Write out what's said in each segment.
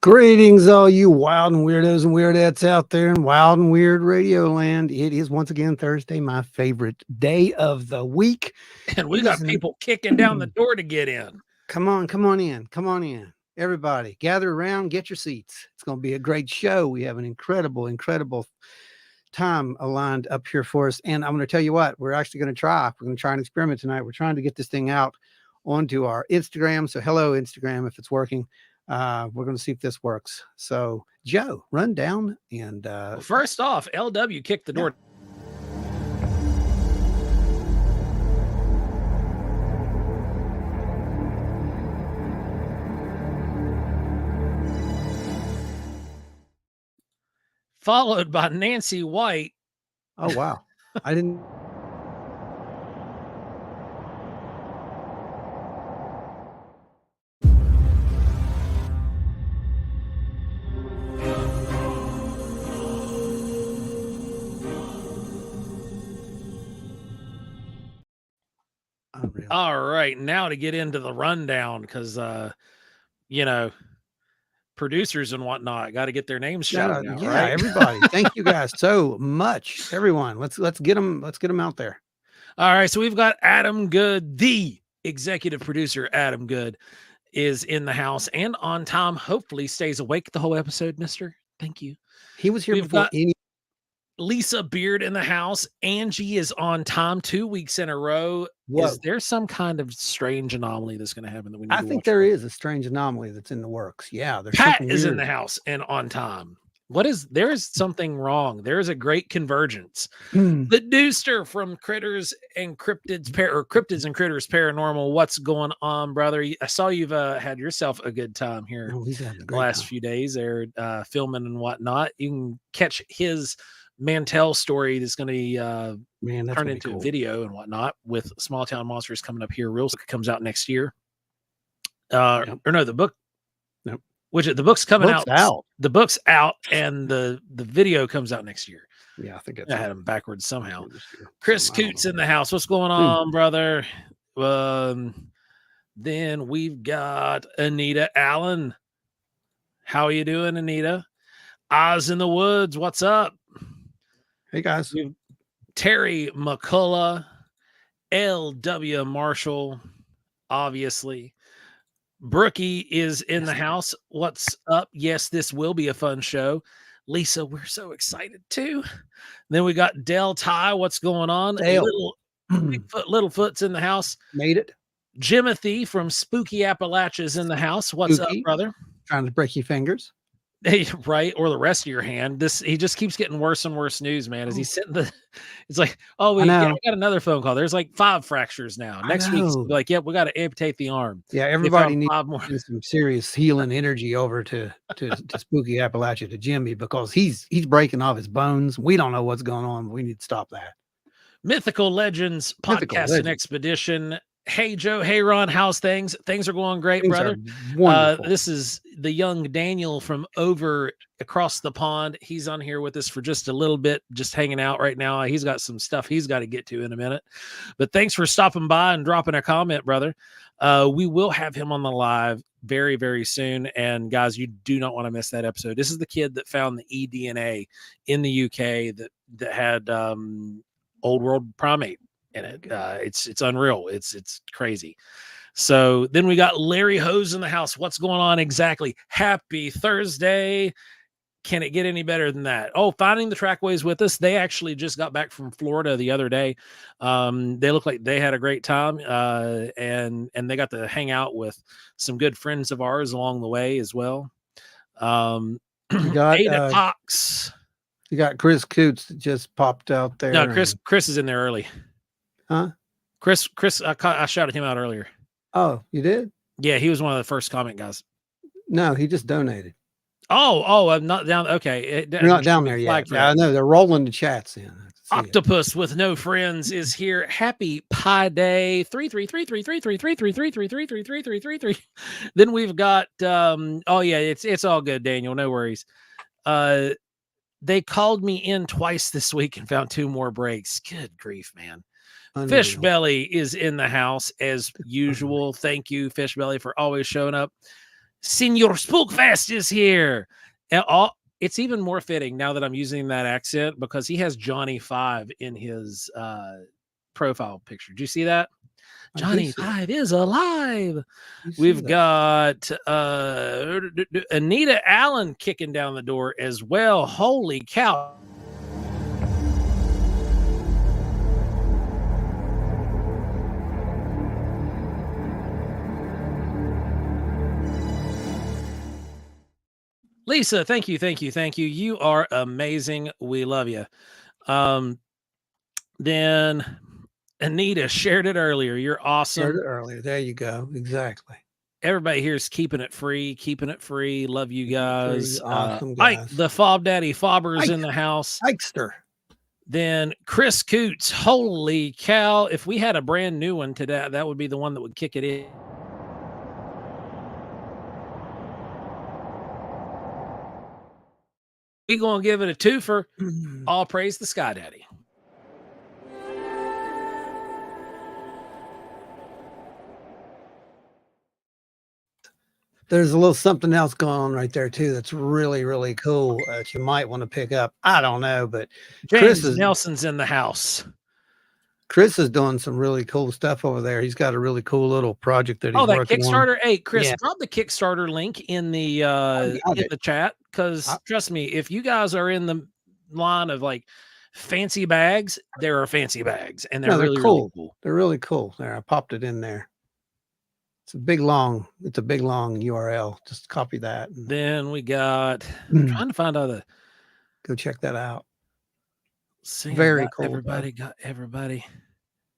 Greetings, all you wild and weirdos and weirdettes out there in wild and weird radio land. It is once again Thursday, my favorite day of the week. And we It got is people kicking down the door to get in. Come on in. Everybody, gather around, get your seats. It's going to be a great show. We have an incredible time aligned up here for us. And I'm going to tell you what, we're actually going to try. We're going to try an experiment tonight. We're trying to get this thing out onto our Instagram. So hello, Instagram, if it's working. We're going to see if this works. So, Joe, run down and Well, first off, LW kicked the door. Followed by Nancy White. Oh, wow. I didn't. Unreal. All right, now to get into the rundown, because producers and whatnot got to get their names shouted out, right? Everybody. Thank you guys so much, everyone. Let's get them out there. All right, so we've got Adam Good, the executive producer. Adam Good is in the house and on time. Hopefully, stays awake the whole episode, Mister. Thank you. He was here before any. Lisa Beard in the house. Angie is on time 2 weeks in a row. Whoa. Is there some kind of strange anomaly that's going to happen that we need I to think watch there for? is a strange anomaly that's in the works. Yeah, there's Pat something is weird in the house and on time. There is something wrong. There is a great convergence. The Deuster from Critters and Cryptids Cryptids and Critters Paranormal. What's going on, brother? I saw you've had yourself a good time here the last few days there, filming and whatnot. You can catch his Mantell story that's going to be turned into a video and whatnot with Small Town Monsters coming up here real soon. It comes out next year. Or no, the book. Nope. The book's coming out. The book's out, and the video comes out next year. Yeah, I think I had them backwards somehow. Chris Coots in the house. What's going on, brother? Then we've got Anita Allen. How are you doing, Anita? Oz in the Woods. What's up? Hey, guys. Terry McCullough, L.W. Marshall, obviously. Brookie is in the house. What's up? Yes, this will be a fun show. Lisa, we're so excited too. Then we got Del Ty. What's going on? Littlefoot's in the house. Made it. Jimothy from Spooky Appalachia's in the house. What's up, brother? Trying to break your fingers. Hey, right, or the rest of your hand. He just keeps getting worse and worse news, man. As he's sitting it's like, we got another phone call. There's like 5 fractures now. Next week, like, we got to amputate the arm. Yeah, everybody needs some serious healing energy over to Spooky Appalachia, to Jimmy, because he's breaking off his bones. We don't know what's going on. But we need to stop that. Mythical Legends podcast and expedition. Hey, Joe. Hey, Ron. How's things? Things are going great, brother. This is the young Daniel from over across the pond. He's on here with us for just a little bit, just hanging out right now. He's got some stuff he's got to get to in a minute. But thanks for stopping by and dropping a comment, brother. We will have him on the live very, very soon. And guys, you do not want to miss that episode. This is the kid that found the eDNA in the UK that had Old World Primate in it. It's unreal. It's crazy. So then we got Larry Hose in the house. What's going on exactly? Happy Thursday. Can it get any better than that? Finding the Trackways with us. They actually just got back from Florida the other day. They look like they had a great time, and they got to hang out with some good friends of ours along the way as well. You got Ada Cox. You got Chris Coots that just popped out there. No, Chris is in there early. Huh? Chris, I shouted him out earlier. Oh, you did? Yeah, he was one of the first comment guys. No, he just donated. I'm not down. Okay. You're not down there yet. Yeah, I know. They're rolling the chats in. Octopus with no friends is here. Happy Pi Day. 33333333333333333. Then we've got it's all good, Daniel. No worries. They called me in twice this week and found 2 more breaks. Good grief, man. Unreal. Fishbelly is in the house as usual. Thank you, Fishbelly, for always showing up. Senor Spookfest is here. And it's even more fitting now that I'm using that accent because he has Johnny Five in his profile picture. Do you see that? Johnny Five is alive. We've got Anita Allen kicking down the door as well. Holy cow. Lisa, thank you. You are amazing. We love you. Then Anita shared it earlier. You're awesome. Shared it earlier. There you go. Exactly. Everybody here is keeping it free. Love you guys. Awesome guys. Ike, the Fob Daddy Fobber's in the house. Ikester. Then Chris Coots. Holy cow. If we had a brand new one today, that would be the one that would kick it in. We're going to give it a twofer. All praise the Sky Daddy. There's a little something else going on right there too that's really, really cool that you might want to pick up. I don't know, but James Nelson's in the house. Chris is doing some really cool stuff over there. He's got a really cool little project that he's working Kickstarter. on. Hey, Chris, drop the Kickstarter link in the chat because trust me, if you guys are in the line of like fancy bags, there are fancy bags, and they're really cool. Really cool. They're really cool. There, I popped it in there. It's a big long URL. Just copy that. Then we got trying to find out go check that out. See, very cool. Everybody got everybody.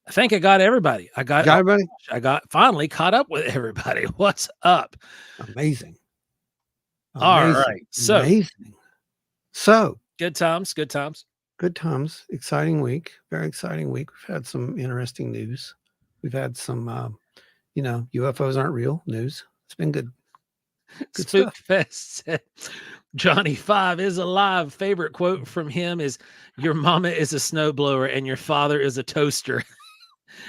I think I got everybody. I got everybody. I got finally caught up with everybody. What's up? Amazing. All right. So amazing. So good times. Exciting week. Very exciting week. We've had some interesting news. We've had some UFOs aren't real news. It's been good. Spookfest said Johnny Five is alive. Favorite quote from him is, "Your mama is a snowblower and your father is a toaster."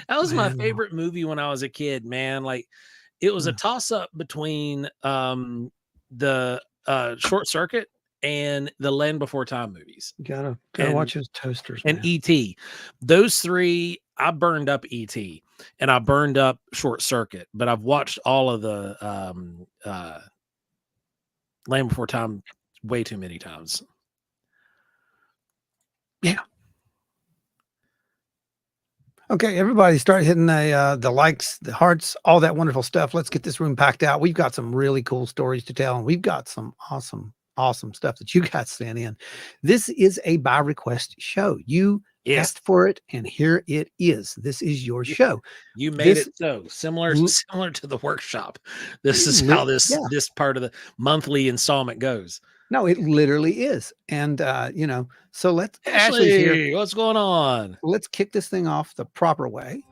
That was my favorite movie when I was a kid, man. Like it was a toss up between the Short Circuit and the Land Before Time movies. You gotta watch his toasters, man. And E.T. Those three, I burned up E.T. and I burned up Short Circuit, but I've watched all of the Land Before Time way too many times. Yeah. Okay, everybody start hitting the likes, the hearts, all that wonderful stuff. Let's get this room packed out. We've got some really cool stories to tell, and we've got some awesome stuff that you guys sent in. This is a by request show. You asked for it, and here it is. This is your show. You made it so similar to the workshop. This is how this part of the monthly installment goes. No, it literally is. And so let's Ashley's here. What's going on? Let's kick this thing off the proper way.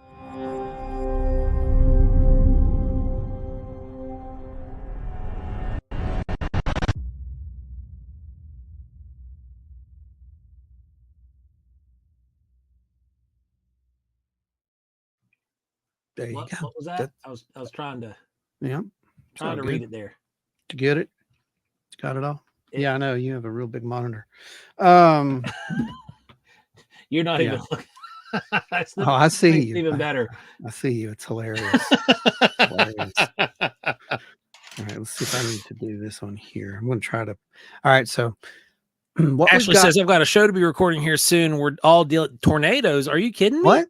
There you go. What was that? I was trying to read it there. To get it? Got it all? Yeah, I know you have a real big monitor. You're not even looking. I see you. Even better. I see you. It's hilarious. All right, let's see if I need to do this on here. I'm going to try to. All right, so Ashley says I've got a show to be recording here soon. We're all dealing tornadoes. Are you kidding me? What?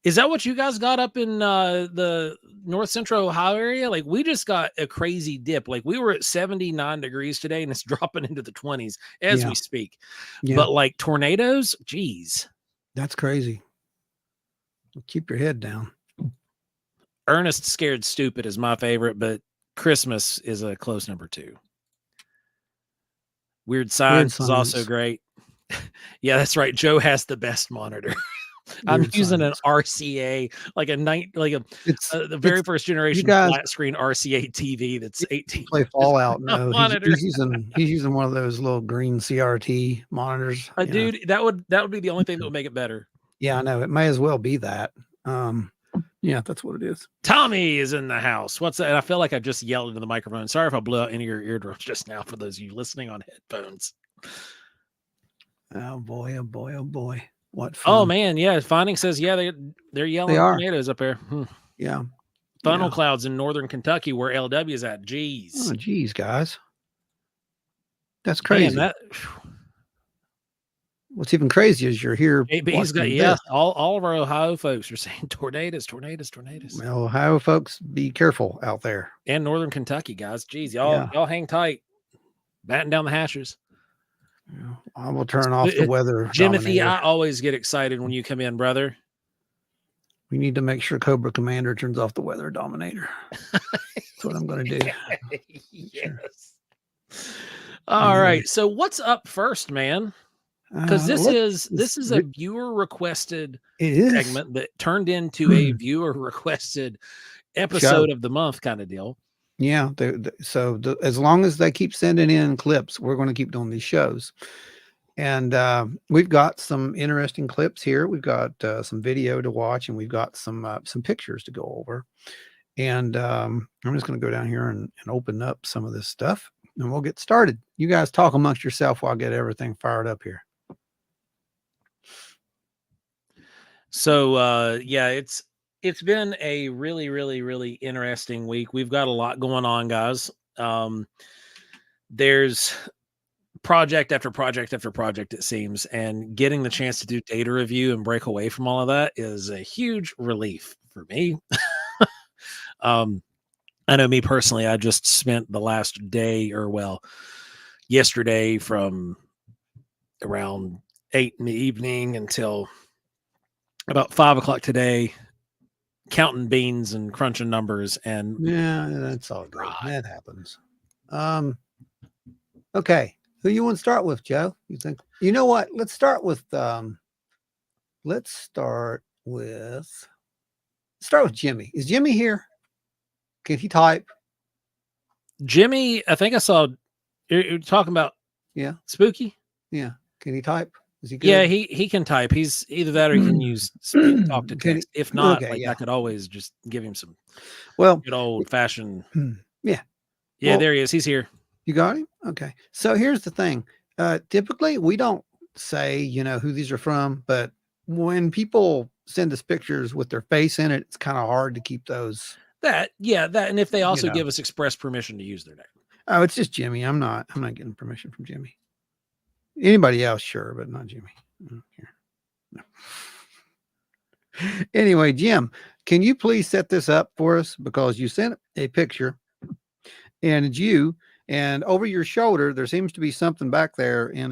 Is that what you guys got up in the North Central Ohio area? Like we just got a crazy dip. Like we were at 79 degrees today and it's dropping into the 20s as we speak. Yeah. But like tornadoes, geez. That's crazy. Keep your head down. Ernest Scared Stupid is my favorite, but Christmas is a close number 2. Weird Science is also great. Yeah, that's right. Joe has the best monitor. I'm using an RCA, like the very first generation flat screen RCA TV that's 18. Play Fallout. No, he's using one of those little green CRT monitors. Dude, that would be the only thing that would make it better. Yeah, I know. It may as well be that. Yeah, that's what it is. Tommy is in the house. What's that? And I feel like I just yelled into the microphone. Sorry if I blew out any of your eardrums just now for those of you listening on headphones. Oh boy, oh boy, oh boy. What fun. Oh man, yeah. Finding says, yeah, they're yelling tornadoes up there. Yeah. Funnel clouds in northern Kentucky where LW is at. Jeez. Oh, geez, guys. That's crazy. Man, what's even crazy is you're here. He's got, all of our Ohio folks are saying tornadoes. Well, Ohio folks, be careful out there. And northern Kentucky, guys. Jeez, y'all hang tight. Batten down the hashers. Yeah, I will turn off the weather. Jimothy, I always get excited when you come in, brother. We need to make sure Cobra Commander turns off the weather dominator. That's what I'm going to do. Yes. All right. So what's up first, man? Because this is a viewer requested segment that turned into a viewer requested episode of the month kind of deal. Yeah. So as long as they keep sending in clips, we're going to keep doing these shows. And we've got some interesting clips here. We've got some video to watch, and we've got some pictures to go over. And I'm just going to go down here and open up some of this stuff, and we'll get started. You guys talk amongst yourself while I get everything fired up here. So yeah, it's been a really, really, really interesting week. We've got a lot going on, guys. There's project after project after project, it seems, and getting the chance to do data review and break away from all of that is a huge relief for me. I know me personally, I just spent the last day, yesterday from around 8 in the evening until about 5 o'clock today, counting beans and crunching numbers. And yeah, that's all good. That happens. Okay. Who you want to start with, Joe? You think? You know what? Let's start with Jimmy. Is Jimmy here? Can he type? Jimmy, I think I saw you're talking about Spooky. Yeah. Can he type? Is he good? Yeah, he can type. He's either that or he can use talk to text. If not, I could always just give him some good old fashioned. Yeah. Yeah, there he is. He's here. You got him? Okay. So here's the thing. Typically we don't say, who these are from, but when people send us pictures with their face in it, it's kind of hard to keep those. And if they also give us express permission to use their name. Oh, it's just Jimmy. I'm not getting permission from Jimmy. Anybody else, sure, but not Jimmy. No. Anyway, Jim, can you please set this up for us? Because you sent a picture and it's you. And over your shoulder, there seems to be something back there in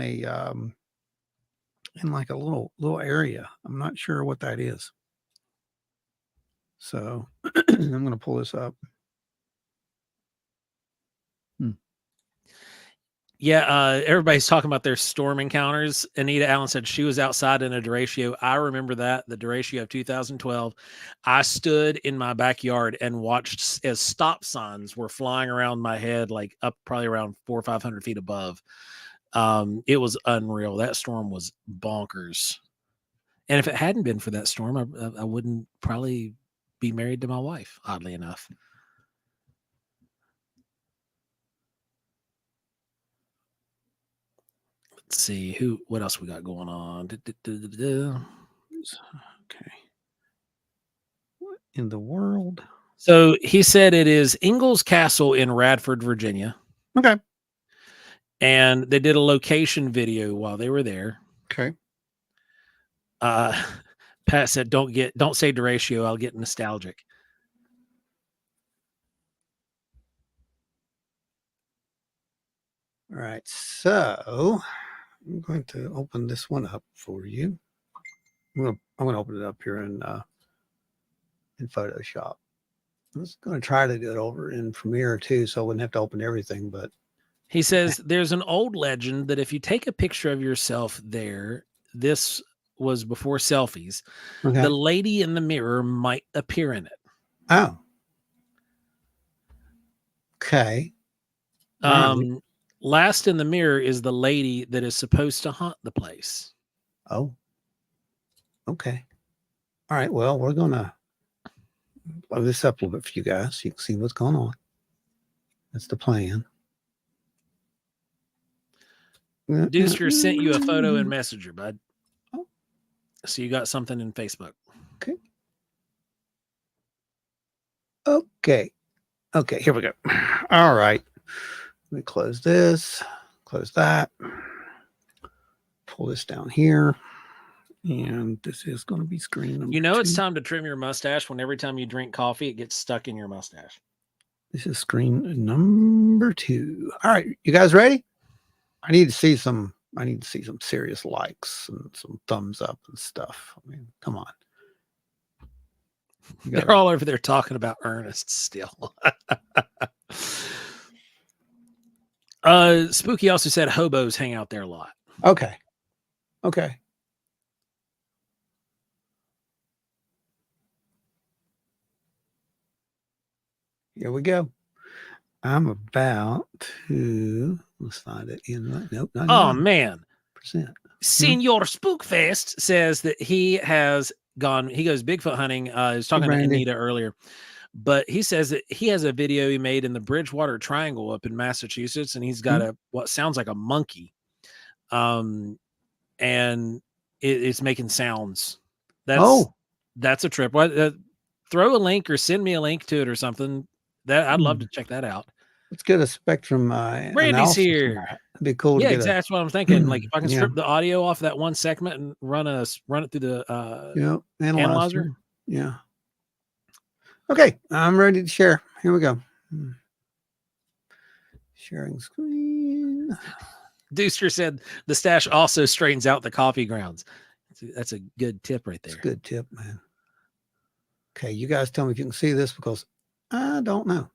like a little area. I'm not sure what that is. So I'm going to pull this up. Yeah, everybody's talking about their storm encounters. Anita Allen said she was outside in a derecho. I remember that, the derecho of 2012. I stood in my backyard and watched as stop signs were flying around my head, like up probably around 400 or 500 feet above. It was unreal. That storm was bonkers. And if it hadn't been for that storm, I wouldn't probably be married to my wife, oddly enough. See what else we got going on. Okay. What in the world? So he said it is Ingalls Castle in Radford, Virginia. Okay. And they did a location video while they were there. Okay. Pat said, don't say derecho. I'll get nostalgic. All right. So I'm going to open this one up for you. I'm going to open it up here in Photoshop. I was going to try to do it over in Premiere too, so I wouldn't have to open everything. But he says there's an old legend that if you take a picture of yourself there, this was before selfies, the lady in the mirror might appear in it. Oh. Okay. Last in the mirror is the lady that is supposed to haunt the place. Oh. Okay. All right. Well, we're gonna blow this up a little bit for you guys so you can see what's going on. That's the plan. Deucer sent you a photo in Messenger, bud. Oh. So you got something in Facebook. Okay. Okay, here we go. All right. Let me close this, close that, pull this down here. And this is going to be screen number 2. It's time to trim your mustache when every time you drink coffee, it gets stuck in your mustache. This is screen number 2. All right, you guys ready? I need to see some serious likes and some thumbs up and stuff. I mean, come on. They're all over there talking about Ernest still. Spooky also said hobos hang out there a lot. Okay. Here we go. I'm about to, let's find it in. Nope. Not oh, man. Percent. Senor Spookfest says that he has gone, he goes Bigfoot hunting. I was talking to Anita earlier, but he says that he has a video he made in the Bridgewater Triangle up in Massachusetts, and he's got what sounds like a monkey. And it's making sounds. That's a trip. Throw a link or send me a link to it or something. That I'd love to check that out. Let's get a spectrum. Randy's here. It'd be cool. Yeah, exactly. That's what I'm thinking. Like if I can strip the audio off that one segment and run it through the analyzer. Yeah. Okay, I'm ready to share. Here we go. Sharing screen. Deucer said the stash also straightens out the coffee grounds. That's a good tip right there. It's a good tip, man. Okay, you guys tell me if you can see this because I don't know.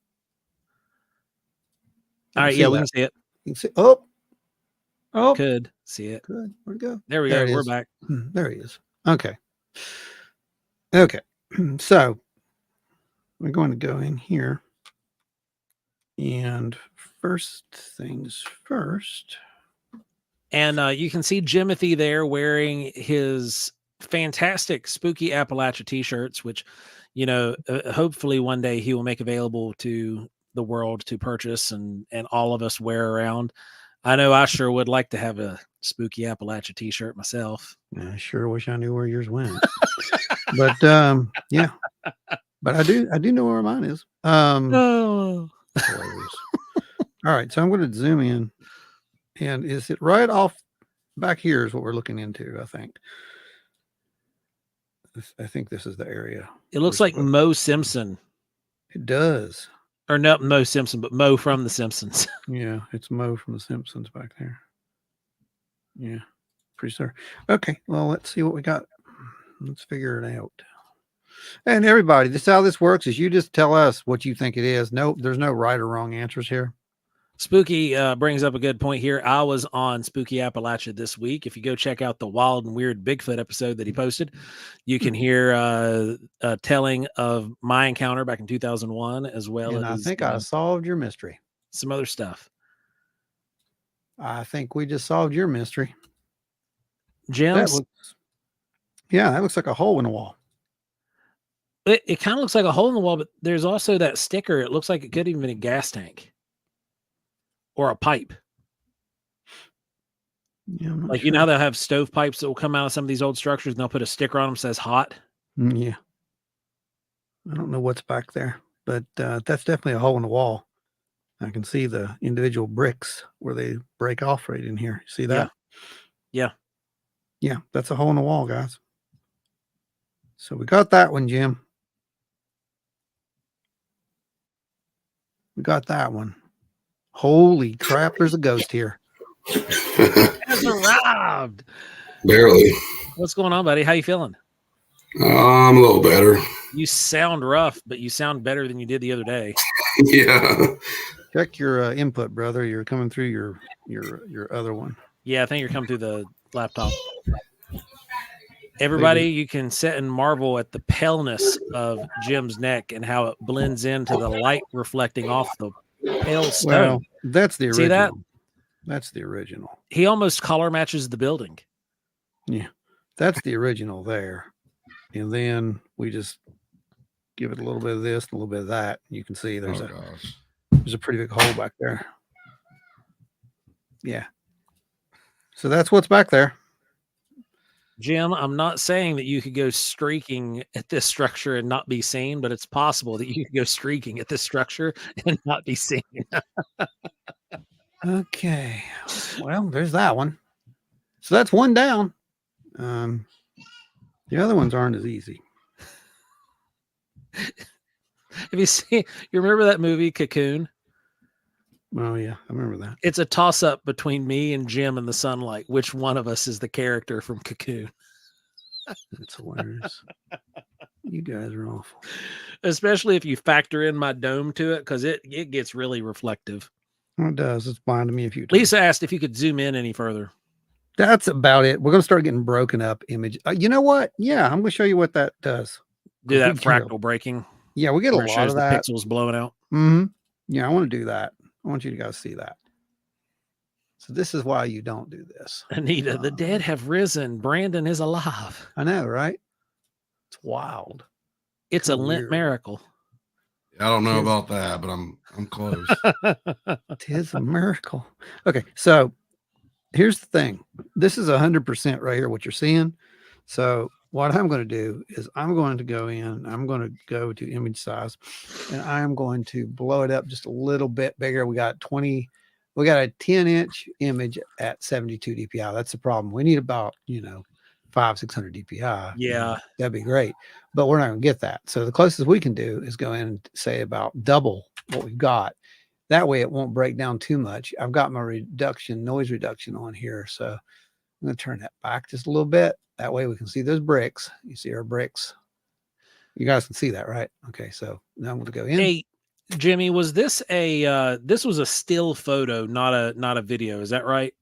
All right, yeah, we can see it. You can see. Oh, could see it. Good. Where'd it go? There we go. We're back. There he is. Okay. So we're going to go in here, and first things first. And you can see Jimothy there wearing his fantastic Spooky Appalachia t-shirts, which, hopefully one day he will make available to the world to purchase and all of us wear around. I know I sure would like to have a Spooky Appalachia t-shirt myself. I sure wish I knew where yours went. But yeah. But I do know where mine is. All right, so I'm going to zoom in. And is it right off back here is what we're looking into, I think. I think this is the area. It looks like Mo Simpson. It does. Or not Mo Simpson, but Mo from The Simpsons. Yeah, it's Mo from The Simpsons back there. Yeah, pretty sure. Okay, well, let's see what we got. Let's figure it out. And everybody, this is how this works is you just tell us what you think it is. Nope, there's no right or wrong answers here. Spooky brings up a good point here. I was on Spooky Appalachia this week. If you go check out the Wild and Weird Bigfoot episode that he posted, you can hear a telling of my encounter back in 2001, as well as I think I solved your mystery. Some other stuff. I think we just solved your mystery. Gems. That looks like a hole in the wall. It kind of looks like a hole in the wall, but there's also that sticker. It looks like it could even be a gas tank. Or a pipe. Yeah, like, sure. They'll have stovepipes that will come out of some of these old structures and they'll put a sticker on them that says hot. Yeah. I don't know what's back there, but that's definitely a hole in the wall. I can see the individual bricks where they break off right in here. See that? Yeah. Yeah, that's a hole in the wall, guys. So we got that one, Jim. We got that one. Holy crap, there's a ghost here. Has arrived. Barely. What's going on, buddy? How you feeling? I'm a little better. You sound rough, but you sound better than you did the other day. Yeah. Check your input, brother. You're coming through your other one. Yeah, I think you're coming through the laptop. Everybody, you can sit and marvel at the paleness of Jim's neck and how it blends into the light reflecting off the pale stone. Well, that's the original. See that? That's the original. He almost color matches the building. Yeah, that's the original there. And then we just give it a little bit of this, a little bit of that. You can see there's gosh. there's a pretty big hole back there. Yeah. So that's what's back there. Jim, I'm not saying that you could go streaking at this structure and not be seen, but it's possible that you could go streaking at this structure and not be seen. Okay. Well, there's that one. So that's one down. The other ones aren't as easy. Have you seen, you remember that movie Cocoon? Oh yeah, I remember that. It's a toss up between me and Jim in the sunlight. Which one of us is the character from Cocoon? That's hilarious. You guys are awful. Especially if you factor in my dome to it, because it gets really reflective. It does. It's blind to me a few times. Lisa asked if you could zoom in any further. That's about it. We're going to start getting broken up image. You know what? Yeah, I'm going to show you what that does. Do that fractal breaking. Yeah, we get a lot of that. The pixels blowing out. Yeah, I want to do that. I want you to guys see that. So this is why you don't do this. Anita, the dead have risen. Brandon is alive. I know, right? It's wild. It's a Lent miracle. I don't know about that, but I'm close. It is a miracle. Okay, so here's the thing. This is 100% right here, what you're seeing. So what I'm going to do is I'm going to go in, I'm going to go to image size, and I'm going to blow it up just a little bit bigger. We got a 10-inch image at 72 DPI. That's the problem. We need about, 500-600 DPI. Yeah. That'd be great. But we're not going to get that. So the closest we can do is go in and say about double what we've got. That way it won't break down too much. I've got my noise reduction on here. So I'm going to turn that back just a little bit. That way we can see those bricks. You see our bricks. You guys can see that, right? Okay. So now I'm going to go in. Hey, Jimmy, was this this was a still photo, not a video. Is that right?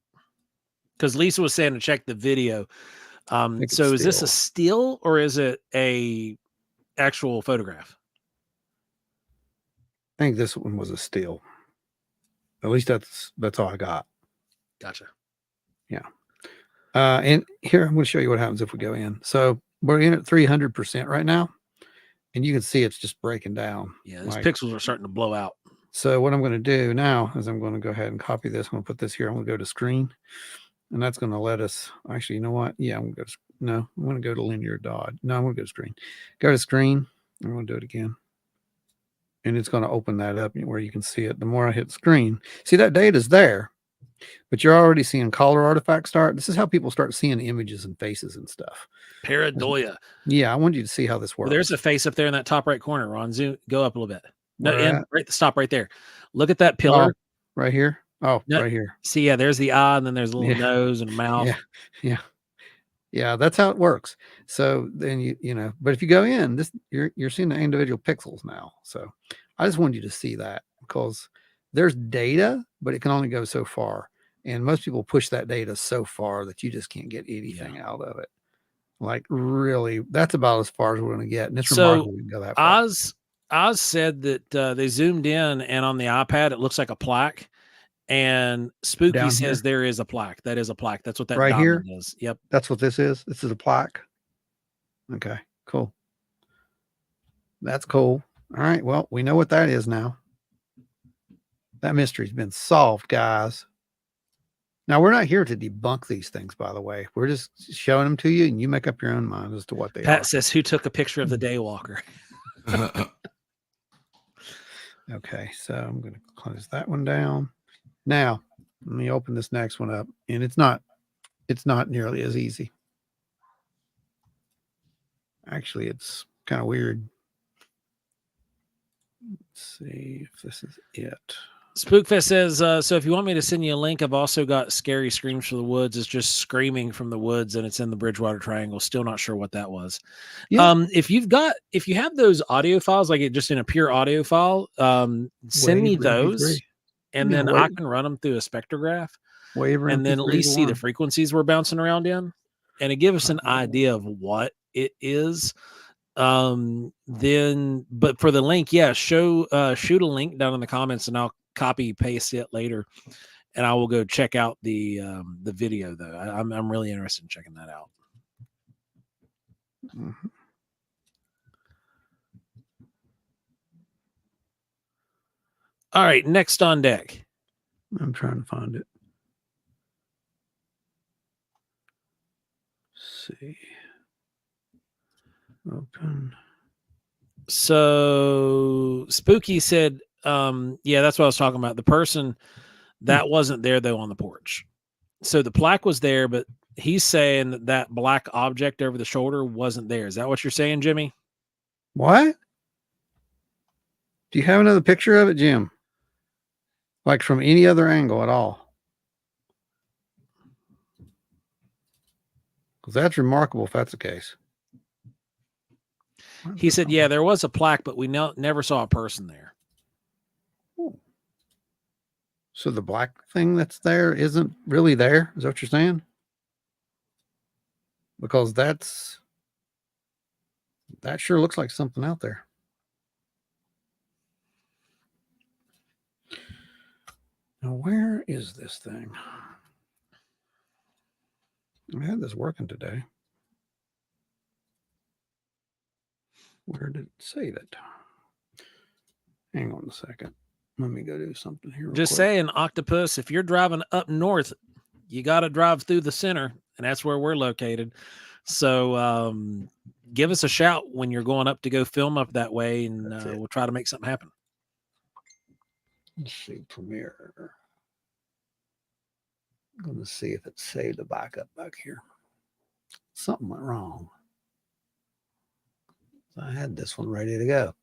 Because Lisa was saying to check the video. So is this a still or is it a actual photograph? I think this one was a still. At least that's all I got. Gotcha. Yeah. And here I'm going to show you what happens if we go in. So we're in at 300% right now, and you can see it's just breaking down. Yeah, these pixels are starting to blow out. So what I'm going to do now is I'm going to go ahead and copy this. I'm going to put this here. I'm going to go to screen, and that's going to let us. Actually, you know what? Yeah, I'm going to go to linear dot. No, I'm going to go to screen. Go to screen. I'm going to do it again. And it's going to open that up where you can see it. The more I hit screen, see that data is there, but you're already seeing color artifacts start. This is how people start seeing images and faces and stuff. Pareidolia. Yeah, I want you to see how this works. Well, there's a face up there in that top right corner, Ron. Zoom, go up a little bit. No, stop right there. Look at that pillar. Right here. Oh, no, right here. See, yeah, there's the eye, and then there's a little nose and a mouth. Yeah, that's how it works. So then you but if you go in, you're seeing the individual pixels now. So I just wanted you to see that because there's data, but it can only go so far. And most people push that data so far that you just can't get anything out of it. Like really, that's about as far as we're going to get. And it's remarkable we can go that far. Oz said that they zoomed in, and on the iPad it looks like a plaque. And Spooky says there is a plaque. That is a plaque. That's what that right here is. Yep. That's what this is. This is a plaque. Okay, cool. That's cool. All right. Well, we know what that is now. That mystery's been solved, guys. Now, we're not here to debunk these things, by the way. We're just showing them to you, and you make up your own mind as to what they are. Pat says, who took a picture of the Daywalker? Okay, so I'm going to close that one down. Now, let me open this next one up, and it's not nearly as easy. Actually, it's kind of weird. Let's see if this is it. Spookfest says, so if you want me to send you a link, I've also got Scary Screams from the Woods. It's just screaming from the woods, and it's in the Bridgewater Triangle. Still not sure what that was. Yeah. If you have those audio files, like it just in a pure audio file, send me those. And then I can run them through a spectrograph and then at least see the frequencies we're bouncing around in. And it gives us an idea of what it is. Then, but for the link, shoot a link down in the comments and I'll copy paste it later. And I will go check out the video though. I'm really interested in checking that out. Mm-hmm. All right, next on deck. I'm trying to find it. Let's see. Open. So Spooky said, yeah, that's what I was talking about. The person that wasn't there though on the porch. So the plaque was there, but he's saying that black object over the shoulder wasn't there. Is that what you're saying, Jimmy? What? Do you have another picture of it, Jim? Like from any other angle at all? Because that's remarkable if that's the case. He said, yeah, there was a plaque, but we never saw a person there. Ooh. So the black thing that's there isn't really there? Is that what you're saying? Because that sure looks like something out there. Now, where is this thing? I had this working today. Where did it say that? Hang on a second. Let me go do something here. Just saying, Octopus, if you're driving up north, you got to drive through the center, and that's where we're located. So give us a shout when you're going up to go film up that way, and we'll try to make something happen. Let's see, Premiere. I'm going to see if it saved the backup back here. Something went wrong. I had this one ready to go.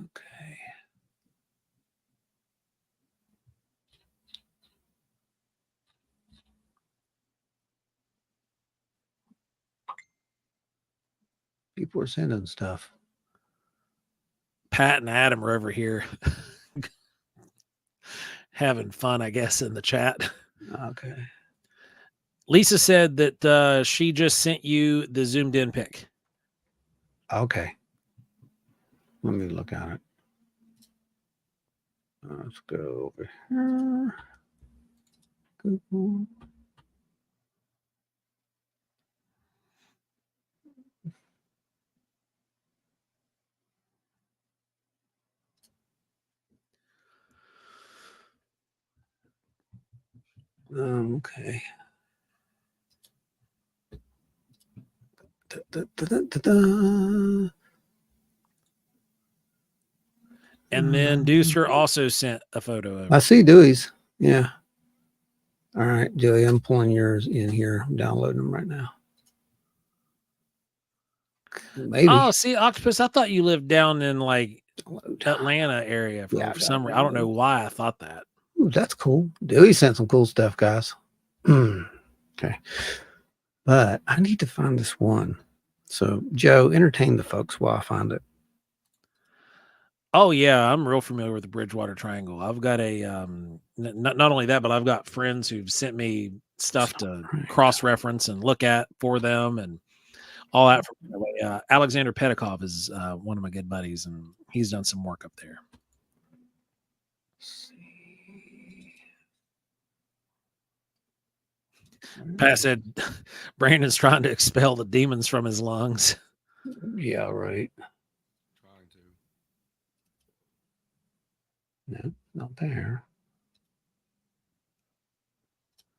Okay. People are sending stuff. Pat and Adam are over here having fun, I guess, in the chat. Okay. Lisa said that she just sent you the zoomed in pic. Okay. Let me look at it. Let's go over here. Google. Okay. And then Deucer also sent a photo of it. I see Dewey's. Yeah. All right, Joey, I'm pulling yours in here. I'm downloading them right now. Maybe. Oh, see, Octopus, I thought you lived down in like Atlanta area for some reason. I don't know why I thought that. Ooh, that's cool. Dewey sent some cool stuff, guys. Okay. But I need to find this one. So, Joe, entertain the folks while I find it. Oh, yeah. I'm real familiar with the Bridgewater Triangle. I've got a, not only that, but I've got friends who've sent me stuff to cross-reference and look at for them and all that. Alexander Pedikov is one of my good buddies, and he's done some work up there. Pat said Brandon's trying to expel the demons from his lungs. Yeah, right. Trying to. No, not there.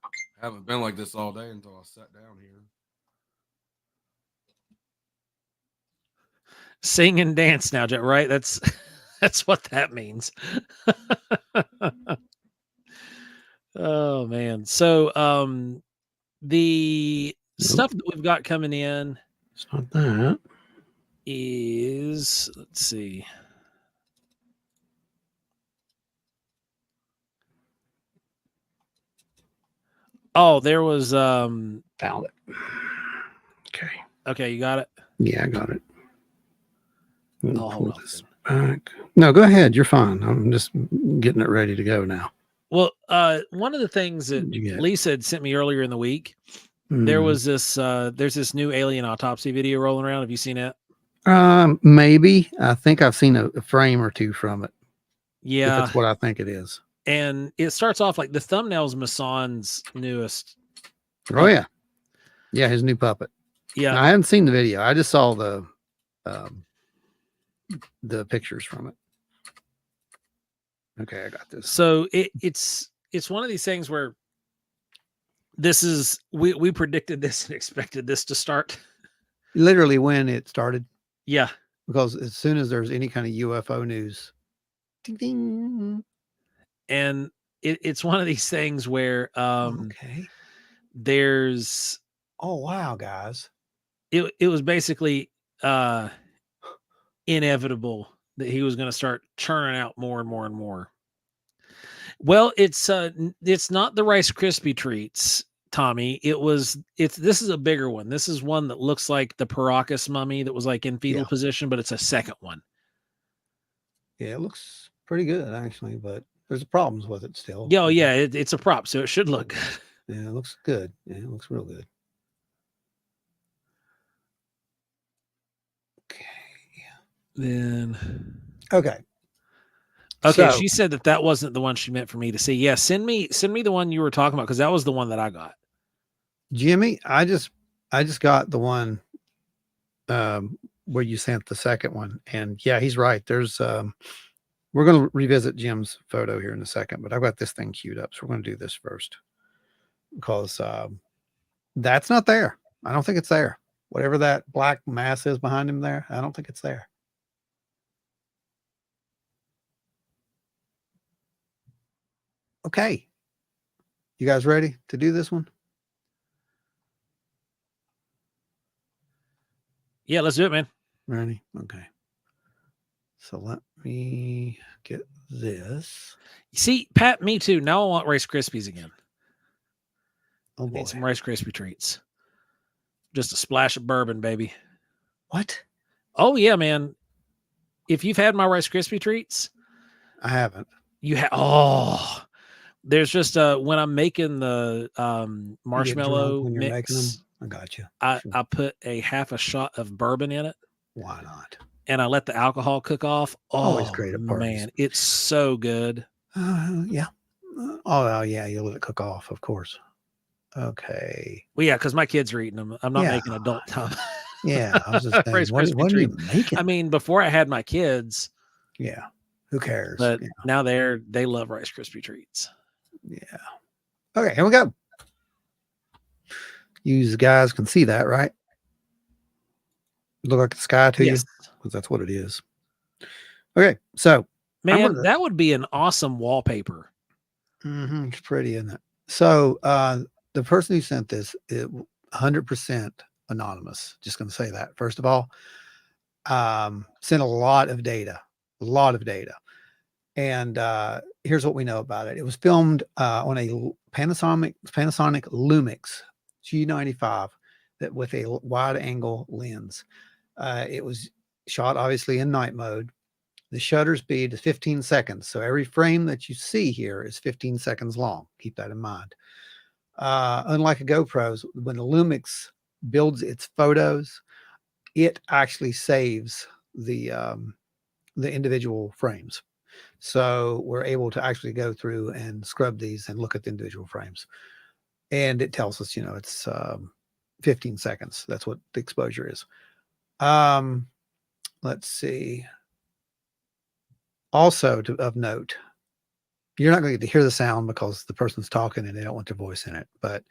I haven't been like this all day until I sat down here. Sing and dance now, Jet, right? That's what that means. Oh man. So the stuff that we've got coming in, it's not that, is, let's see. Oh, there was found it. Okay. Okay, you got it? Yeah, I got it. I'll hold on. This back. No, go ahead. You're fine. I'm just getting it ready to go now. Well, one of the things that Lisa had sent me earlier in the week, there was this there's this new alien autopsy video rolling around. Have you seen it? Maybe. I think I've seen a frame or two from it. Yeah. If that's what I think it is. And it starts off like the thumbnail's Mason's newest. Oh yeah. Yeah, his new puppet. Yeah. Now, I haven't seen the video. I just saw the the pictures from it. Okay, I got this. So it's one of these things where this is we predicted this and expected this to start literally when it started. Yeah, because as soon as there's any kind of UFO news, ding ding, and it's one of these things where okay, there's oh wow, guys, it was basically inevitable that he was going to start churning out more and more and more. Well, it's not the Rice Krispie treats, Tommy. This is a bigger one. This is one that looks like the Paracas mummy that was like in fetal position, but it's a second one. Yeah, it looks pretty good actually, but there's problems with it still. Yeah, yeah, it's a prop, so it should look good. Yeah, it looks good. Yeah, it looks real good. Okay. Then okay. Okay, so, she said that wasn't the one she meant for me to see. Yeah, send me the one you were talking about because that was the one that I got. Jimmy, I just got the one where you sent the second one, and yeah, he's right. There's we're going to revisit Jim's photo here in a second, but I've got this thing queued up, so we're going to do this first because that's not there. I don't think it's there. Whatever that black mass is behind him there, I don't think it's there. Okay. You guys ready to do this one? Yeah, let's do it, man. Ready? Okay. So let me get this. See, Pat, me too. Now I want Rice Krispies again. Oh boy. Need some Rice Krispie treats. Just a splash of bourbon, baby. What? Oh yeah, man. If you've had my Rice Krispie treats, I haven't. You have. Oh, there's just when I'm making the marshmallow when you're mix, making them. I got you. I put a half a shot of bourbon in it. Why not? And I let the alcohol cook off. Oh, always great at parties. Man, it's so good. Yeah. Oh yeah, you let it cook off, of course. Okay. Well, yeah, because my kids are eating them. I'm not making adult time. Yeah, I was just saying, what are you making? I mean, before I had my kids. Yeah. Who cares? But now they love Rice Krispie treats. Yeah. Okay, here we go. You guys can see that, right? Look like the sky to you? Because that's what it is. Okay, so man, that would be an awesome wallpaper. It's pretty, isn't it? So the person who sent this is 100% anonymous. Just going to say that first of all. Sent a lot of data. And here's what we know about it. It was filmed on a Panasonic Lumix G95 that with a wide angle lens. It was shot obviously in night mode. The shutter speed is 15 seconds. So every frame that you see here is 15 seconds long. Keep that in mind. Unlike a GoPro's, when the Lumix builds its photos, it actually saves the individual frames. So we're able to actually go through and scrub these and look at the individual frames. And it tells us, it's 15 seconds. That's what the exposure is. Let's see. Also of note, you're not going to get to hear the sound because the person's talking and they don't want their voice in it. But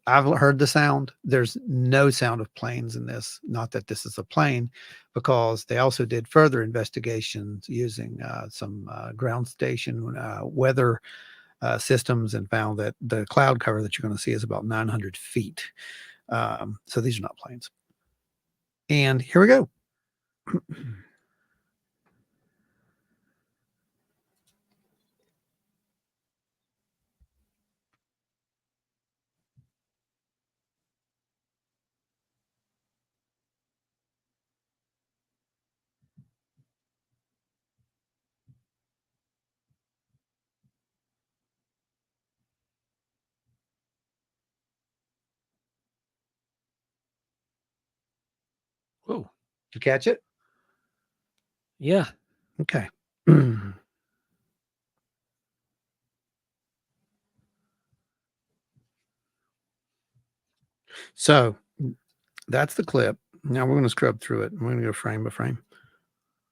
I've heard the sound. There's no sound of planes in this. Not that this is a plane, because they also did further investigations using some ground station weather systems and found that the cloud cover that you're going to see is about 900 feet. So these are not planes. And here we go. Whoa. Did you catch it? Yeah. Okay. So that's the clip. Now we're going to scrub through it. We're going to go frame by frame.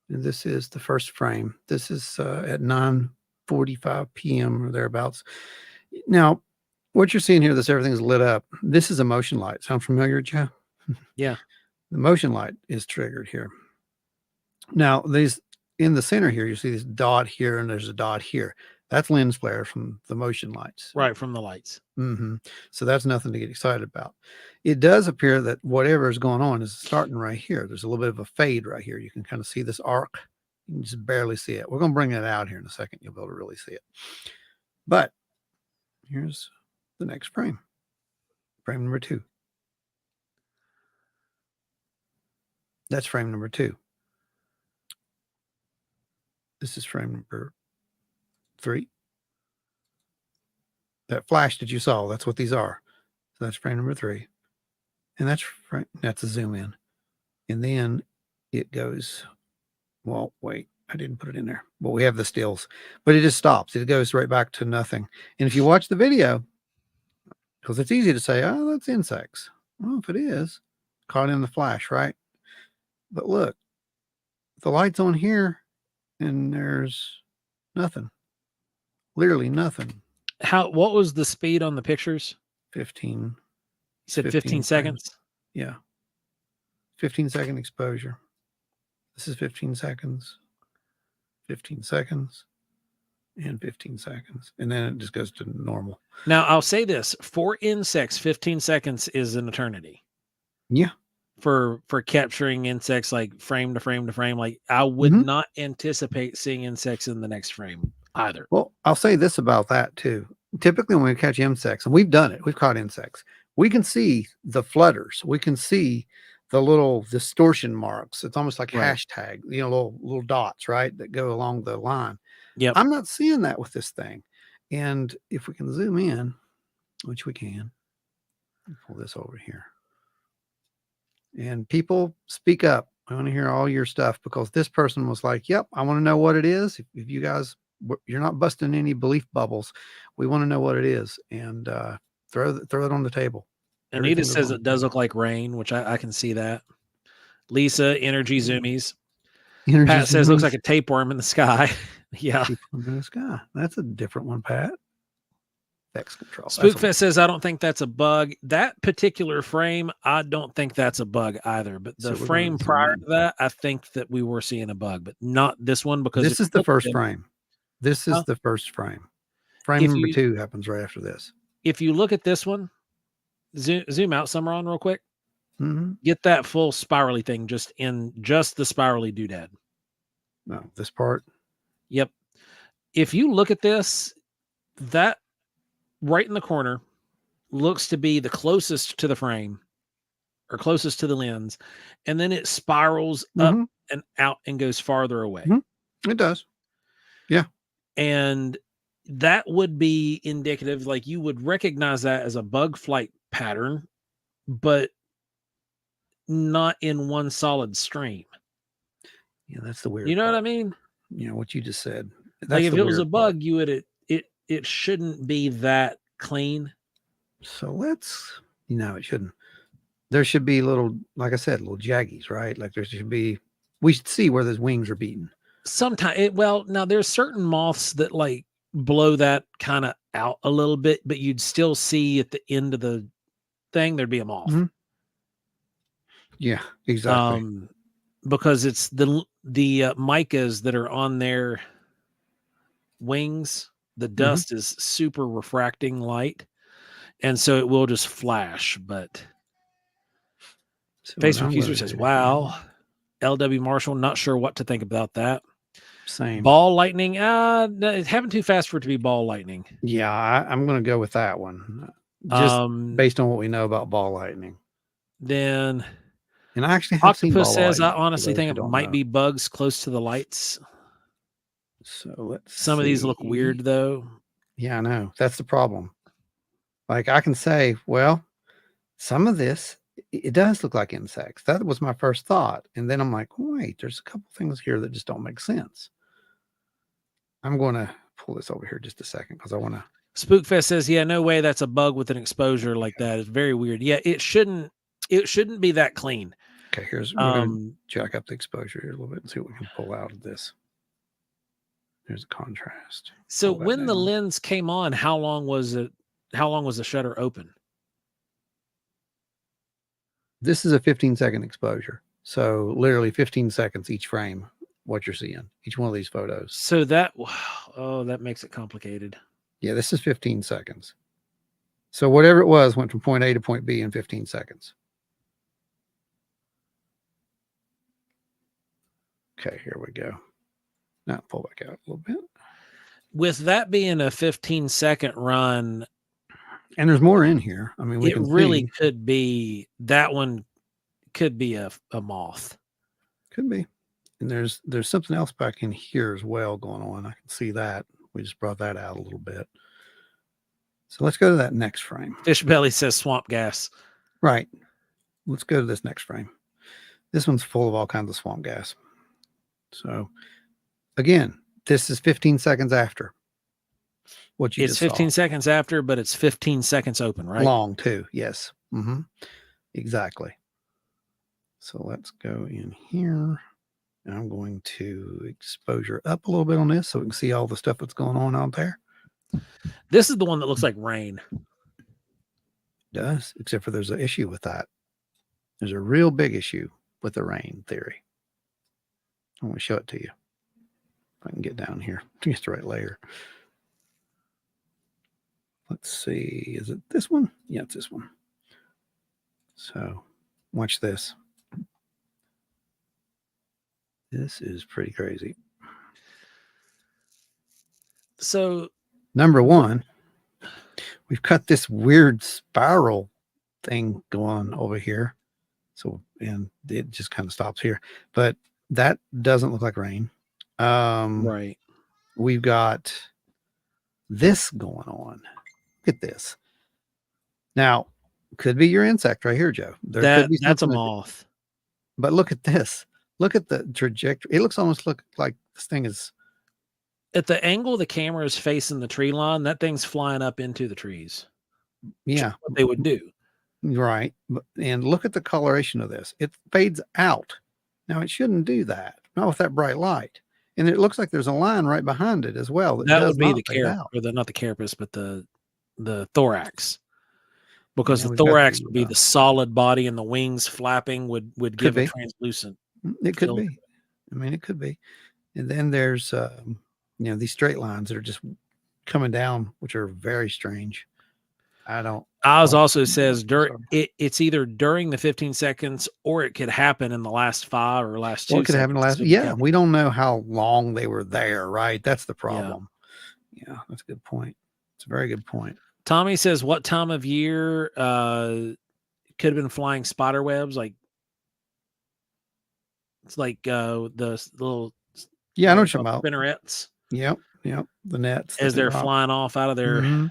And this is the first frame. This is at 9:45 p.m. or thereabouts. Now, what you're seeing here, this everything's lit up. This is a motion light. Sound familiar, Joe? Yeah. The motion light is triggered here. Now, these in the center here, you see this dot here, and there's a dot here. That's lens flare from the motion lights. Right, from the lights. Mm-hmm. So that's nothing to get excited about. It does appear that whatever is going on is starting right here. There's a little bit of a fade right here. You can kind of see this arc. You can just barely see it. We're going to bring that out here in a second. You'll be able to really see it. But here's the next frame. Frame number 2. That's frame number 2. This is frame number 3. That flash that you saw, that's what these are. So that's frame number 3. And that's a zoom in. And then it goes, well, wait, I didn't put it in there. Well, we have the stills, but it just stops. It goes right back to nothing. And if you watch the video, because it's easy to say, oh, that's insects. Well, if it is, caught in the flash, right? But look, the light's on here and there's nothing. Literally nothing. What was the speed on the pictures? 15. You said 15 seconds? Yeah. 15-second exposure. This is 15 seconds, 15 seconds, and 15 seconds. And then it just goes to normal. Now, I'll say this. For insects, 15 seconds is an eternity. Yeah. For capturing insects like frame to frame to frame. Like I would not anticipate seeing insects in the next frame either. Well, I'll say this about that too. Typically when we catch insects, and we've done it, we've caught insects, we can see the flutters. We can see the little distortion marks. It's almost like hashtag, little dots, right, that go along the line. Yeah. I'm not seeing that with this thing. And if we can zoom in, which we can, pull this over here. And people speak up. I want to hear all your stuff, because this person was like, yep, I want to know what it is. If you guys, you're not busting any belief bubbles, we want to know what it is. And throw it on the table. Anita says it does look like rain, which I can see that. Lisa, energy zoomies. Pat says looks like a tapeworm in the sky. Yeah. Tapeworm in the sky. That's a different one, Pat. Vex control. Spookfest says, I don't think that's a bug. That particular frame, I don't think that's a bug either. But the frame prior to that, I think that we were seeing a bug, but not this one, because this is the first frame. This is the first frame. Frame number 2 happens right after this. If you look at this one, zoom out some, Ron, real quick. Get that full spirally thing just the spirally doodad. No, this part. Yep. If you look at this, that right in the corner looks to be the closest to the frame or closest to the lens. And then it spirals up and out and goes farther away. It does. Yeah. And that would be indicative, like you would recognize that as a bug flight pattern, but not in one solid stream. Yeah, that's the weird You know part. what I mean? You know what you just said. That's like if it was a bug, part. you would it shouldn't be that clean. So let's, it shouldn't. There should be little, like I said, little jaggies, right? Like there should be. We should see where those wings are beaten. Sometimes, now there's certain moths that like blow that kind of out a little bit, but you'd still see at the end of the thing there'd be a moth. Yeah, exactly. Because it's the micas that are on their wings. The dust is super refracting light, and so it will just flash. But Facebook user says, "Wow, LW Marshall, not sure what to think about that." Same. Ball lightning. It's happened too fast for it to be ball lightning. Yeah, I'm going to go with that one, just based on what we know about ball lightning. Then, and I actually have seen ball says, lightning, I honestly think it might be bugs close to the lights. So let's. Some of these look weird, though. Yeah, I know. That's the problem. Like I can say, well, some of this, it does look like insects. That was my first thought. And then I'm like, wait, there's a couple things here that just don't make sense. I'm going to pull this over here just a second because I want to. Spookfest says, yeah, no way that's a bug with an exposure like that. It's very weird. Yeah, it shouldn't be that clean. Okay, we're going to jack up the exposure here a little bit and see what we can pull out of this. There's a contrast. So when the lens came on, how long was the shutter open? This is a 15-second exposure. So literally 15 seconds each frame, what you're seeing, each one of these photos. So that makes it complicated. Yeah, this is 15 seconds. So whatever it was went from point A to point B in 15 seconds. Okay, here we go. Now pull back out a little bit. With that being a 15-second run, and there's more in here. I mean, could be that one. Could be a moth. Could be. And there's something else back in here as well going on. I can see that. We just brought that out a little bit. So let's go to that next frame. Fishbelly says swamp gas. Right. Let's go to this next frame. This one's full of all kinds of swamp gas. So again, this is 15 seconds after what you just saw. It's 15 seconds after, but it's 15 seconds open, right? Long too. Yes. Exactly. So let's go in here. And I'm going to exposure up a little bit on this so we can see all the stuff that's going on out there. This is the one that looks like rain. It does, except for there's an issue with that. There's a real big issue with the rain theory. I want to show it to you. If I can get down here to get the right layer. Let's see. Is it this one? Yeah, it's this one. So watch this. This is pretty crazy. So number one, we've got this weird spiral thing going over here. So, and it just kind of stops here, but that doesn't look like rain. Right. We've got this going on. Look at this. Now, could be your insect right here, Joe. That's a moth. But look at this. Look at the trajectory. It looks almost like this thing is. At the angle the camera is facing the tree line, that thing's flying up into the trees. Yeah. What they would do. Right. And look at the coloration of this. It fades out. Now, it shouldn't do that. Not with that bright light. And it looks like there's a line right behind it as well. That would be the carapace, or not the carapace, but the thorax. Because the thorax would be the solid body, and the wings flapping would give a translucent. It could be. I mean, it could be. And then there's, these straight lines that are just coming down, which are very strange. Oz also says it's either during the 15 seconds or it could happen in the last 5 or last 2 seconds. It could happen in the last. Yeah, we don't know how long they were there, right? That's the problem. Yeah, that's a good point. It's a very good point. Tommy says, what time of year could have been flying spider webs? Like, it's like the little. Yeah, I know what you're about. Spinnerets. Yep. The nets. As they're flying off out of their.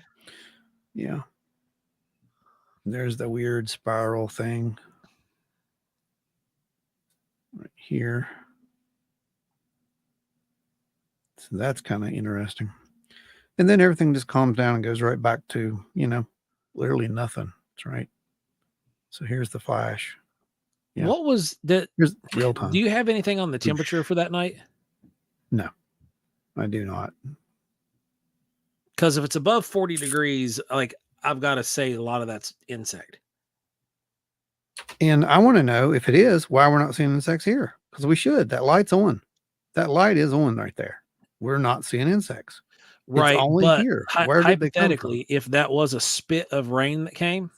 Yeah. There's the weird spiral thing. Right here. So that's kind of interesting. And then everything just calms down and goes right back to, literally nothing. That's right. So here's the flash. Yeah. What was that? Here's real time. Do you have anything on the temperature for that night? No, I do not. Because if it's above 40 degrees, like I've got to say a lot of that's insect. And I want to know if it is, why we're not seeing insects here. Because we should. That light's on. That light is on right there. We're not seeing insects. Right. It's only but here. Where did they come from? If that was a spit of rain that came,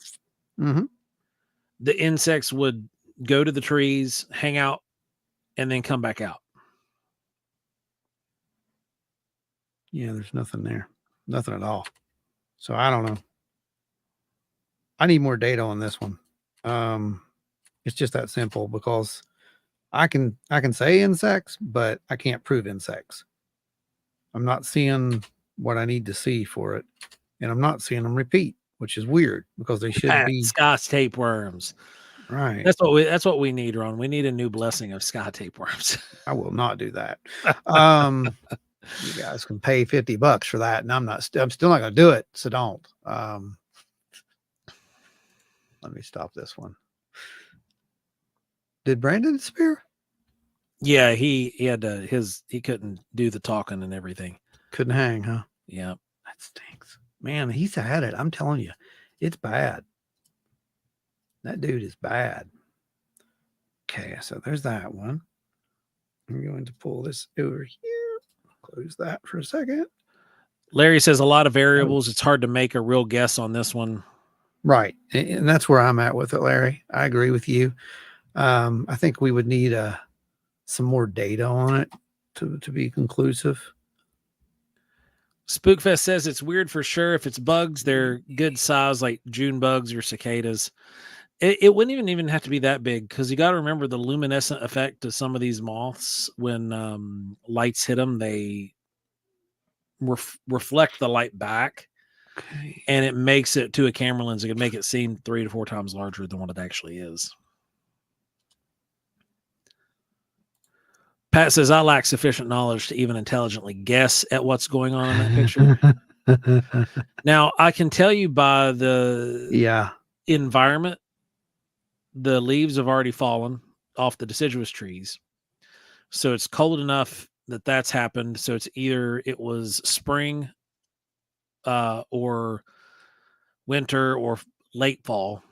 the insects would go to the trees, hang out, and then come back out. Yeah, there's nothing there. Nothing at all. So I don't know. I need more data on this one. It's just that simple because I can say insects, but I can't prove insects. I'm not seeing what I need to see for it. And I'm not seeing them repeat, which is weird because they should be Scotch tapeworms. Right. That's what we need, Ron. We need a new blessing of Scotch tapeworms. I will not do that. You guys can pay $50 for that, and I'm still not going to do it. So don't. Let me stop this one. Did Brandon disappear? Yeah, he had he couldn't do the talking and everything. Couldn't hang, huh? Yeah. That stinks. Man, he's had it. I'm telling you, it's bad. That dude is bad. Okay, so there's that one. I'm going to pull this over here. Close that for a second. Larry says a lot of variables. It's hard to make a real guess on this one. Right. And that's where I'm at with it, Larry. I agree with you. I think we would need some more data on it to be conclusive. Spookfest says it's weird for sure. If it's bugs, they're good size, like June bugs or cicadas. It wouldn't even have to be that big, because you got to remember the luminescent effect of some of these moths. When lights hit them, they reflect the light back. Okay. And it makes it, to a camera lens, it can make it seem 3 to 4 times larger than what it actually is. Pat says, I lack sufficient knowledge to even intelligently guess at what's going on in that picture. Now, I can tell you by the environment, the leaves have already fallen off the deciduous trees. So it's cold enough that that's happened. So it's either it was spring or winter or late fall.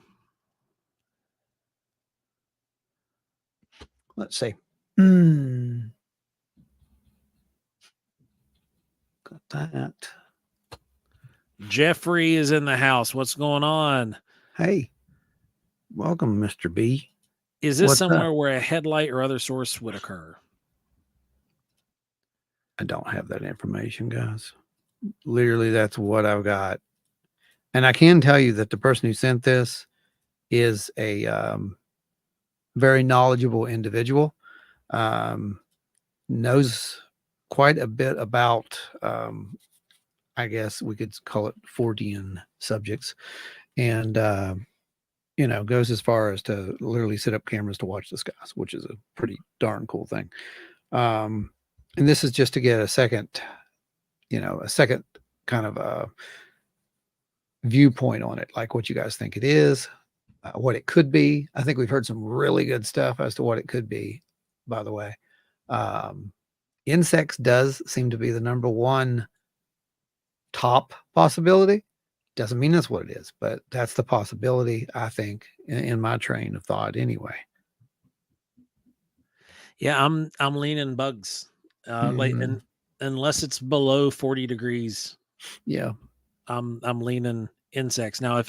Let's see. Got that. Jeffrey is in the house. What's going on? Hey, welcome, Mr. B. Is this somewhere where a headlight or other source would occur? I don't have that information, guys. Literally, that's what I've got. And I can tell you that the person who sent this is a very knowledgeable individual. Knows quite a bit about, I guess we could call it Fortean subjects. And, goes as far as to literally set up cameras to watch the skies, which is a pretty darn cool thing. And this is just to get a second kind of a viewpoint on it, like what you guys think it is, what it could be. I think we've heard some really good stuff as to what it could be, by the way. Insects does seem to be the number one top possibility. Doesn't mean that's what it is, but that's the possibility, I think, in my train of thought anyway. Yeah, I'm leaning bugs. Like, and unless it's below 40 degrees. Yeah. I'm leaning insects. Now,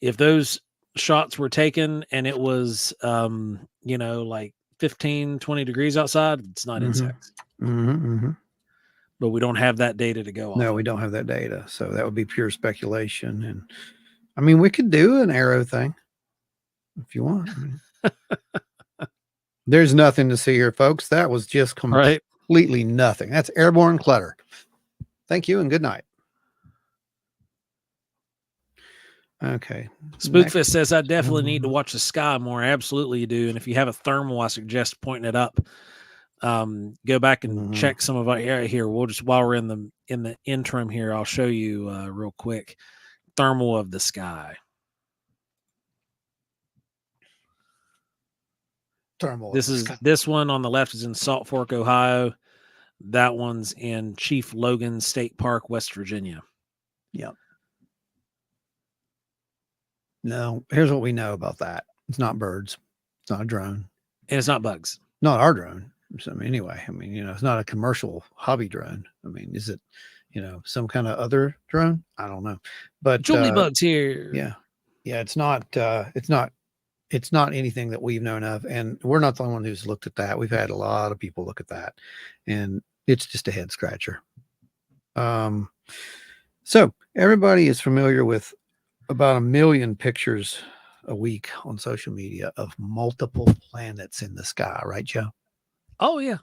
if those shots were taken and it was like 15, 20 degrees outside, it's not insects. But we don't have that data to go off. No, we don't have that data. So that would be pure speculation. And I mean, we could do an arrow thing if you want. There's nothing to see here, folks. That was just completely nothing. That's airborne clutter. Thank you and good night. Okay. Spookfist says, I definitely need to watch the sky more. Absolutely you do. And if you have a thermal, I suggest pointing it up. Go back and check some of our area here. We'll just, while we're in the interim here, I'll show you real quick thermal of the sky. Thermal. This one on the left is in Salt Fork, Ohio. That one's in Chief Logan State Park, West Virginia. Yep. No, here's what we know about that. It's not birds. It's not a drone. And it's not bugs. Not our drone. So, anyway, it's not a commercial hobby drone. Is it, some kind of other drone? I don't know. But Julie bugs here. Yeah. Yeah. It's not anything that we've known of. And we're not the only one who's looked at that. We've had a lot of people look at that, and it's just a head scratcher. So everybody is familiar with about 1 million pictures a week on social media of multiple planets in the sky, right, Joe? Oh yeah.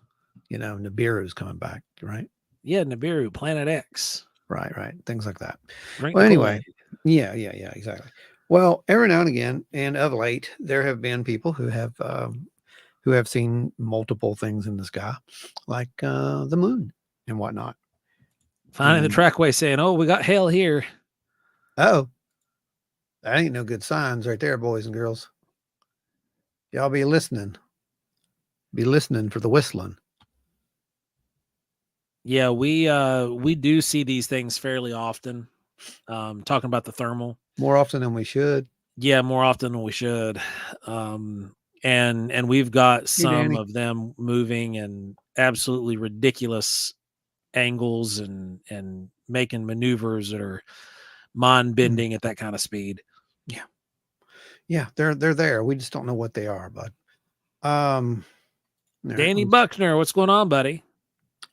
Nibiru's coming back, right? Yeah, Nibiru, Planet X. Right. Things like that. Well, anyway, yeah, exactly. Well, every now and again, and of late, there have been people who have seen multiple things in the sky, like the moon and whatnot. Finding the trackway saying, "Oh, we got hail here." Oh, that ain't no good signs right there, boys and girls. Y'all be listening. Be listening for the whistling. Yeah, we do see these things fairly often. Talking about the thermal. More often than we should. Yeah, more often than we should. And we've got some of them moving in absolutely ridiculous angles and making maneuvers that are mind bending at that kind of speed. Yeah. Yeah, they're there. We just don't know what they are, bud. Danny Buckner, what's going on, buddy?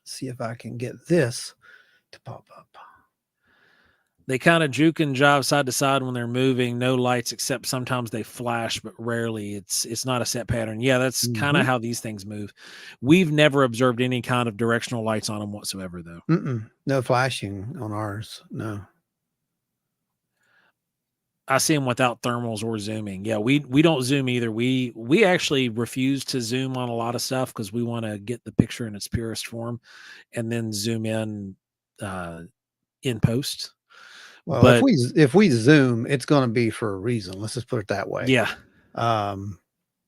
See if I can get this to pop up. They kind of juke and jive side to side when they're moving. No lights, except sometimes they flash, but rarely. It's not a set pattern. Yeah, that's kind of how these things move. We've never observed any kind of directional lights on them whatsoever, though. No flashing on ours. No. I see them without thermals or zooming. Yeah, we don't zoom either. We actually refuse to zoom on a lot of stuff because we want to get the picture in its purest form, and then zoom in post. Well, but if we zoom, it's going to be for a reason. Let's just put it that way. Yeah.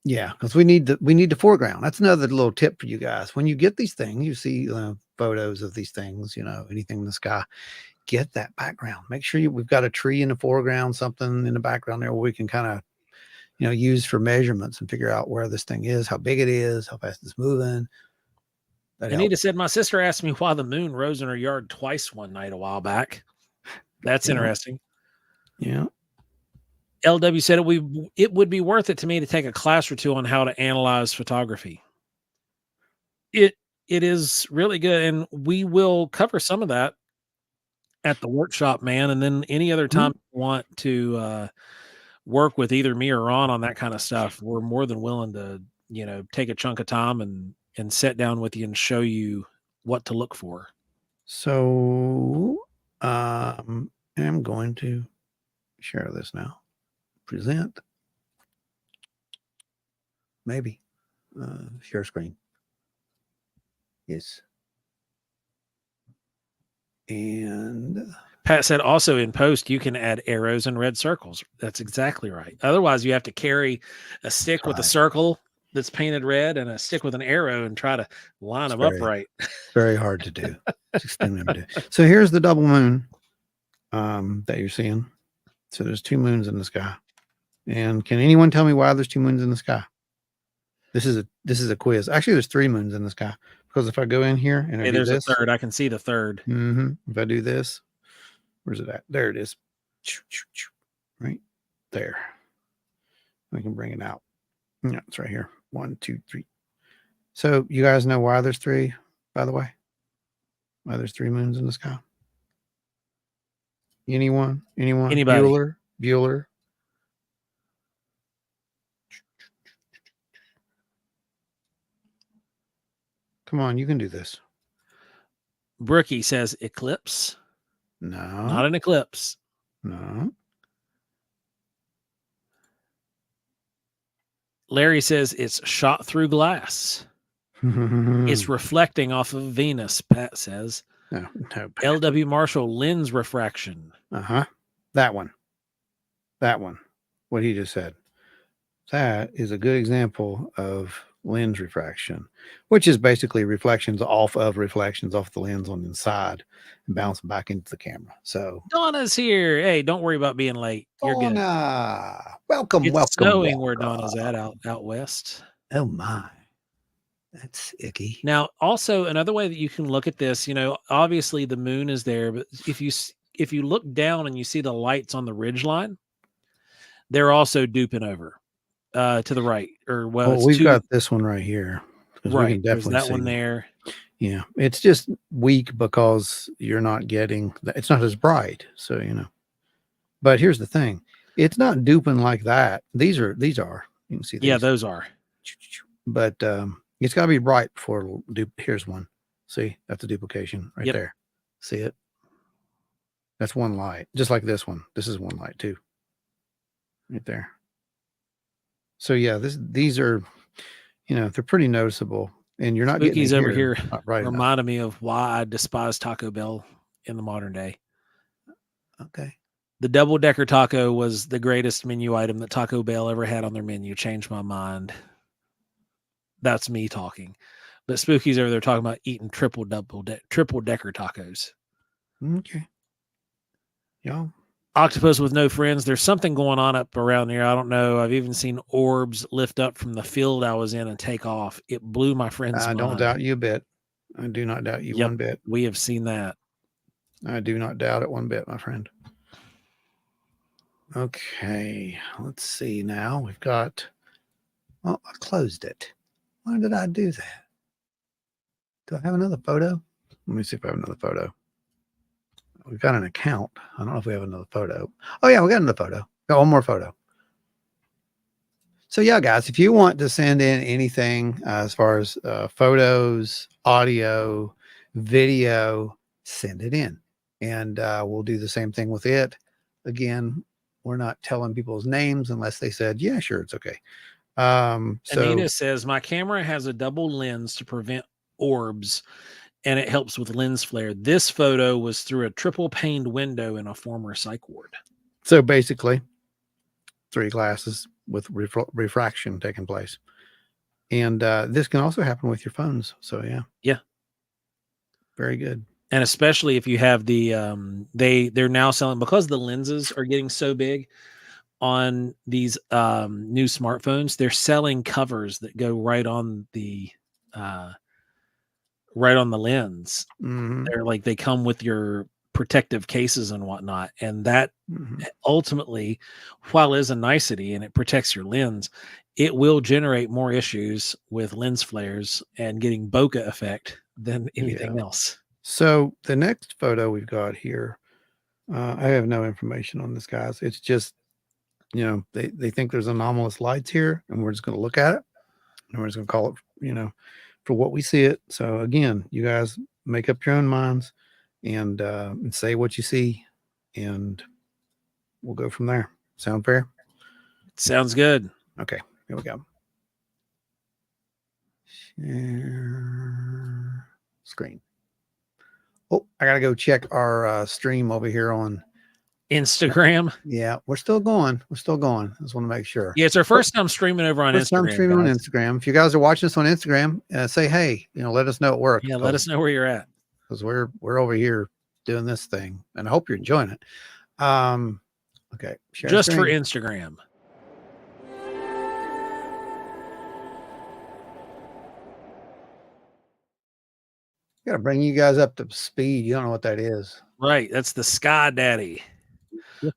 Yeah, because we need the foreground. That's another little tip for you guys. When you get these things, you see photos of these things. Anything in the sky. Get that background. Make sure we've got a tree in the foreground, something in the background there where we can kind of, use for measurements and figure out where this thing is, how big it is, how fast it's moving. Anita said, my sister asked me why the moon rose in her yard twice one night a while back. That's interesting. Yeah. LW said it would be worth it to me to take a class or two on how to analyze photography. It is really good, and we will cover some of that at the workshop, man. And then any other time you want to work with either me or Ron on that kind of stuff, we're more than willing to, take a chunk of time and sit down with you and show you what to look for. So I'm going to share this now. Present. Maybe. Share screen. Yes. And Pat said also in post, you can add arrows and red circles. That's exactly right. Otherwise, you have to carry a stick with a circle that's painted red and a stick with an arrow and try to line them up right. Very hard to do. It's extremely hard to do. So here's the double moon that you're seeing. So there's 2 moons in the sky. And can anyone tell me why there's 2 moons in the sky? This is a quiz. Actually, there's 3 moons in the sky. Because if I go in here and I do there's this, a third. I can see the third. If I do this, where's it at? There it is. Right there. We can bring it out. Yeah, it's right here. 1, 2, 3. So you guys know why there's 3, by the way? Why there's 3 moons in the sky? Anyone? Anybody? Bueller? Come on, you can do this. Brookie says eclipse. No. Not an eclipse. No. Larry says it's shot through glass. It's reflecting off of Venus, Pat says. No, LW Marshall, lens refraction. That one. What he just said. That is a good example of lens refraction, which is basically reflections off the lens on the inside and bouncing back into the camera. So Donna's here. Hey, don't worry about being late. You're good. Welcome. It's snowing where Donna's at out west. Oh my. That's icky. Now, also another way that you can look at this, obviously the moon is there, but if you look down and you see the lights on the ridge line, they're also duping over to the right. Or we've got this one right here. Right, there's that one there. Yeah, it's just weak because you're not getting. It's not as bright, so But here's the thing: it's not duping like that. These are. You can see. These. Yeah, those are. But it's got to be bright before it'll do. Here's one. See, that's a duplication right there. See it? That's one light, just like this one. This is one light too. Right there. So yeah, these are, they're pretty noticeable, and you're not Spooky's getting over here right reminded me of why I despise Taco Bell in the modern day. Okay. The double-decker taco was the greatest menu item that Taco Bell ever had on their menu. Changed my mind. That's me talking. But Spooky's over there talking about eating triple-decker tacos. Okay. Yeah. Octopus with no friends. There's something going on up around here. I don't know. I've even seen orbs lift up from the field I was in and take off. It blew my friend's mind. I don't doubt you a bit. I do not doubt you one bit. We have seen that. I do not doubt it one bit, my friend. Okay. Let's see now. We've got... Oh, I closed it. Why did I do that? Do I have another photo? Let me see if I have another photo. We've got an account. I don't know if we have another photo. Oh, yeah, we got another photo. Got one more photo. So, yeah, guys, if you want to send in anything as far as photos, audio, video, send it in. And we'll do the same thing with it. Again, we're not telling people's names unless they said, yeah, sure, it's okay. Anita says, my camera has a double lens to prevent orbs, and it helps with lens flare. This photo was through a triple paned window in a former psych ward. So basically 3 glasses with refraction taking place. And this can also happen with your phones. So yeah. Very good. And especially if you have the they're now selling, because the lenses are getting so big on these new smartphones, they're selling covers that go right on the lens. Mm-hmm. They're like, they come with your protective cases and whatnot. And that ultimately, while is a nicety and it protects your lens, it will generate more issues with lens flares and getting bokeh effect than anything else. So the next photo we've got here, I have no information on this, guys. It's just, they think there's anomalous lights here, and we're just going to look at it, and we're just going to call it, for what we see it. So again, you guys make up your own minds and say what you see, and we'll go from there. Sound fair? Sounds good. Okay, here we go. Share screen. Oh, I gotta go check our stream over here on Instagram. Yeah, we're still going. I just want to make sure. Yeah, it's our first time streaming over on Instagram. Streaming on Instagram. If you guys are watching us on Instagram, say hey. Let us know it worked. Yeah, let us know where you're at, because we're over here doing this thing, and I hope you're enjoying it. Okay, share just screen. For Instagram. Got to bring you guys up to speed. You don't know what that is, right? That's the Sky Daddy.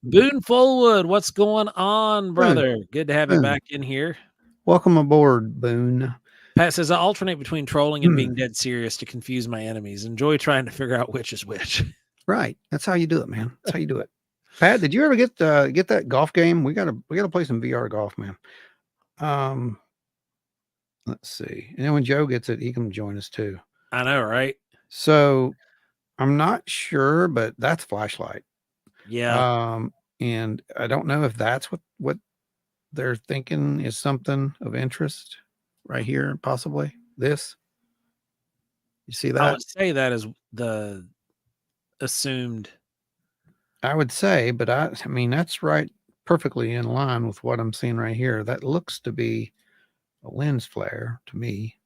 Boone Fullwood, what's going on, brother? Boone. Good to have you back in here. Welcome aboard, Boone. Pat says, I alternate between trolling and being dead serious to confuse my enemies. Enjoy trying to figure out which is which. Right. That's how you do it, man. That's how you do it. Pat, did you ever get that golf game? We gotta play some VR golf, man. Let's see. And then when Joe gets it, he can join us too. I know, right? So I'm not sure, but that's Flashlight. Yeah. And I don't know if that's what they're thinking is something of interest right here, possibly this. You see that? I would say that is the assumed. I would say, but I mean, that's right, perfectly in line with what I'm seeing right here. That looks to be a lens flare to me.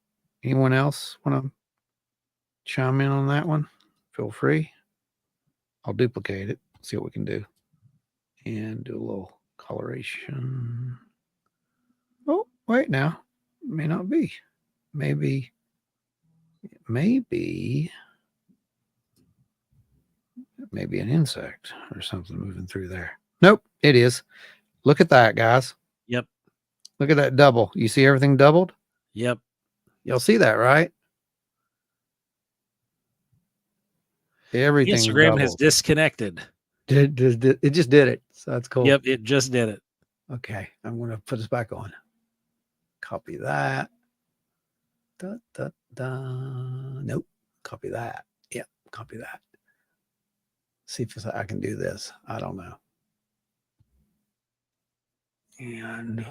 Anyone else want to chime in on that one? Feel free. I'll duplicate it, see what we can do, and do a little coloration. Oh, wait now. It may not be. Maybe an insect or something moving through there. Nope, it is. Look at that, guys. Yep. Look at that double. You see everything doubled? Yep. You'll see that, right? Everything. Instagram doubled. Has disconnected. It just did it. So that's cool. Yep, it just did it. Okay, I'm going to put this back on. Copy that. Nope. Copy that. Yep. Copy that. See if I can do this. I don't know. And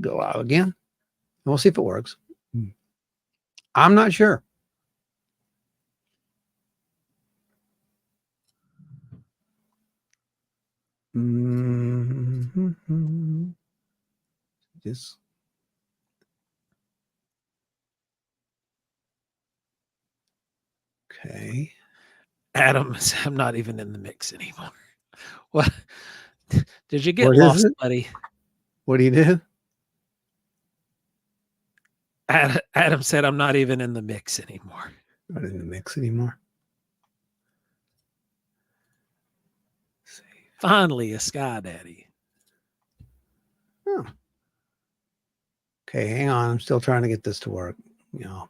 go out again. And we'll see if it works. I'm not sure. Mm-hmm. This. Okay. Adam, I'm not even in the mix anymore. What? Did you get What lost, buddy? What do you do? Adam said, I'm not even in the mix anymore. Not in the mix anymore. Finally, a Sky Daddy. Oh. Okay, hang on. I'm still trying to get this to work. You know,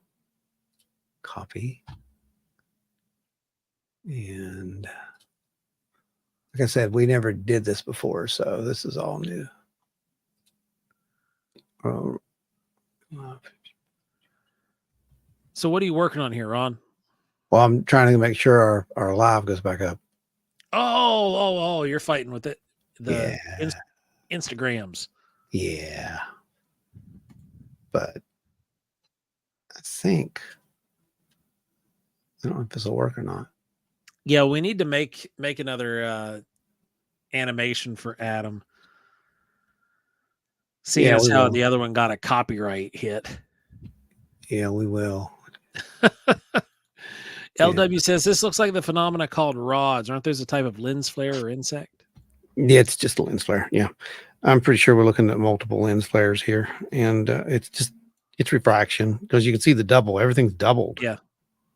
copy. And like I said, we never did this before, so this is all new. Oh. So what are you working on here, Ron? Well, I'm trying to make sure our live goes back up. Oh, you're fighting with it. The Instagrams. Yeah. But I think, I don't know if this will work or not. Yeah, we need to make another animation for Adam. Seeing as how the other one got a copyright hit. Yeah, we will. LW says this looks like the phenomena called rods. Aren't those a type of lens flare or insect? Yeah, it's just a lens flare. Yeah. I'm pretty sure we're looking at multiple lens flares here. And it's refraction because you can see the double. Everything's doubled. Yeah.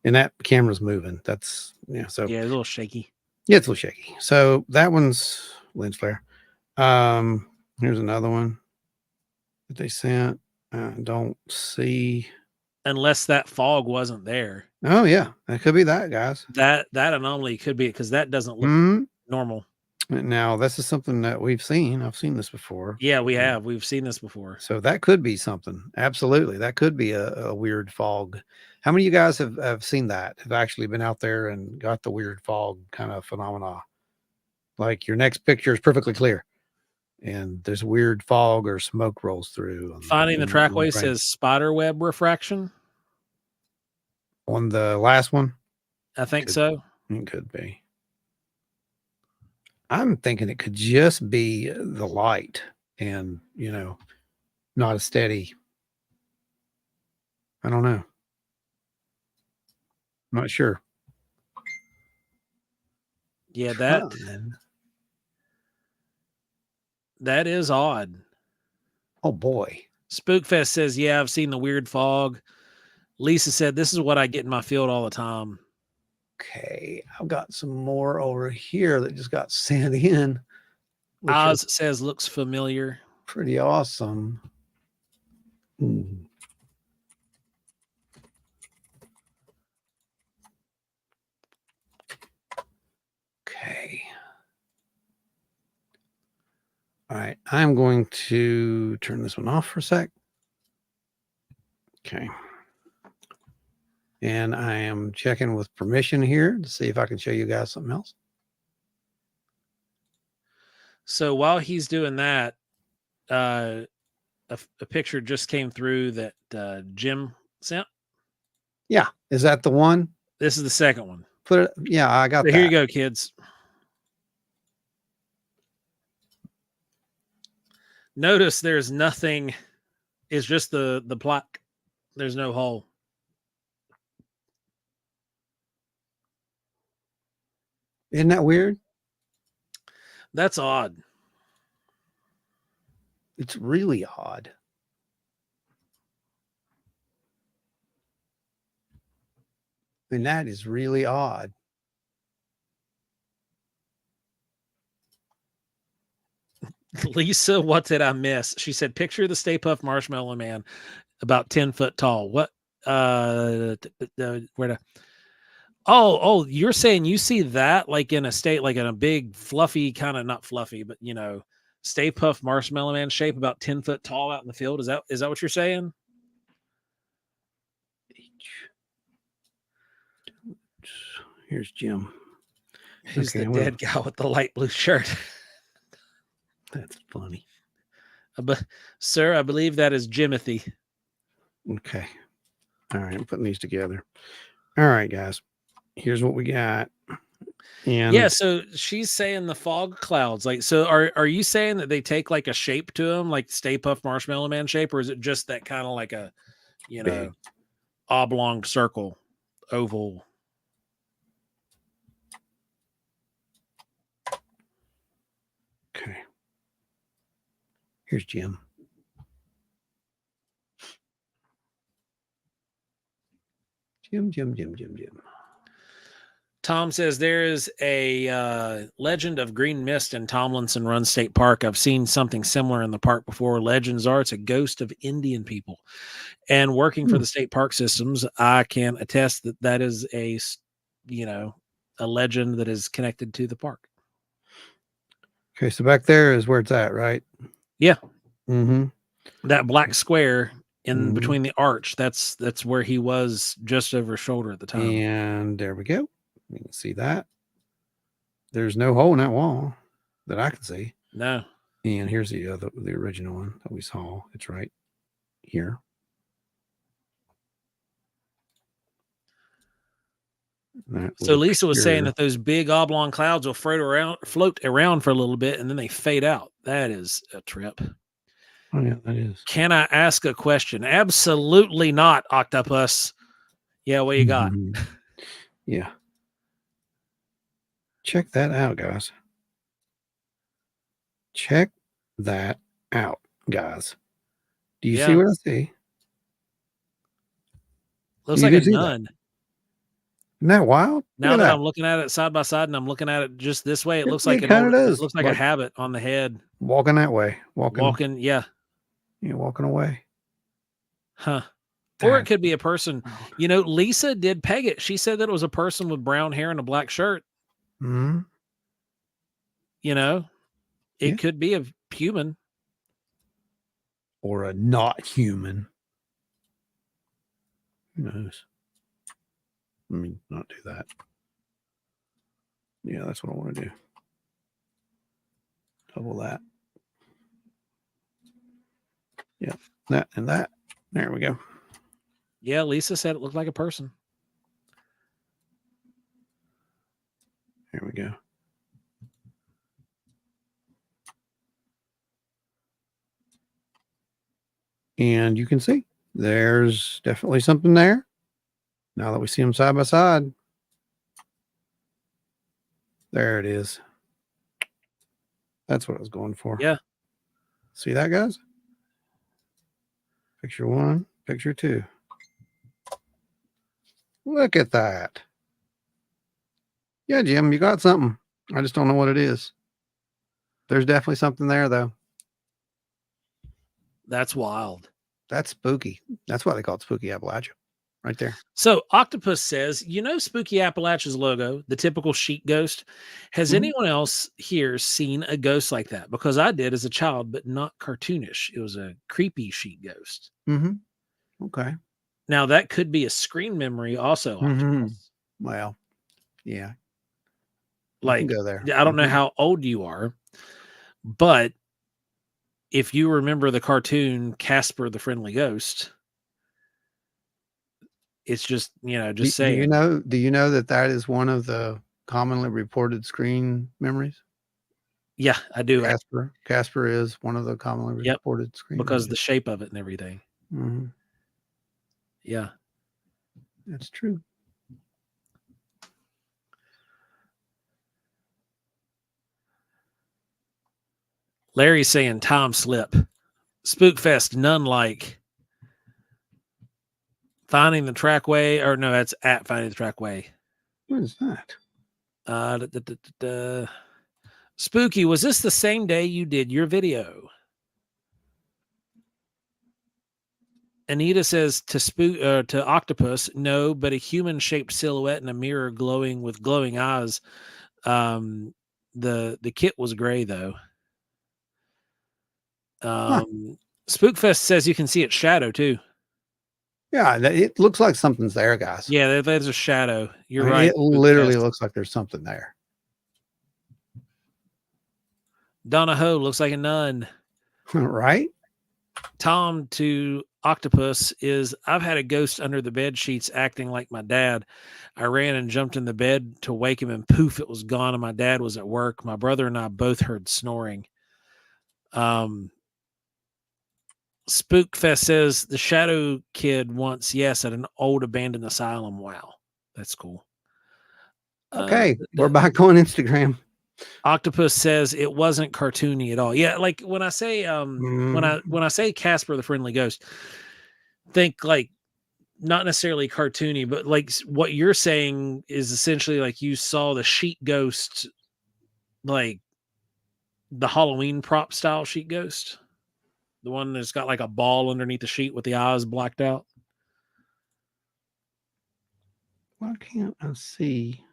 And that camera's moving. That's, so. Yeah, a little shaky. Yeah, it's a little shaky. So that one's lens flare. Here's another one that they sent. Don't see. Unless that fog wasn't there. Oh yeah, that could be that, guys. That anomaly could be because that doesn't look normal. Now this is something that we've seen. I've seen this before. Yeah, we have. We've seen this before. So that could be something. Absolutely, that could be a weird fog. How many of you guys have seen that? Have actually been out there and got the weird fog kind of phenomena? Like your next picture is perfectly clear, and there's weird fog or smoke rolls through. Finding the Trackway says spider web refraction. On the last one? I think so. It could be. I'm thinking it could just be the light and, not a steady. I don't know. I'm not sure. Yeah, that is odd. Oh, boy. Spookfest says, yeah, I've seen the weird fog. Lisa said, this is what I get in my field all the time. Okay. I've got some more over here that just got sent in. Oz says, looks familiar. Pretty awesome. Okay. All right. I'm going to turn this one off for a sec. Okay. And I am checking with permission here to see if I can show you guys something else. So while he's doing that, a picture just came through that Jim sent. Yeah. Is that the one? This is the second one. Put it. Yeah, I got that. Here you go, kids. Notice there's nothing. It's just the plaque. There's no hole. Isn't that weird? That's odd. It's really odd. And that is really odd. Lisa, what did I miss? She said, picture the Stay Puft Marshmallow Man about 10 foot tall. What? Where to? Oh, you're saying you see that like in a state, like in a big fluffy kind of, not fluffy, but Stay Puft Marshmallow Man shape about 10 foot tall out in the field. Is that what you're saying? Here's Jim. He's the dead guy with the light blue shirt. That's funny. But sir, I believe that is Jimothy. Okay. All right. I'm putting these together. All right, guys. Here's what we got. And yeah, so she's saying the fog clouds. Like, so are you saying that they take like a shape to them, like Stay Puft Marshmallow Man shape, or is it just that kind of like a, you know, big. oblong circle, oval? Okay. Here's Jim. Jim. Tom says there is a legend of green mist in Tomlinson Run State Park. I've seen something similar in the park before. Legends are it's a ghost of Indian people. And working for the state park systems, I can attest that that is a, you know, a legend that is connected to the park. Okay, so back there is where it's at, right? Yeah. Mm-hmm. That black square in between the arch, that's where he was, just over his shoulder at the time. And there we go. You can see that. There's no hole in that wall that I can see. No. And here's the original one that we saw. It's right here. So Lisa was saying that those big oblong clouds will float around for a little bit and then they fade out. That is a trip. Oh yeah, that is. Can I ask a question? Absolutely not, Octopus. Yeah, what you got? Yeah. Check that out, guys. Check that out, guys. Do you see what I see? Looks like a nun. Isn't that wild? Now that I'm looking at it side by side and I'm looking at it just this way, it looks like it looks like a habit on the head. Walking that way. Walking, yeah. Yeah, walking away. Huh. Or it could be a person. You know, Lisa did peg it. She said that it was a person with brown hair and a black shirt. Mm-hmm. You know, it could be a human. Or a not human. Who knows? Let me not do that. Yeah, that's what I want to do. Double that. Yeah, that and that. There we go. Yeah, Lisa said it looked like a person. There we go. And you can see there's definitely something there. Now that we see them side by side. There it is. That's what I was going for. Yeah. See that, guys? Picture 1, picture 2. Look at that. Yeah, Jim, you got something. I just don't know what it is. There's definitely something there, though. That's wild. That's spooky. That's why they call it Spooky Appalachia. Right there. So Octopus says, you know, Spooky Appalachia's logo, the typical sheet ghost. Has anyone else here seen a ghost like that? Because I did as a child, but not cartoonish. It was a creepy sheet ghost. Okay. Now that could be a screen memory also. Well, yeah. Like, go there. I don't know how old you are, but if you remember the cartoon Casper the Friendly Ghost, it's just, you know, just saying. Do you know that is one of the commonly reported screen memories? Yeah, I do. Casper is one of the commonly reported screen because memories. The shape of it and everything. Yeah. That's true. Larry's saying time slip. Spookfest, none like. Finding the Trackway, or no, that's at Finding the Trackway. What is that? Spooky, was this the same day you did your video? Anita says to Octopus, no, but a human-shaped silhouette in a mirror glowing with glowing eyes. The kit was gray though. Spookfest says you can see its shadow too. Yeah, it looks like something's there, guys. Yeah, there's a shadow. You're right. It literally looks like there's something there. Donna Ho looks like a nun. Right? Tom to Octopus is, I've had a ghost under the bed sheets acting like my dad. I ran and jumped in the bed to wake him, and poof, it was gone. And my dad was at work. My brother and I both heard snoring. Spookfest says the Shadow Kid once, yes, at an old abandoned asylum. Wow, that's cool. Okay, we're back on Instagram. Octopus says it wasn't cartoony at all. Yeah, like when I say when I say Casper the Friendly Ghost, think like not necessarily cartoony, but like what you're saying is essentially like you saw the sheet ghost, like the Halloween prop style sheet ghost, the one that's got like a ball underneath the sheet with the eyes blacked out. Why can't I see?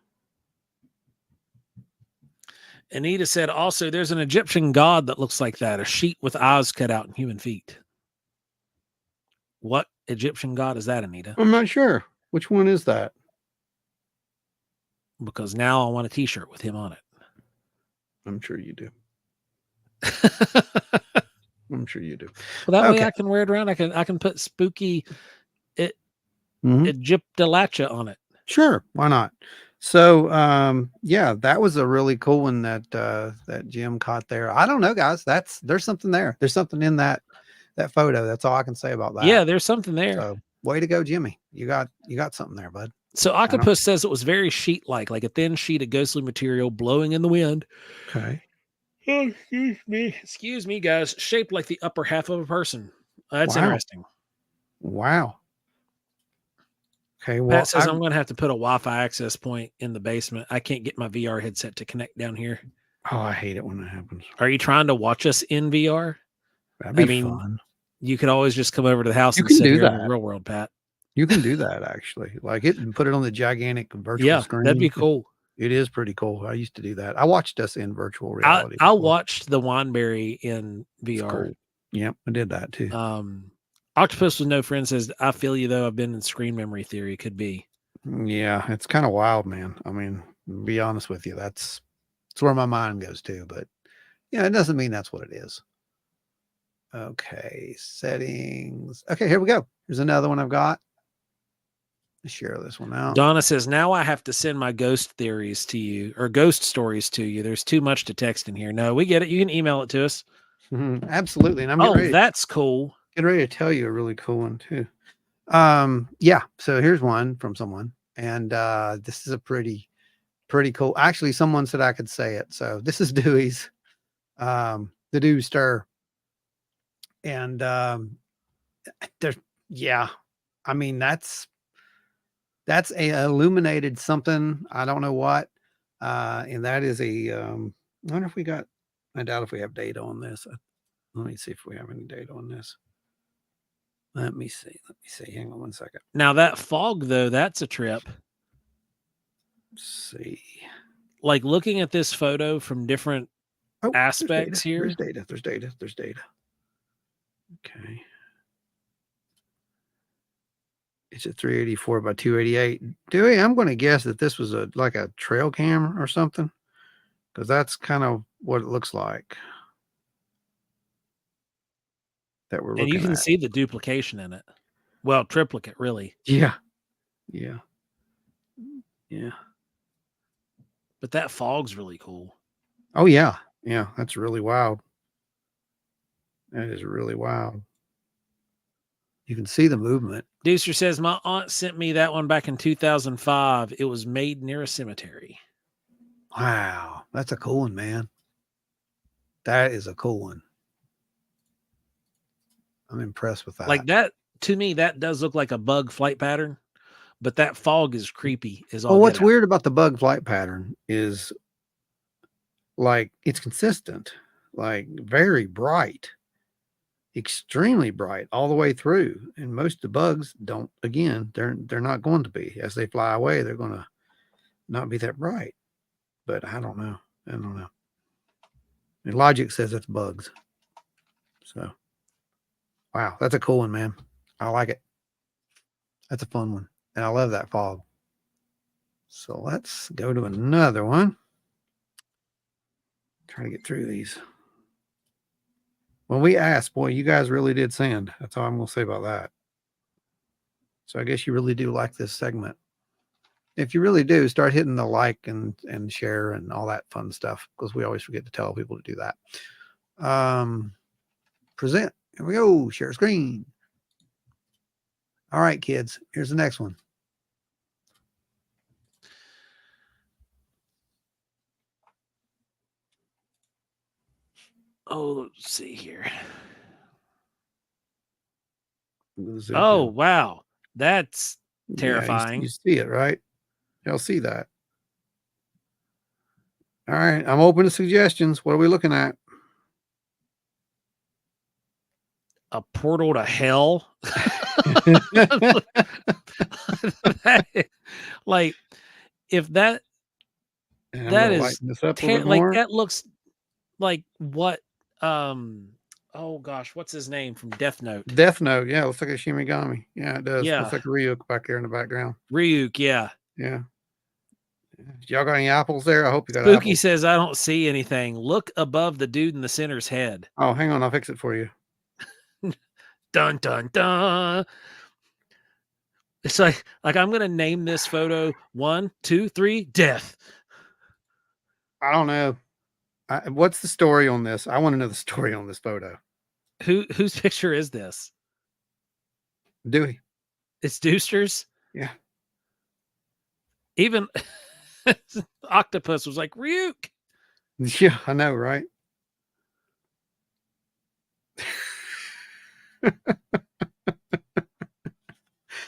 Anita said also there's an Egyptian god that looks like that, a sheet with eyes cut out and human feet. What Egyptian god is that, Anita? I'm not sure. Which one is that? Because now I want a t-shirt with him on it. I'm sure you do. I'm sure you do. Well, that way I can wear it around. I can put spooky Egyptalacha on it. Sure, why not? So yeah, that was a really cool one that that Jim caught there. I don't know, guys. There's something there. There's something in that photo. That's all I can say about that. Yeah, there's something there. So way to go, Jimmy. You got something there, bud. So Octopus says it was very sheet-like a thin sheet of ghostly material blowing in the wind. Okay. Oh, excuse me, guys. Shaped like the upper half of a person. That's interesting. Wow. Okay. Well, Pat says I'm going to have to put a Wi-Fi access point in the basement. I can't get my VR headset to connect down here. Oh, I hate it when that happens. Are you trying to watch us in VR? That'd be fun. You could always just come over to the house and sit do here that in the real world, Pat. You can do that actually. Like it and put it on the gigantic virtual screen. That'd be cool. It is pretty cool. I used to do that. I watched us in virtual reality. I watched the Wandberry in VR. Cool. Yep, I did that too. Octopus with no friend says, I feel you though. I've been in screen memory theory. Could be. Yeah, it's kind of wild, man. I mean, to be honest with you, that's where my mind goes to. But yeah, it doesn't mean that's what it is. Okay, settings. Okay, here we go. Here's another one I've got. Let's share this one out. Donna says, now I have to send my ghost theories to you or ghost stories to you. There's too much to text in here. No, we get it. You can email it to us. Absolutely. And I'm that's cool. Getting ready to tell you a really cool one too. Yeah. So here's one from someone, and this is a pretty cool. Actually, someone said I could say it. So this is Dewey's, the Dew Stir, and there's I mean that's a illuminated something. I don't know what, and that is a. I wonder if we got. I doubt if we have data on this. Let me see if we have any data on this. Let me see. Hang on one second. Now that fog, though, that's a trip. Let's see. Like looking at this photo from different aspects here. There's data. Okay. It's a 384 by 288. Dewey, I'm going to guess that this was like a trail cam or something, because that's kind of what it looks like. That we're looking at. And you can see the duplication in it. Well, triplicate, really. Yeah. But that fog's really cool. Oh yeah. That's really wild. That is really wild. You can see the movement. Deucer says, my aunt sent me that one back in 2005. It was made near a cemetery. Wow. That's a cool one, man. That is a cool one. I'm impressed with that. Like that, to me, that does look like a bug flight pattern, but that fog is creepy. Well, what's weird about the bug flight pattern is like it's consistent, like very bright, extremely bright all the way through. And most of the bugs don't, again, they're not going to be. As they fly away, they're going to not be that bright. But I don't know. And logic says it's bugs. So, wow, that's a cool one, man. I like it. That's a fun one. And I love that fog. So let's go to another one. Try to get through these. When we asked, boy, you guys really did send. That's all I'm going to say about that. So I guess you really do like this segment. If you really do, start hitting the like and share and all that fun stuff, because we always forget to tell people to do that. Present. Here we go. Share screen. All right, kids. Here's the next one. Oh, let's see here. Oh, wow. That's terrifying. You see it, right? Y'all see that. All right. I'm open to suggestions. What are we looking at? A portal to hell. Like, if that is like, that looks like what oh gosh, what's his name from Death Note? Death Note, yeah, looks like a Shimigami. Yeah, it does. Looks like Ryuk back there in the background. Ryuk, yeah. Y'all got any apples there? I hope you got Spooky apples. says, I don't see anything. Look above the dude in the center's head. Oh, hang on, I'll fix it for you. Dun dun dun. It's like I'm gonna name this photo 1, 2, 3, death. I don't know. What's the story on this? I want to know the story on this photo. Whose picture is this? Dewey. It's Deuster's? Yeah. Even Octopus was like, Ryuk. Yeah, I know, right?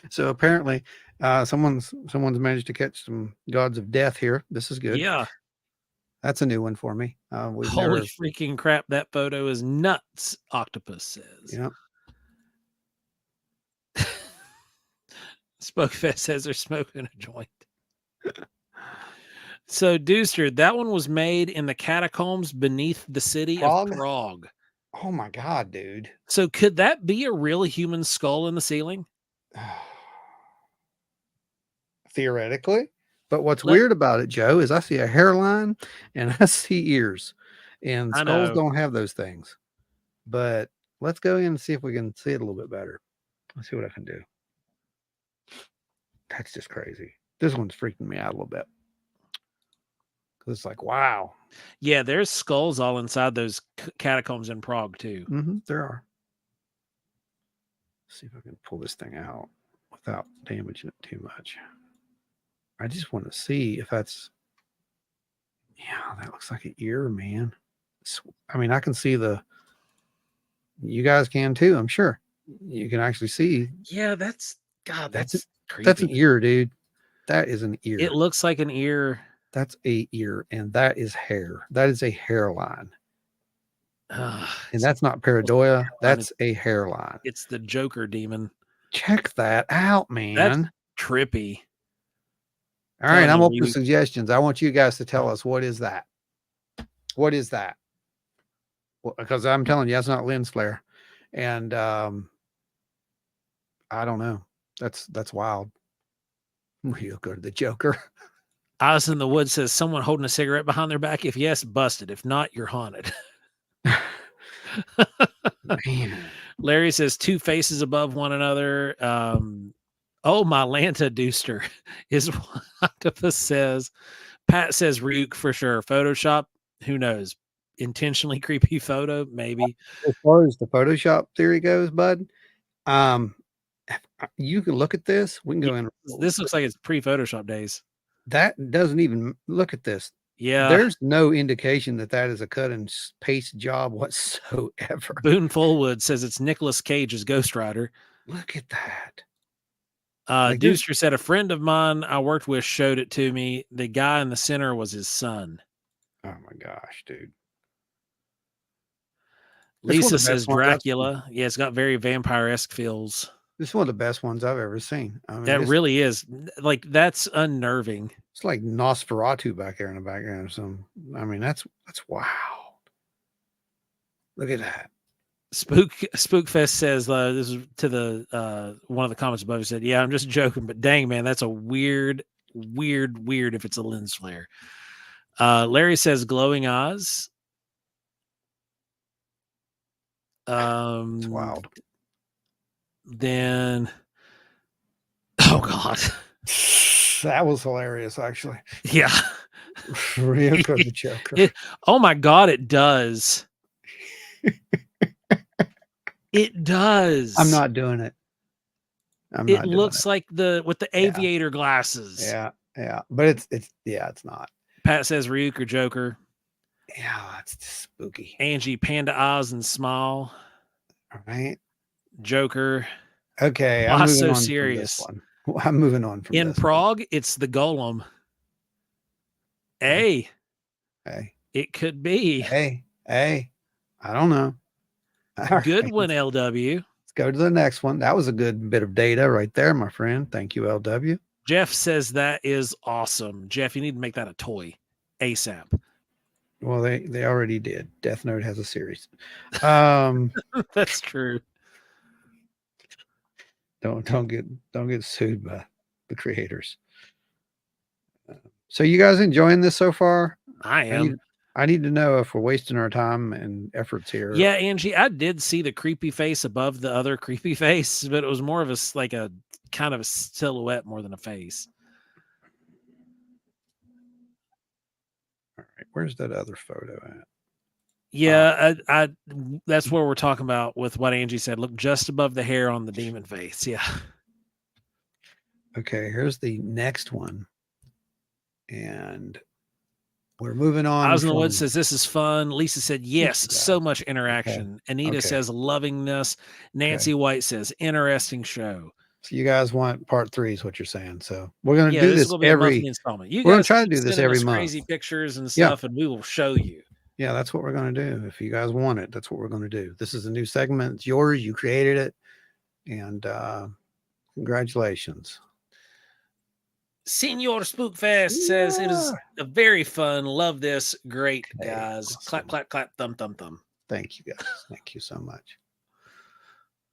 So apparently someone's managed to catch some gods of death here. This is good. Yeah. That's a new one for me. Holy freaking crap. That photo is nuts, Octopus says. Yeah. Spokefest says they're smoking a joint. So, Deuster, that one was made in the catacombs beneath the city of Prague. Oh my God, dude. So could that be a real human skull in the ceiling? Theoretically. But what's weird about it, Joe, is I see a hairline and I see ears, and skulls don't have those things. But let's go in and see if we can see it a little bit better. Let's see what I can do. That's just crazy. This one's freaking me out a little bit. It's like, wow. Yeah, there's skulls all inside those catacombs in Prague too. There are. Let's see if I can pull this thing out without damaging it too much. I just want to see if that's, yeah, that looks like an ear, man. I mean, I can see you guys can too, I'm sure. You can actually see. Yeah, that's creepy. That's an ear, dude. That is an ear. It looks like an ear. That's a ear, and that is hair. That is a hairline. And that's not pareidoia. That's a hairline. It's the Joker demon. Check that out, man. That's trippy. All right, I'm open to suggestions. I want you guys to tell us, what is that? What is that? Well, because I'm telling you, that's not lens flare. And I don't know. That's wild. Real good, the Joker. Alice in the Woods says, someone holding a cigarette behind their back. If yes, busted. If not, you're haunted. Man. Larry says, two faces above one another. Oh, my Lanta Deuster is what Octopus says. Pat says Ryuk for sure. Photoshop, who knows? Intentionally creepy photo, maybe. As far as the Photoshop theory goes, bud, you can look at this. We can go in. This looks like it's pre-Photoshop days. That doesn't even look at this. Yeah. There's no indication that is a cut and paste job whatsoever. Boone Fullwood says it's Nicolas Cage's Ghost Rider. Look at that. Deuster said, a friend of mine I worked with showed it to me. The guy in the center was his son. Oh my gosh, dude. Lisa says Dracula. Yeah, it's got very vampire-esque feels. This is one of the best ones I've ever seen. I mean, that really is. Like, that's unnerving. It's like Nosferatu back there in the background or something. I mean, that's wow. Look at that. Spookfest says, this is to the one of the comments above. He said, yeah, I'm just joking, but dang, man, that's a weird if it's a lens flare. Larry says glowing eyes. It's wild. Then, oh God, that was hilarious, actually. Yeah. Ryuko the Joker. Oh my God, it does. It does. I'm not doing it. It looks like with the aviator glasses. Yeah, but it's not. Pat says Ryuk or Joker. Yeah, it's just spooky. Angie, panda eyes and smile. All right. Joker. Okay, I'm moving on serious. From this one. I'm moving on from in Prague. It's the Golem. Hey, it could be. Hey, I don't know. Good one, LW. Let's go to the next one. That was a good bit of data right there, my friend. Thank you, LW. Jeff says that is awesome. Jeff, you need to make that a toy ASAP. Well, they already did. Death Note has a series. That's true. Don't get sued by the creators. So you guys enjoying this so far? I am. I need to know if we're wasting our time and efforts here. Yeah, Angie, I did see the creepy face above the other creepy face, but it was more of a kind of a silhouette more than a face. All right, where's that other photo at? Yeah, I that's where we're talking about with what Angie said. Look just above the hair on the demon face. Yeah. Okay, here's the next one. And we're moving on. Oz in the Woods says this is fun. Lisa said yes, so much interaction. Okay. Anita says lovingness. Nancy White says interesting show. So you guys want part 3 is what you're saying. So we're going to do this every installment. We're going to try to do this every month. Crazy pictures and stuff, and we will show you. Yeah, that's what we're going to do. If you guys want it, that's what we're going to do. This is a new segment. It's yours. You created it. And congratulations. Senor Spookfest says it is a very fun. Love this. Great, guys. Awesome. Clap, clap, clap, thumb, thumb, thumb. Thank you, guys. Thank you so much.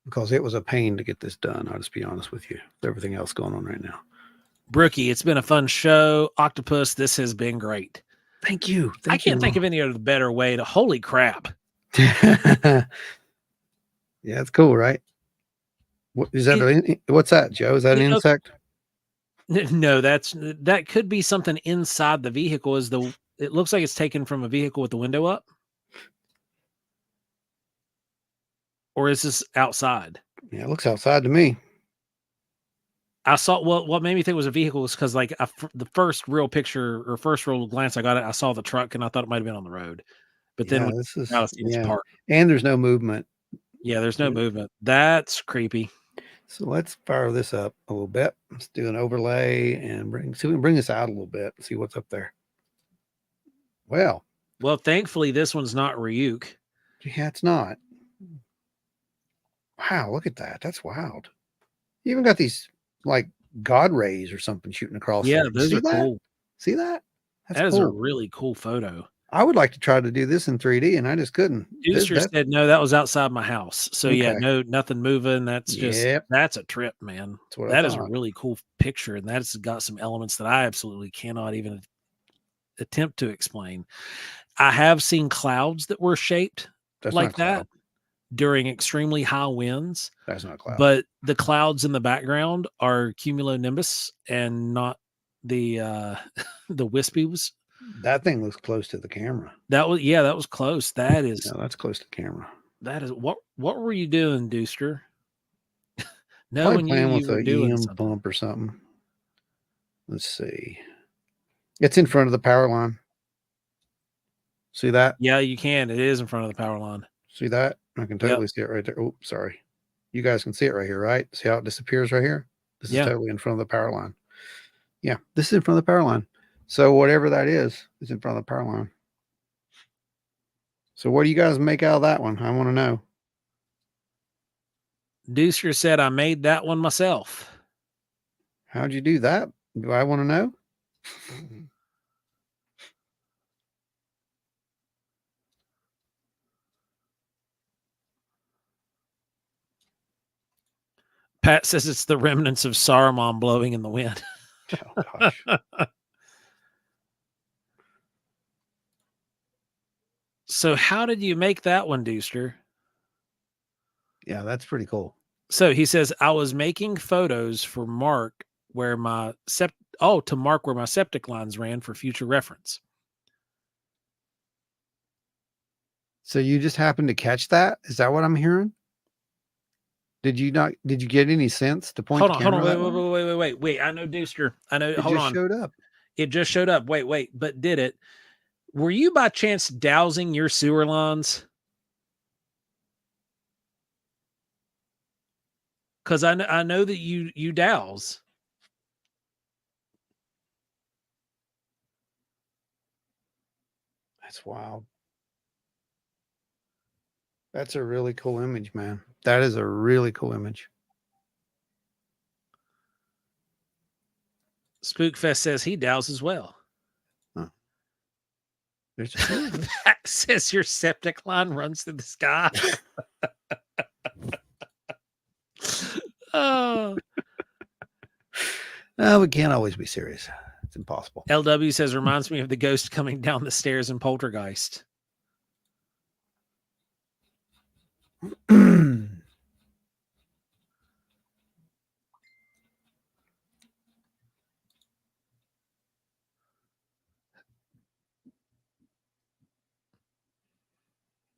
Because it was a pain to get this done. I'll just be honest with you. With everything else going on right now. Brookie, it's been a fun show. Octopus, this has been great. Thank you. I can't think of any other better way to. Holy crap. Yeah, it's cool, right? What is that? What's that, Joe? Is that an insect? No, that could be something inside the vehicle. It looks like it's taken from a vehicle with the window up, or is this outside? Yeah, it looks outside to me. I saw what made me think it was a vehicle was because the first real picture or first real glance I got it, I saw the truck and I thought it might have been on the road, but then and there's no movement. Yeah, there's no movement. That's creepy. So let's fire this up a little bit. Let's do an overlay and bring this out a little bit. See what's up there. Well, thankfully this one's not Ryuk. Yeah, it's not. Wow, look at that. That's wild. You even got these like God rays or something shooting across. Yeah, those are cool. See that? That is a really cool photo. I would like to try to do this in 3D, and I just couldn't. Deucer said no, that was outside my house. So nothing moving. That's just that's a trip, man. That is a really cool picture, and that's got some elements that I absolutely cannot even attempt to explain. I have seen clouds that were shaped like that during extremely high winds. That's not a cloud. But the clouds in the background are cumulonimbus and not the the wispies. That thing looks close to the camera. That was close. That is that's close to camera. That is what were you doing, Deuster? No, playing with a EM pump or something. Let's see. It's in front of the power line. See that? Yeah, you can. It is in front of the power line. See that? I can totally see it right there. Oh, sorry. You guys can see it right here, right? See how it disappears right here? This is totally in front of the power line. Yeah, this is in front of the power line. So whatever that is in front of the power line. So what do you guys make out of that one? I want to know. Deucer said, I made that one myself. How'd you do that? Do I want to know? Pat says it's the remnants of Saruman blowing in the wind. Oh, gosh. So how did you make that one, Deuster? Yeah, that's pretty cool. So he says, I was making photos for Mark where my to mark where my septic lines ran for future reference. So you just happened to catch that? Is that what I'm hearing? Did you get any sense to point the camera? Hold on, wait. I know Deuster. I know. Hold on. Showed up. It just showed up. Wait. But did it? Were you by chance dowsing your sewer lawns? Because I know that you douse. That's wild. That's a really cool image, man. That is a really cool image. Spookfest says he dows as well. Huh. That says your septic line runs through the sky. Oh. No, we can't always be serious. It's impossible. LW says reminds me of the ghost coming down the stairs in Poltergeist.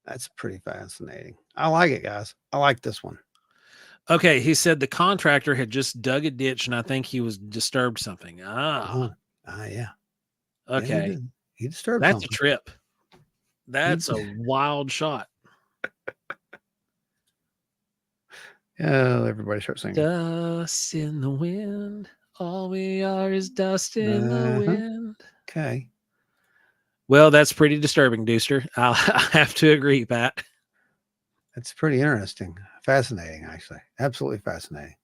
That's pretty fascinating. I like it, guys. I like this one. Okay, he said the contractor had just dug a ditch, and I think he was disturbed something. Yeah. Okay, yeah, he disturbed. That's something. A trip. That's a wild shot. Yeah, everybody start singing. Dust in the wind. All we are is dust in the wind. Okay. Well, that's pretty disturbing, Deuster. I have to agree, Pat. It's pretty interesting. Fascinating, actually. Absolutely fascinating.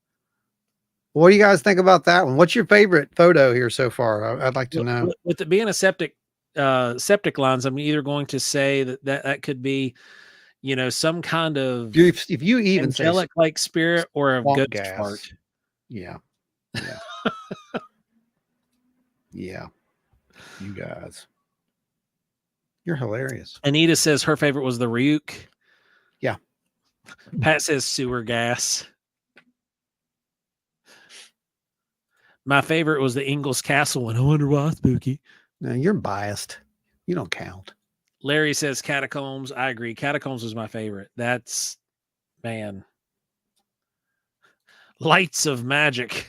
What do you guys think about that one? What's your favorite photo here so far? I'd like to know. With it being a septic lines, I'm either going to say that could be, some kind of if you even angelic like spirit or a ghost fart. Yeah. Yeah. Yeah. You guys. You're hilarious. Anita says her favorite was the Ryuk. Yeah. Pat says sewer gas. My favorite was the Ingalls Castle one. I wonder why, spooky. No, you're biased. You don't count. Larry says Catacombs. I agree. Catacombs was my favorite. That's, man. Lights of Magic.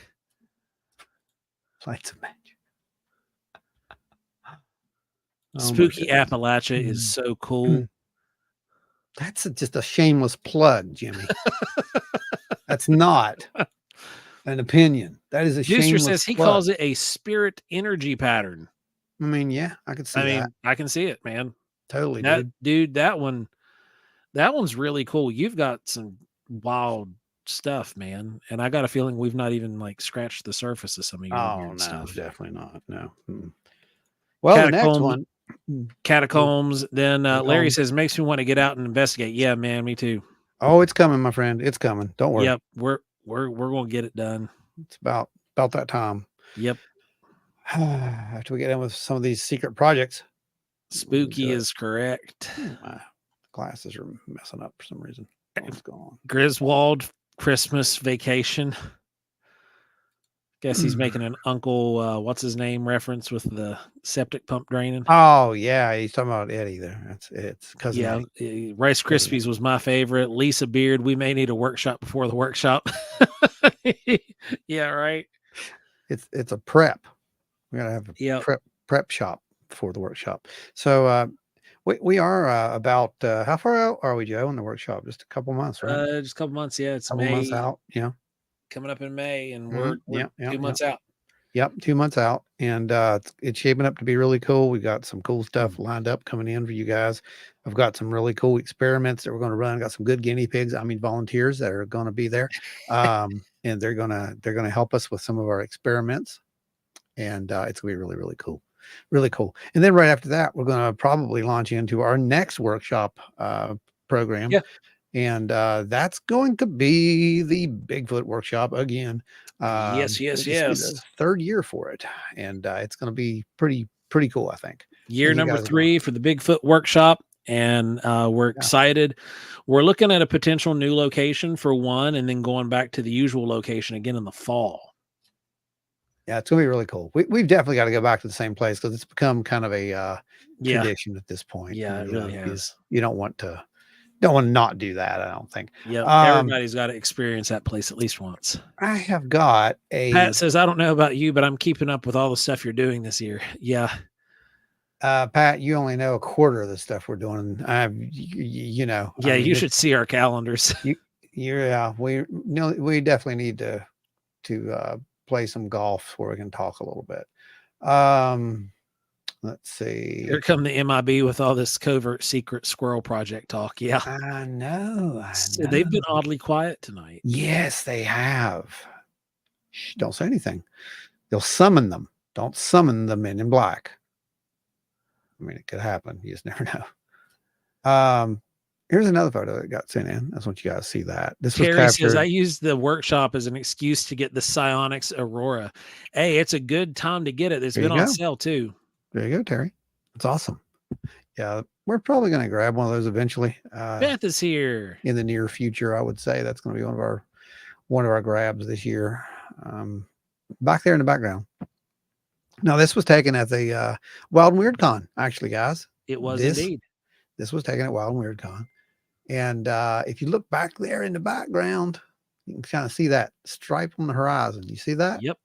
Lights of Magic. Spooky Appalachia is so cool. That's just a shameless plug, Jimmy. That's not an opinion. That is a shameless says he plug. calls it a spirit energy pattern. I mean, yeah, I could see that. I can see it, man. Totally, dude. That one's really cool. You've got some wild stuff, man. And I got a feeling we've not even scratched the surface of some of your weird stuff. Definitely not. No. Well, the next one. Catacombs. Then Larry says makes me want to get out and investigate. Yeah, man, me too. Oh, it's coming, my friend. It's coming. Don't worry. Yep, we're gonna get it done. It's about that time. Yep. After we get in with some of these secret projects. Spooky is correct. My glasses are messing up for some reason. What's going on? Griswold Christmas Vacation. Guess he's making an Uncle what's his name reference with the septic pump draining. Oh yeah, he's talking about Eddie there. It's cousin. Yeah, Eddie. Rice Krispies was my favorite. Lisa Beard. We may need a workshop before the workshop. Yeah, right. It's a prep. We gotta have a prep shop before the workshop. So we are about how far out are we, Joe, in the workshop? Just a couple months, right? Just a couple months. Yeah, it's May. Months out. Yeah. Coming up in May, and we're 2 months out. Yep, 2 months out, and it's shaping up to be really cool. We got some cool stuff lined up coming in for you guys. I've got some really cool experiments that we're going to run. Got some good guinea pigs. I mean, volunteers that are going to be there, and they're gonna help us with some of our experiments, and it's gonna be really, really cool, really cool. And then right after that, we're going to probably launch into our next workshop program. Yeah. And that's going to be the Bigfoot workshop again. Yes. The third year for it, and it's going to be pretty cool, I think. Year number 3 for the Bigfoot workshop. and we're excited. We're looking at a potential new location for one, and then going back to the usual location again in the fall. Yeah, it's gonna be really cool. We've definitely got to go back to the same place because it's become kind of a tradition at this point. Yeah, and, it really has. You don't want to not do that. I don't think. Yeah, everybody's got to experience that place at least once. I have got Pat says, I don't know about you, but I'm keeping up with all the stuff you're doing this year. Yeah. Pat, you only know a quarter of the stuff we're doing. You know. Yeah, you should see our calendars. We definitely need to play some golf where we can talk a little bit. Let's see. Here come the MIB with all this covert secret squirrel project talk. Yeah, I know. So they've been oddly quiet tonight. Yes, they have. Shh, don't say anything. They'll summon them. Don't summon the Men in Black. I mean, it could happen. You just never know. Here's another photo that got sent in. I just want you guys to see that. This was Terry captured. says, I used the workshop as an excuse to get the Psionics Aurora. Hey, it's a good time to get it. It's been on sale too. There you go, Terry. It's awesome. Yeah, we're probably going to grab one of those eventually. Beth is here in the near future. I would say that's going to be one of our grabs this year. Back there in the background. Now, this was taken at the Wild and Weird Con, actually, guys. It was indeed. This was taken at Wild and Weird Con. And if you look back there in the background, you can kind of see that stripe on the horizon. You see that? Yep.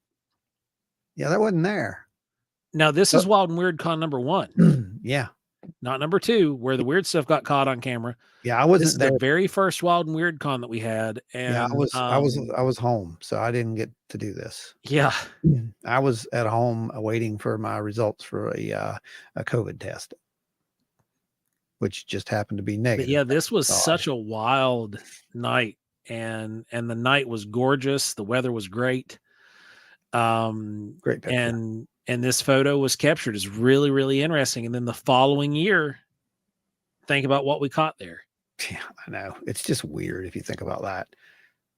Yeah, that wasn't there. Now, this is Wild and Weird Con number 1. Yeah. Not number 2, where the weird stuff got caught on camera. Yeah, I wasn't there. The very first Wild and Weird Con that we had. And yeah, I was home, so I didn't get to do this. Yeah. I was at home waiting for my results for a COVID test, which just happened to be negative. But yeah, this was such a wild night, and the night was gorgeous. The weather was great. Great picture. And this photo was captured. Is really, really interesting. And then the following year, think about what we caught there. Yeah, I know. It's just weird if you think about that.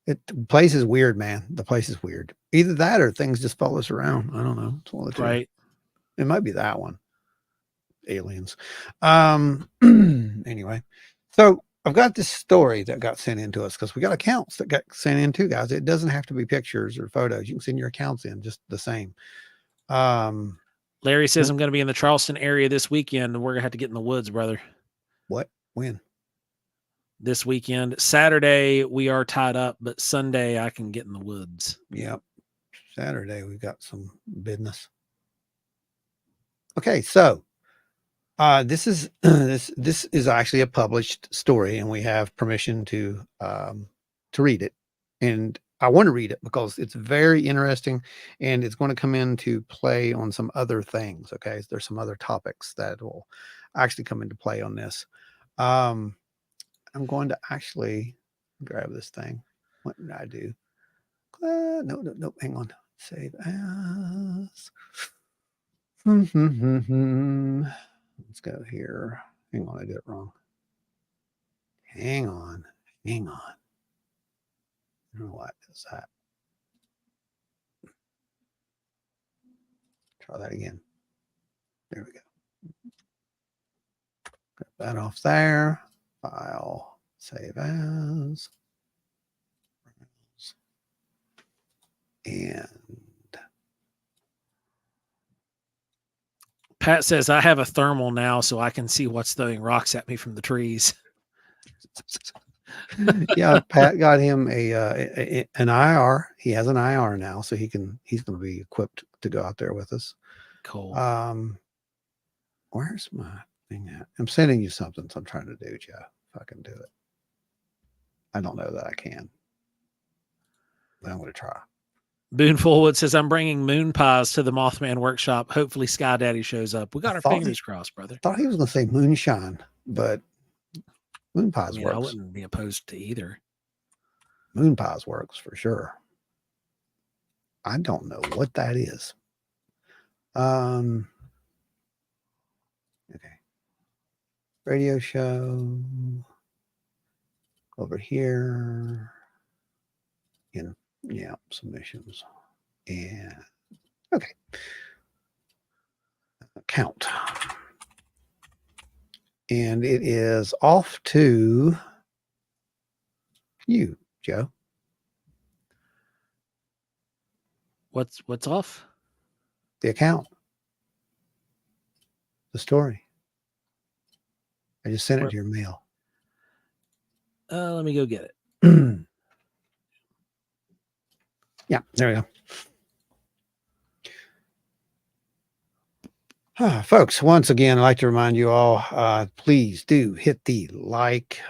The place is weird, man. The place is weird. Either that or things just follow us around. I don't know. It's one of the two. Right. It might be that one. Aliens. Anyway, so I've got this story that got sent in to us because we got accounts that got sent in too, guys. It doesn't have to be pictures or photos. You can send your accounts in just the same. Larry says, I'm going to be in the Charleston area this weekend, and we're going to have to get in the woods, brother. What? When? This weekend. Saturday, we are tied up, but Sunday, I can get in the woods. Yep. Saturday, we've got some business. Okay, so this is this is actually a published story, and we have permission to read it. And I want to read it because it's very interesting, and it's going to come into play on some other things. Okay, there's some other topics that will actually come into play on this. I'm going to actually grab this thing. What did I do? No, hang on. Save as. Let's go here. Hang on, I did it wrong. Hang on. I don't know why it does that. Try that again. There we go. Got that off there. File. Save as. And Pat says, I have a thermal now, so I can see what's throwing rocks at me from the trees. Yeah, Pat got him an IR. He has an IR now, so he's going to be equipped to go out there with us. Cool. Where's my thing at? I'm sending you something, so I'm trying to do, Jeff. If I can do it. I don't know that I can, but I'm going to try. Boone Fullwood says, I'm bringing moon pies to the Mothman workshop. Hopefully Sky Daddy shows up. We got our fingers crossed, brother. I thought he was going to say moonshine, but moon pies works. I wouldn't be opposed to either. Moon pies works for sure. I don't know what that is. Okay. Radio show over here. Yeah, submissions. And okay. Count. And it is off to you, Joe. What's off? The account. The story. I just sent it to your mail. Let me go get it. Yeah, there we go. Folks, once again, I'd like to remind you all, please do hit the like.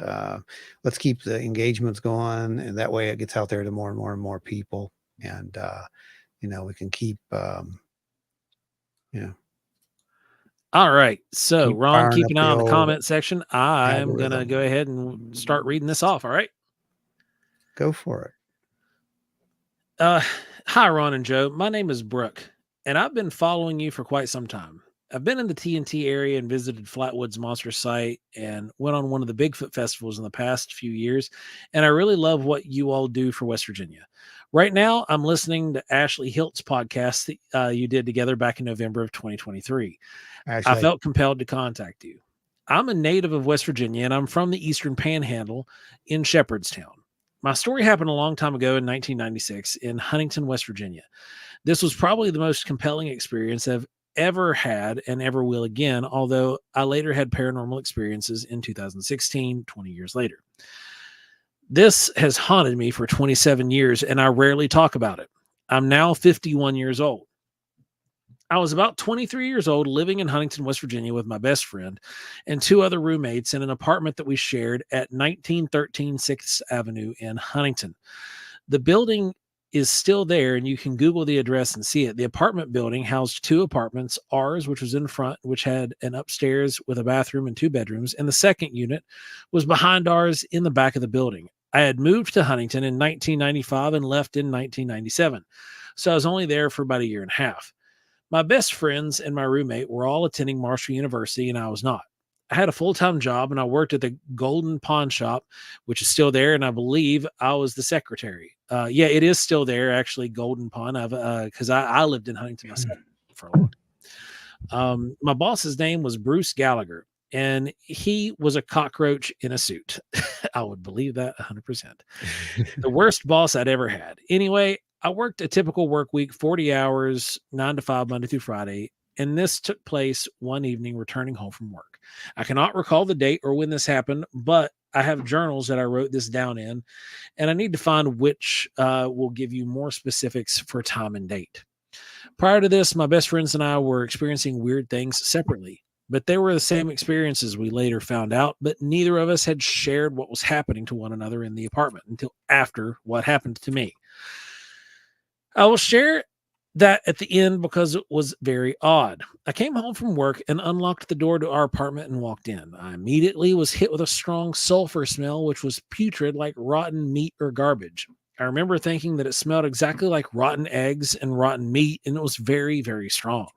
Let's keep the engagements going, and that way it gets out there to more and more and more people. And, we can keep, All right. So, Ron, keep an eye on the comment section. I'm going to go ahead and start reading this off. All right. Go for it. Hi, Ron and Joe. My name is Brooke, and I've been following you for quite some time. I've been in the TNT area and visited Flatwoods Monster Site and went on one of the Bigfoot festivals in the past few years. And I really love what you all do for West Virginia. Right now, I'm listening to Ashley Hilt's podcast that you did together back in November of 2023. Ashley. I felt compelled to contact you. I'm a native of West Virginia, and I'm from the Eastern Panhandle in Shepherdstown. My story happened a long time ago in 1996 in Huntington, West Virginia. This was probably the most compelling experience I've ever had and ever will again, although I later had paranormal experiences in 2016, 20 years later. This has haunted me for 27 years, and I rarely talk about it. I'm now 51 years old. I was about 23 years old, living in Huntington, West Virginia with my best friend and two other roommates in an apartment that we shared at 1913 6th Avenue in Huntington. The building is still there, and you can Google the address and see it. The apartment building housed two apartments, ours, which was in front, which had an upstairs with a bathroom and 2 bedrooms, and the second unit was behind ours in the back of the building. I had moved to Huntington in 1995 and left in 1997, so I was only there for about a year and a half. My best friends and my roommate were all attending Marshall University, and I was not. I had a full-time job, and I worked at the Golden Pawn Shop, which is still there, and I believe I was the secretary. Yeah, it is still there, actually, Golden Pawn, because I lived in Huntington myself for a long time. My boss's name was Bruce Gallagher, and he was a cockroach in a suit. I would believe that 100%. The worst boss I'd ever had. Anyway, I worked a typical work week, 40 hours, 9 to 5, Monday through Friday, and this took place one evening returning home from work. I cannot recall the date or when this happened, but I have journals that I wrote this down in, and I need to find which will give you more specifics for time and date. Prior to this, my best friends and I were experiencing weird things separately, but they were the same experiences, we later found out, but neither of us had shared what was happening to one another in the apartment until after what happened to me. I will share that at the end because it was very odd. I came home from work and unlocked the door to our apartment and walked in. I immediately was hit with a strong sulfur smell, which was putrid, like rotten meat or garbage. I remember thinking that it smelled exactly like rotten eggs and rotten meat, and it was very, very strong.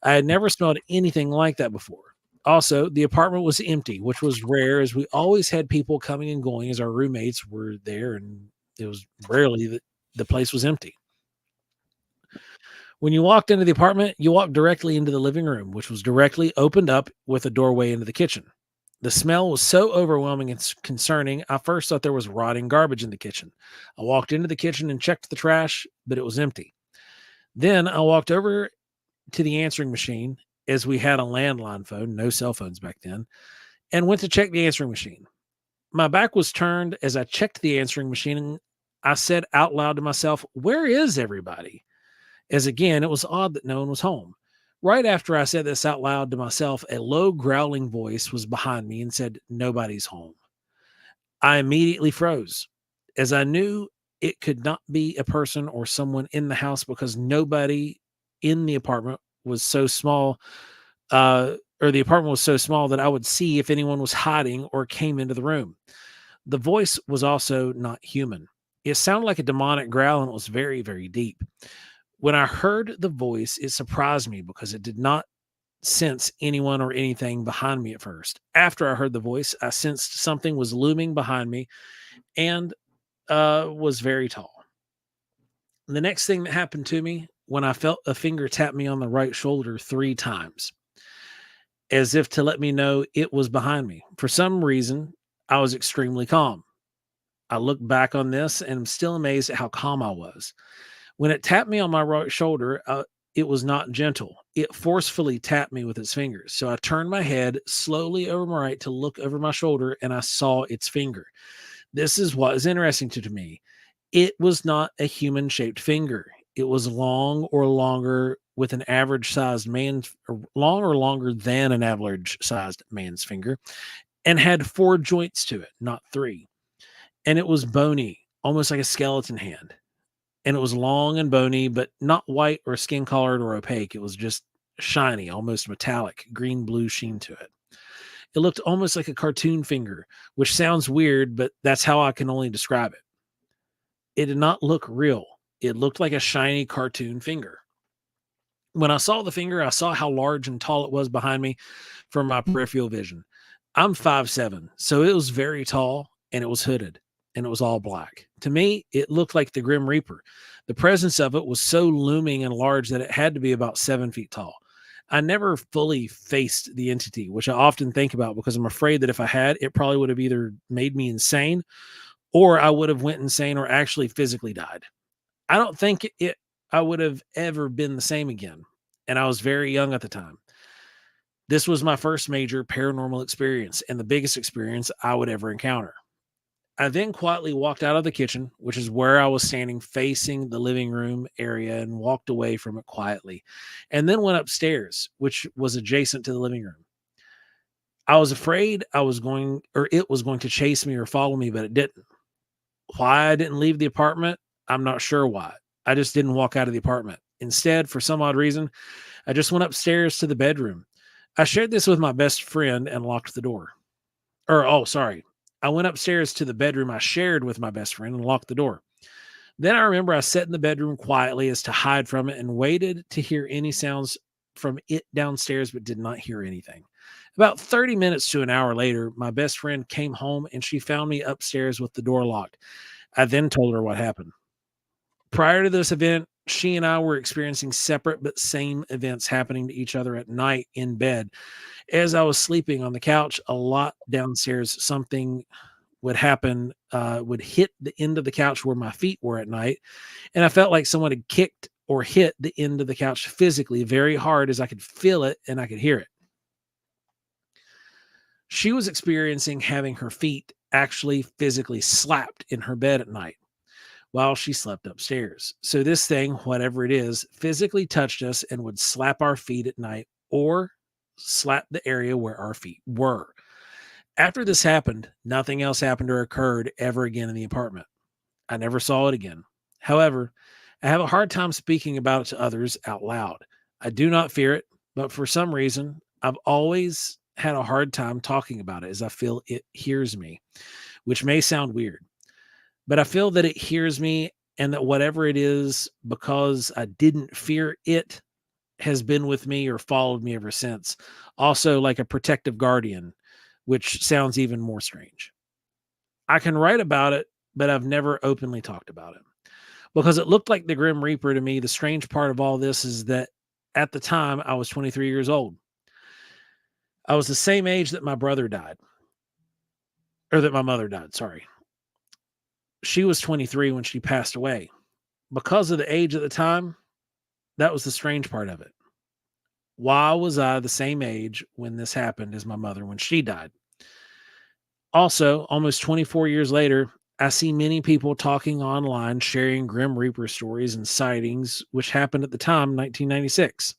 I had never smelled anything like that before. Also, the apartment was empty, which was rare, as we always had people coming and going as our roommates were there, and it was rarely that the place was empty. When you walked into the apartment, you walked directly into the living room, which was directly opened up with a doorway into the kitchen. The smell was so overwhelming and concerning, I first thought there was rotting garbage in the kitchen. I walked into the kitchen and checked the trash, but it was empty. Then I walked over to the answering machine, as we had a landline phone, no cell phones back then, and went to check the answering machine. My back was turned as I checked the answering machine, and I said out loud to myself, "Where is everybody?" As again, it was odd that no one was home. Right after I said this out loud to myself, a low growling voice was behind me and said, "Nobody's home." I immediately froze, as I knew it could not be a person or someone in the house because nobody in the apartment was so small, or the apartment was so small that I would see if anyone was hiding or came into the room. The voice was also not human. It sounded like a demonic growl, and it was very, very deep. When I heard the voice, it surprised me because it did not sense anyone or anything behind me at first. After I heard the voice, I sensed something was looming behind me and was very tall. The next thing that happened to me, when I felt a finger tap me on the right shoulder 3 times. as if to let me know it was behind me. For some reason, I was extremely calm. I look back on this and I'm still amazed at how calm I was. When it tapped me on my right shoulder, it was not gentle. It forcefully tapped me with its fingers. So I turned my head slowly over my right to look over my shoulder, and I saw its finger. This is what is interesting to me. It was not a human-shaped finger. It was long or longer with an average-sized man, or long or longer than an average-sized man's finger, and had 4 joints to it, not 3. And it was bony, almost like a skeleton hand. And it was long and bony, but not white or skin colored or opaque. It was just shiny, almost metallic, green-blue sheen to it. It looked almost like a cartoon finger, which sounds weird, but that's how I can only describe it. It did not look real. It looked like a shiny cartoon finger. When I saw the finger, I saw how large and tall it was behind me from my peripheral vision. I'm 5'7", so it was very tall, and it was hooded, and it was all black. To me, it looked like the Grim Reaper. The presence of it was so looming and large that it had to be about 7 feet tall. I never fully faced the entity, which I often think about because I'm afraid that if I had, it probably would have either made me insane or I would have went insane or actually physically died. I don't think I would have ever been the same again. And I was very young at the time. This was my first major paranormal experience and the biggest experience I would ever encounter. I then quietly walked out of the kitchen, which is where I was standing facing the living room area, and walked away from it quietly, and then went upstairs, which was adjacent to the living room. I was afraid it was going to chase me or follow me, but it didn't. Why I didn't leave the apartment, I'm not sure why. I just didn't walk out of the apartment. Instead, for some odd reason, I just went upstairs to the bedroom. I shared this with my best friend and locked the door. I went upstairs to the bedroom I shared with my best friend and locked the door. Then I remember I sat in the bedroom quietly as to hide from it and waited to hear any sounds from it downstairs, but did not hear anything. About 30 minutes to an hour later, my best friend came home and she found me upstairs with the door locked. I then told her what happened. Prior to this event, she and I were experiencing separate but same events happening to each other at night in bed. As I was sleeping on the couch, a lot downstairs, something would happen, would hit the end of the couch where my feet were at night. And I felt like someone had kicked or hit the end of the couch physically very hard, as I could feel it and I could hear it. She was experiencing having her feet actually physically slapped in her bed at night while she slept upstairs. So this thing, whatever it is, physically touched us and would slap our feet at night or slap the area where our feet were. After this happened, nothing else happened or occurred ever again in the apartment. I never saw it again. However, I have a hard time speaking about it to others out loud. I do not fear it, but for some reason, I've always had a hard time talking about it as I feel it hears me, which may sound weird. But I feel that it hears me, and that whatever it is, because I didn't fear it, has been with me or followed me ever since. Also like a protective guardian, which sounds even more strange. I can write about it, but I've never openly talked about it because it looked like the Grim Reaper to me. The strange part of all this is that at the time I was 23 years old. I was the same age that my brother died, or that my mother died. Sorry. She was 23 when she passed away. Because of the age at the time, that was the strange part of it. Why was I the same age when this happened as my mother when she died? Also, almost 24 years later, I see many people talking online, sharing Grim Reaper stories and sightings, which happened at the time, 1996.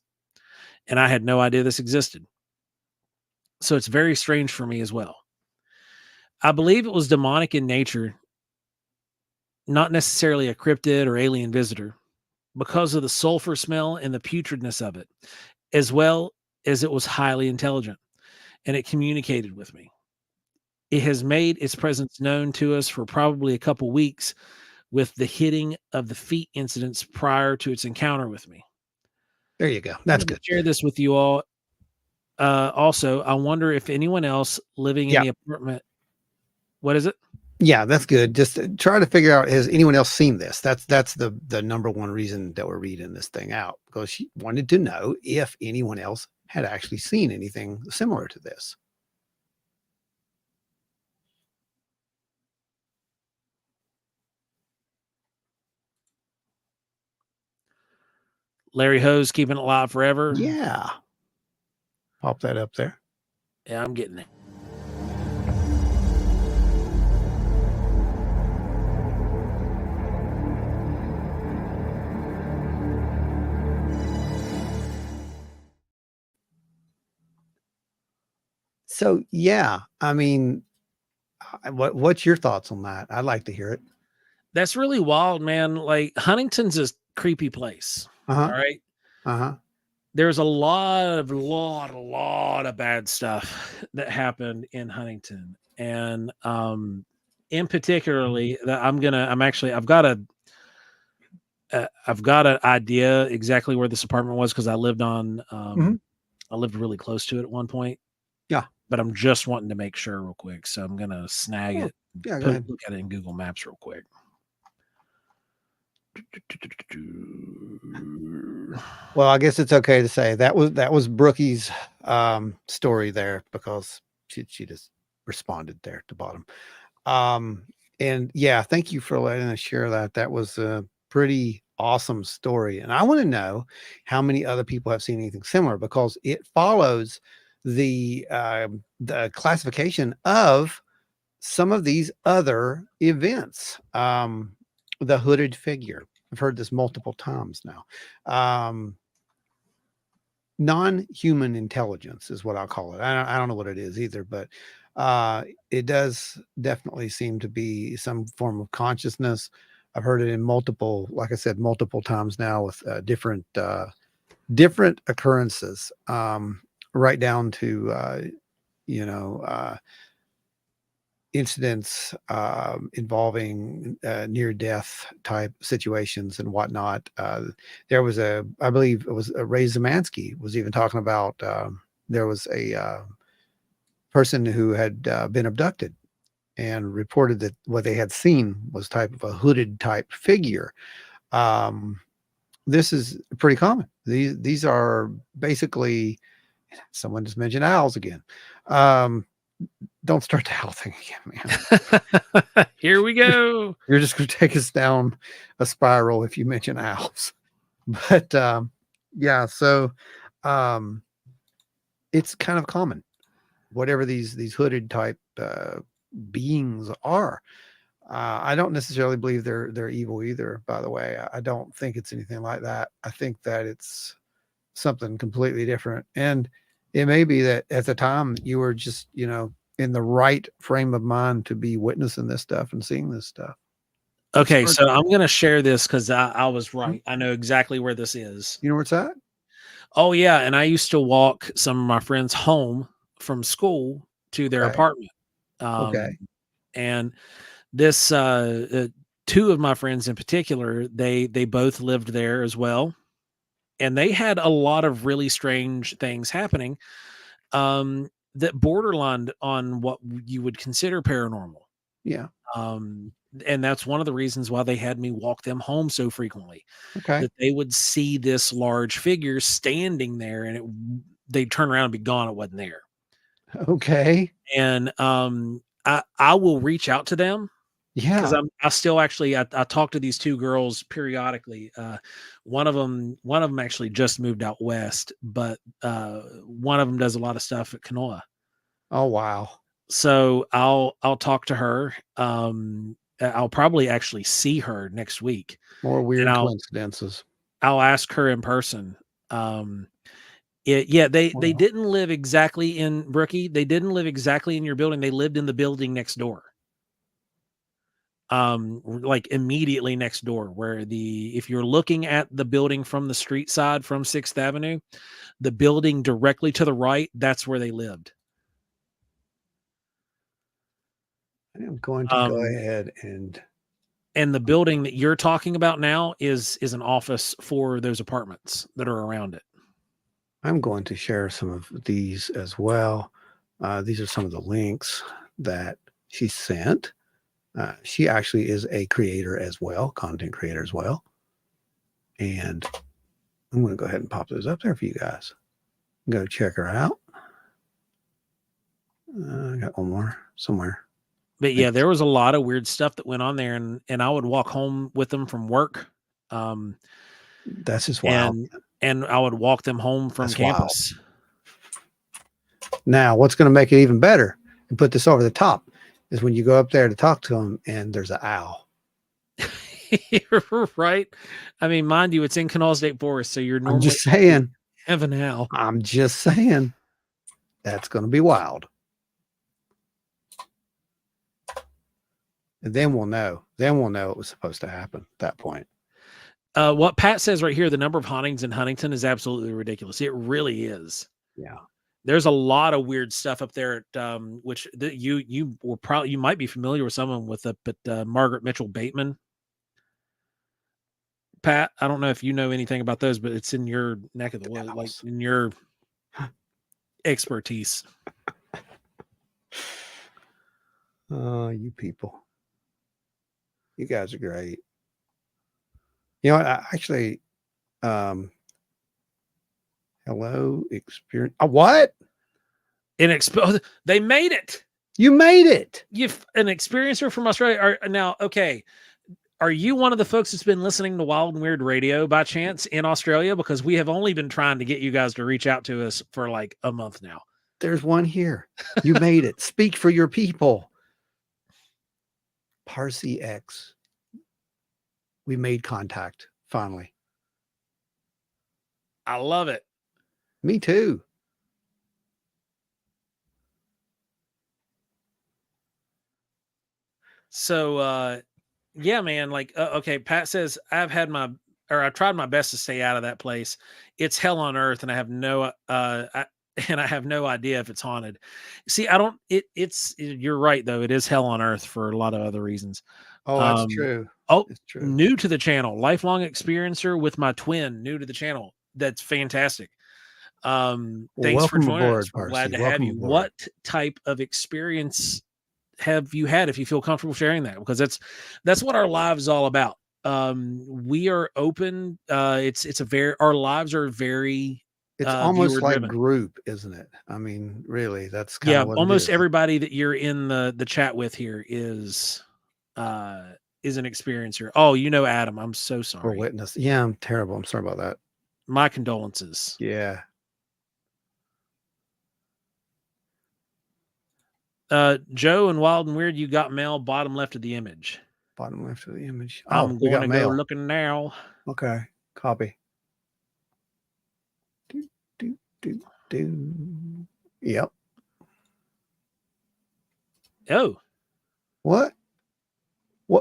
And I had no idea this existed. So it's very strange for me as well. I believe it was demonic in nature, not necessarily a cryptid or alien visitor, because of the sulfur smell and the putridness of it, as well as it was highly intelligent and it communicated with me. It has made its presence known to us for probably a couple weeks with the hitting of the feet incidents prior to its encounter with me. There you go. That's good. Share this with you all. Also, I wonder if anyone else living in the apartment. What is it? Yeah, that's good. Just try to figure out, has anyone else seen this? That's the number one reason that we're reading this thing out, because she wanted to know if anyone else had actually seen anything similar to this. Larry Hose keeping it live forever. Yeah. Pop that up there. Yeah, I'm getting it. So, yeah, I mean, what's your thoughts on that? I'd like to hear it. That's really wild, man. Like, Huntington's a creepy place. All right. There's a lot of bad stuff that happened in Huntington. And in particularly that I've got an idea exactly where this apartment was, because I lived I lived really close to it at one point. Yeah. But I'm just wanting to make sure real quick. So I'm gonna snag it. Yeah, go ahead. Look at it in Google Maps real quick. Well, I guess it's okay to say that was Brookie's story there, because she just responded there at the bottom. And yeah, thank you for letting us share that. That was a pretty awesome story. And I want to know how many other people have seen anything similar, because it follows the classification of some of these other events. The hooded figure. I've heard this multiple times now. Non-human intelligence is what I'll call it. I don't know what it is either, but it does definitely seem to be some form of consciousness. I've heard it in multiple, like I said, multiple times now, with different occurrences, right down to incidents involving near-death type situations and whatnot. There was I believe it was Ray Zemansky was even talking about, there was a person who had been abducted and reported that what they had seen was type of a hooded type figure. This is pretty common. These are basically, someone just mentioned owls again. Don't start the owl thing again, man. Here we go. You're just going to take us down a spiral if you mention owls. But yeah, so it's kind of common, whatever these hooded type beings are. I don't necessarily believe they're evil either, by the way. I don't think it's anything like that. I think that it's something completely different. And it may be that at the time you were just, in the right frame of mind to be witnessing this stuff and seeing this stuff. Okay, so I'm going to share this because I was right. I know exactly where this is. You know where it's at? Oh, yeah. And I used to walk some of my friends home from school to their apartment. And this, two of my friends in particular, they both lived there as well. And they had a lot of really strange things happening that borderlined on what you would consider paranormal. Yeah. And that's one of the reasons why they had me walk them home so frequently. Okay. That they would see this large figure standing there, and they'd turn around and be gone. It wasn't there. Okay. And I will reach out to them. Yeah. Because I still actually I talk to these two girls periodically. One of them actually just moved out west, but one of them does a lot of stuff at Kanoa. Oh wow. So I'll talk to her. I'll probably actually see her next week. More weird coincidences. I'll ask her in person. They didn't live exactly in Brookie. They didn't live exactly in your building. They lived in the building next door. Like immediately next door, where if you're looking at the building from the street side from 6th Avenue, the building directly to the right, that's where they lived. I'm going to go ahead and the building that you're talking about now is an office for those apartments that are around it. I'm going to share some of these as well. These are some of the links that she sent. She actually is a creator as well, content creator as well. And I'm going to go ahead and pop those up there for you guys. Go check her out. I got one more somewhere. But yeah, there was a lot of weird stuff that went on there, and I would walk home with them from work. That's just wild. And I would walk them home from campus. Wild. Now, what's going to make it even better and put this over the top is when you go up there to talk to them and there's an owl. Right? I mean, mind you, it's in Canal State Forest, so you're normally I'm just saying. Have an owl. I'm just saying. That's going to be wild. And then we'll know. Then we'll know it was supposed to happen at that point. What Pat says right here, the number of hauntings in Huntington is absolutely ridiculous. It really is. Yeah. There's a lot of weird stuff up there at, which you were probably, you might be familiar with someone with it, but Margaret Mitchell Bateman. Pat, I don't know if you know anything about those, but it's in your neck of the woods, like in your expertise. Oh, you people. You guys are great. You know what? I actually, hello, experience. What? They made it. You made it. An experiencer from Australia. Now, okay. Are you one of the folks that's been listening to Wild and Weird Radio by chance in Australia? Because we have only been trying to get you guys to reach out to us for like a month now. There's one here. You made it. Speak for your people. Parsi X. We made contact finally. I love it. Me too. So, yeah, man, like, okay. Pat says I've tried my best to stay out of that place. It's hell on earth. And I have no, I have no idea if it's haunted. See, you're right though. It is hell on earth for a lot of other reasons. Oh, that's true. Oh, it's true. New to the channel, lifelong experiencer with my twin, new to the channel. That's fantastic. Thanks for joining us. We're glad to have you. What type of experience have you had, if you feel comfortable sharing that? Because that's what our lives is all about. We are open. Our lives are very, it's almost like group, isn't it? I mean, really, that's kind of what almost everybody that you're in the chat with here is an experiencer. Oh, you know, Adam, I'm so sorry. Or witness. Yeah, I'm terrible. I'm sorry about that. My condolences. Yeah. Joe and Wild and Weird, you got mail bottom left of the image. Bottom left of the image. I'm going to go looking now. Okay. Copy. Yep. Oh. What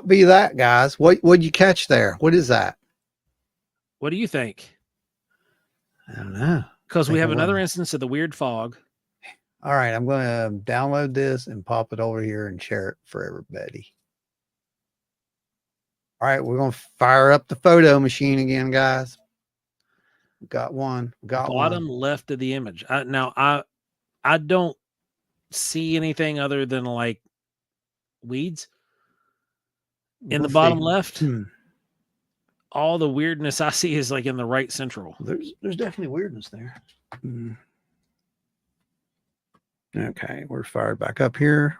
be that, guys? What'd you catch there? What is that? What do you think? I don't know. Because we have another instance of the weird fog. All right, I'm going to download this and pop it over here and share it for everybody. All right, we're going to fire up the photo machine again, guys. Got one. Bottom left of the image. I don't see anything other than like weeds in the bottom left. All the weirdness I see is like in the right central. There's definitely weirdness there. Okay, we're fired back up here.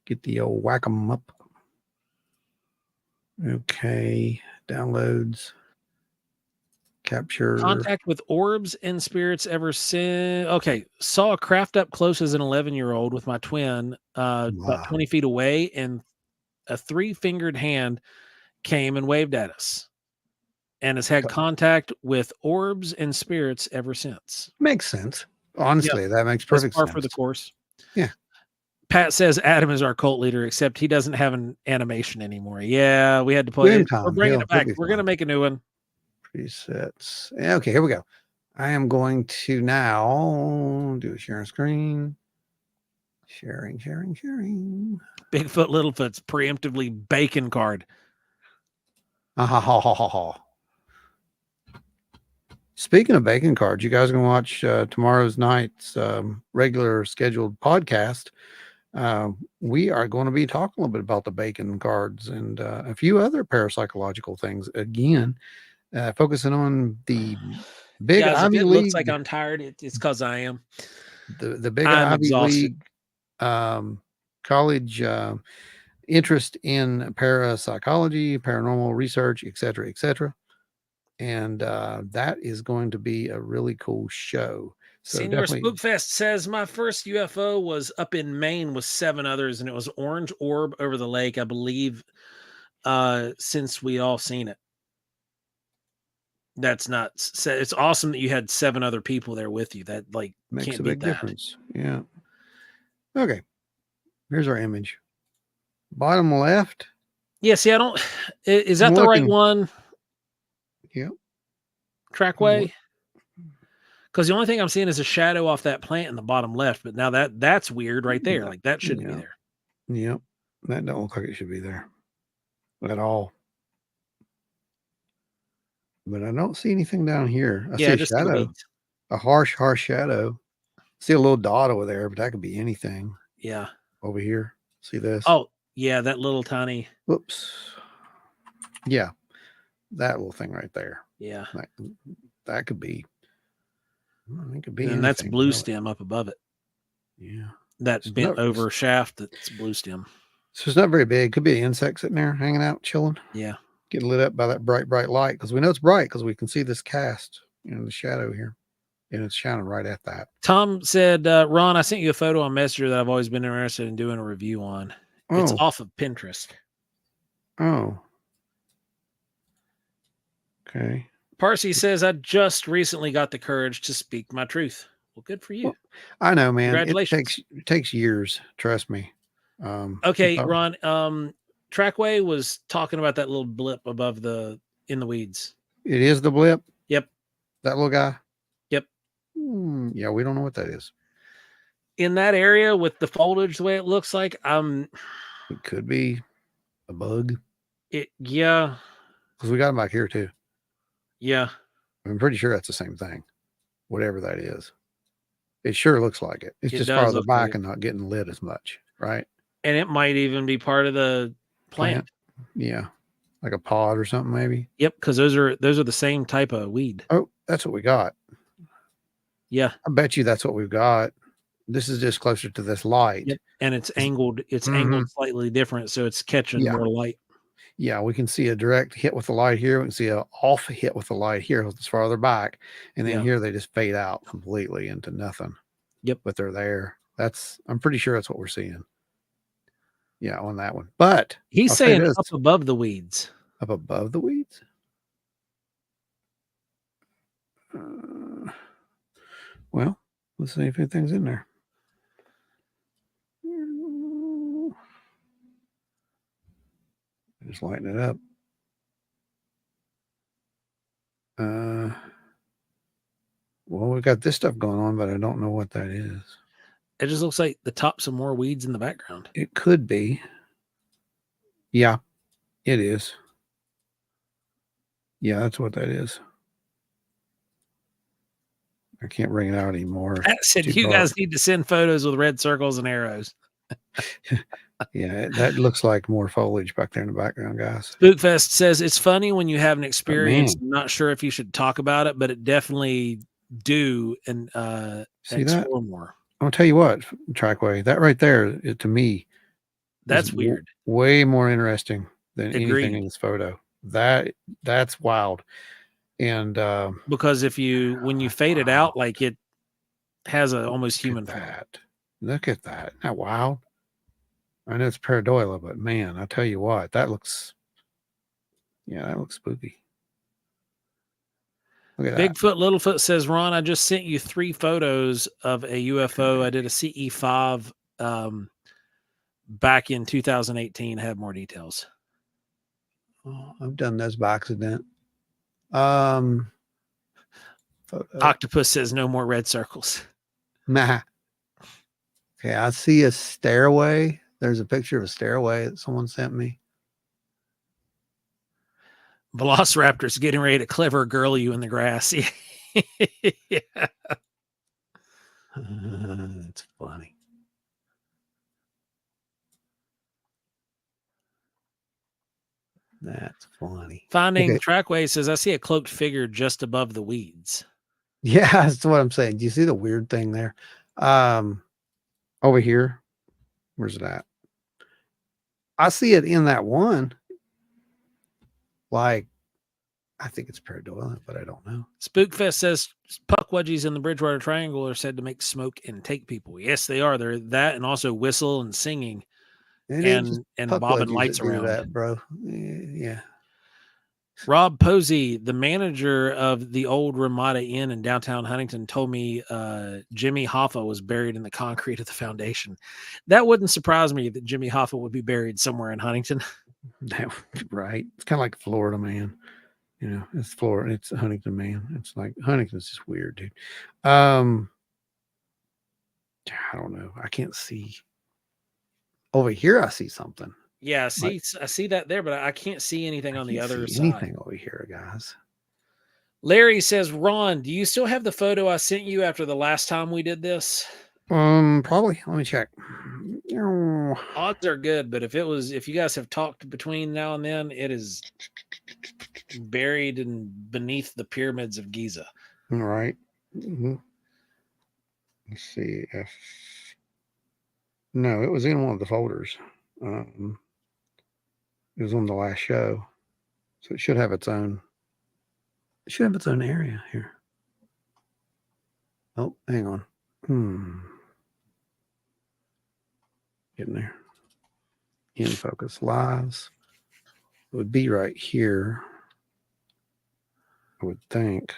Get the old whack 'em up. Okay, downloads. Capture. Contact with orbs and spirits ever since. Okay, saw a craft up close as an 11-year-old with my twin, about 20 feet away, and a 3-fingered hand came and waved at us, and has had contact with orbs and spirits ever since. Makes sense. Honestly, that makes perfect sense. For the course. Yeah. Pat says Adam is our cult leader, except he doesn't have an animation anymore. Yeah, we had to put it. We're bringing it back. We're going to make a new one. Presets. Okay, here we go. I am going to now do a sharing screen. Sharing. Bigfoot, Littlefoot's preemptively bacon card. Speaking of bacon cards, you guys are going to watch tomorrow's night's regular scheduled podcast. We are going to be talking a little bit about the bacon cards and a few other parapsychological things. Again, focusing on the Big Guys, Ivy if it League. looks like I'm tired, it's because I am. The Big I'm Ivy exhausted. League college interest in parapsychology, paranormal research, etc., etc. And that is going to be a really cool show. So Senior definitely. Spookfest says my first UFO was up in Maine with 7 others, and it was orange orb over the lake, I believe. Since we all seen it. That's not. It's awesome that you had 7 other people there with you. That like Makes can't a beat big that. difference. Yeah. Okay. Here's our image. Bottom left. Yeah. See, I don't. Is that the right one? Yep. Trackway. Because the only thing I'm seeing is a shadow off that plant in the bottom left. But now that's weird right there. Like that shouldn't be there. Yep. That don't look like it should be there at all. But I don't see anything down here. I see a shadow. A harsh shadow. See a little dot over there, but that could be anything. Yeah. Over here. See this? Oh, yeah, that little tiny. Whoops. Yeah. That little thing right there. Yeah. That could be. It could be and anything, that's blue really. stem up above it. Yeah. That bent over shaft, that's blue stem. So it's not very big. Could be an insect sitting there hanging out, chilling. Yeah. Getting lit up by that bright light, because we know it's bright because we can see this cast in the shadow here. And it's shining right at that. Tom said, Ron, I sent you a photo on Messenger that I've always been interested in doing a review on. It's off of Pinterest. Oh. Okay. Parsi says, I just recently got the courage to speak my truth. Well, good for you. Well, I know, man. Congratulations. It takes years. Trust me. Okay, Ron. Trackway was talking about that little blip above in the weeds. It is the blip? Yep. That little guy? Yep. Yeah, we don't know what that is. In that area with the foliage, the way it looks like, it could be a bug. Yeah. Because we got them back here too. Yeah. I'm pretty sure that's the same thing. Whatever that is. It sure looks like it. It's just farther back and not getting lit as much, right? And it might even be part of the plant. Yeah. Like a pod or something, maybe. Yep, because those are the same type of weed. Oh, that's what we got. Yeah. I bet you that's what we've got. This is just closer to this light. Yep. And it's angled. It's angled slightly different, so it's catching more light. Yeah, we can see a direct hit with the light here. We can see an off hit with the light here. It's farther back. And then here they just fade out completely into nothing. Yep. But they're there. I'm pretty sure that's what we're seeing. Yeah, on that one. But he's saying up above the weeds. Up above the weeds? Well, let's see if anything's in there. Just lighten it up. Well, we've got this stuff going on, but I don't know what that is. It just looks like the top some more weeds in the background. It could be. Yeah, it is. Yeah, that's what that is. I can't bring it out anymore. I said you guys need to send photos with red circles and arrows. Yeah, that looks like more foliage back there in the background, guys. Spookfest says it's funny when you have an experience. I'm not sure if you should talk about it, but it definitely do and see explore that more. I'll tell you what, Trackway, that right there, to me, that's weird. Way more interesting than anything in this photo. That's wild. And because when you fade it out, like it has a almost human form. Look at that. Isn't that wild? I know it's pareidolia, but man, I tell you what, that looks spooky. Look at Bigfoot Littlefoot says, Ron, I just sent you 3 photos of a UFO. I did a CE5 back in 2018. I have more details. Oh, I've done those by accident. Octopus says no more red circles. Nah. Okay, I see a stairway. There's a picture of a stairway that someone sent me. Velociraptor's getting ready to clever girl you in the grass. Yeah. That's funny. That's funny. Finding Trackway says, I see a cloaked figure just above the weeds. Yeah, that's what I'm saying. Do you see the weird thing there? Over here, where's it at? I see it in that one. Like, I think it's pareidolia, but I don't know. Spookfest says puckwudgies in the Bridgewater Triangle are said to make smoke and take people. Yes, they are. They're that, and also whistle and singing, and bobbing lights around. That, bro. Yeah. Rob Posey, the manager of the old Ramada Inn in downtown Huntington, told me Jimmy Hoffa was buried in the concrete of the foundation. That wouldn't surprise me that Jimmy Hoffa would be buried somewhere in Huntington. Right. It's kind of like Florida Man. You know, it's Florida. It's Huntington Man. It's like Huntington's just weird, dude. I don't know. I can't see. Over here, I see something. Yeah, I see that there, but I can't see anything on the other side. Anything over here, guys. Larry says, Ron, do you still have the photo I sent you after the last time we did this? Probably. Let me check. Odds are good, but if you guys have talked between now and then, it is buried beneath the pyramids of Giza. All right. Mm-hmm. Let's see if no, it was in one of the folders. It was on the last show, so it should have its own. It should have its own area here. Oh, hang on. Getting there. In focus lives. It would be right here. I would think.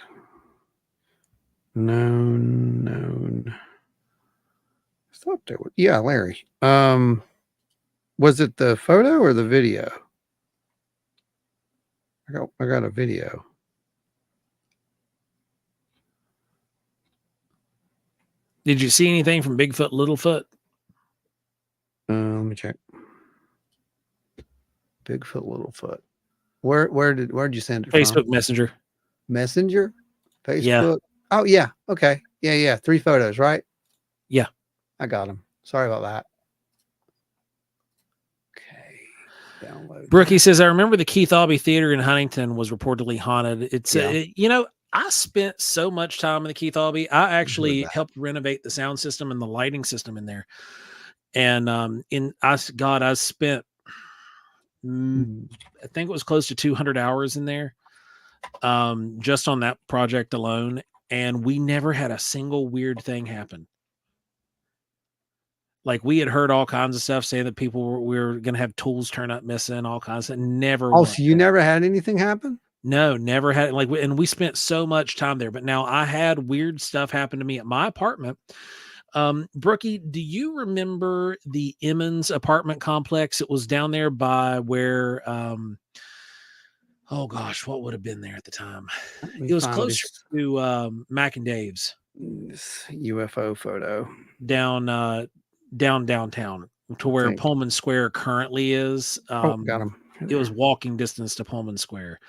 Known. I thought there was. Yeah, Larry. Was it the photo or the video? I got a video. Did you see anything from Bigfoot, Littlefoot? Let me check. Bigfoot, Littlefoot. Where'd you send it Facebook from? Messenger. Messenger? Facebook? Yeah. Oh, yeah. Okay. Yeah. 3 photos, right? Yeah. I got them. Sorry about that. Okay. Download. Brookie says, I remember the Keith Albee Theater in Huntington was reportedly haunted. It's, I spent so much time in the Keith Albee. I actually helped renovate the sound system and the lighting system in there. And I spent, I think it was close to 200 hours in there, just on that project alone. And we never had a single weird thing happen. Like, we had heard all kinds of stuff saying that people were going to have tools turn up missing, all kinds of never. Oh, so you never had anything happen? No, never had. And we spent so much time there. But now I had weird stuff happen to me at my apartment. Brookie, do you remember the Emmons apartment complex? It was down there by where, oh gosh, what would have been there at the time? It was closer to Mac and Dave's. This UFO photo downtown to where Pullman Square currently is. Got him. It was walking distance to Pullman Square.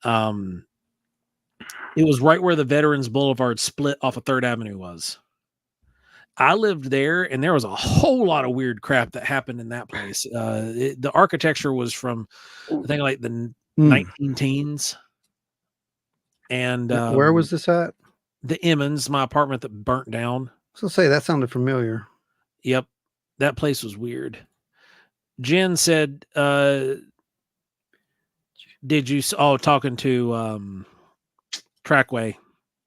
It was right where the Veterans Boulevard split off of 3rd Avenue was. I lived there, and there was a whole lot of weird crap that happened in that place. The architecture was from, I think, like the 19-teens. And where was this at? The Emmons, my apartment that burnt down. So say that sounded familiar. Yep, that place was weird. Jen said, "Did you?" Oh, talking to Trackway.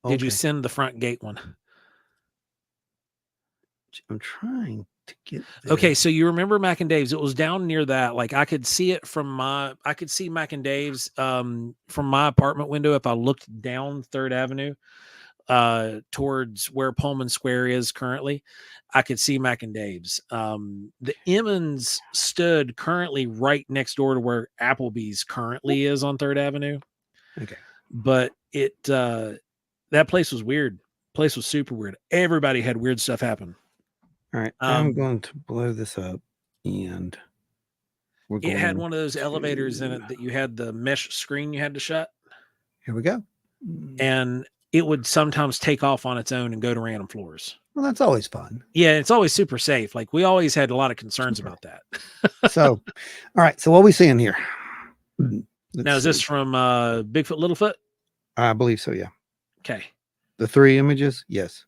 Did you send the front gate one? I'm trying to get there. Okay, so you remember Mac and Dave's? It was down near that. Like, I could see it I could see Mac and Dave's from my apartment window if I looked down 3rd Avenue towards where Pullman Square is currently. I could see Mac and Dave's. The Emmons stood currently right next door to where Applebee's currently is on 3rd Avenue. Okay. But that place was weird. Place was super weird. Everybody had weird stuff happen. All right, I'm going to blow this up, and it had one of those elevators in it that you had the mesh screen you had to shut. Here we go. And it would sometimes take off on its own and go to random floors. Well, that's always fun. Yeah, it's always super safe. Like, we always had a lot of concerns about that. So, all right. So what are we seeing here? Now, is this from Bigfoot, Littlefoot? I believe so, yeah. Okay. The 3 images? Yes.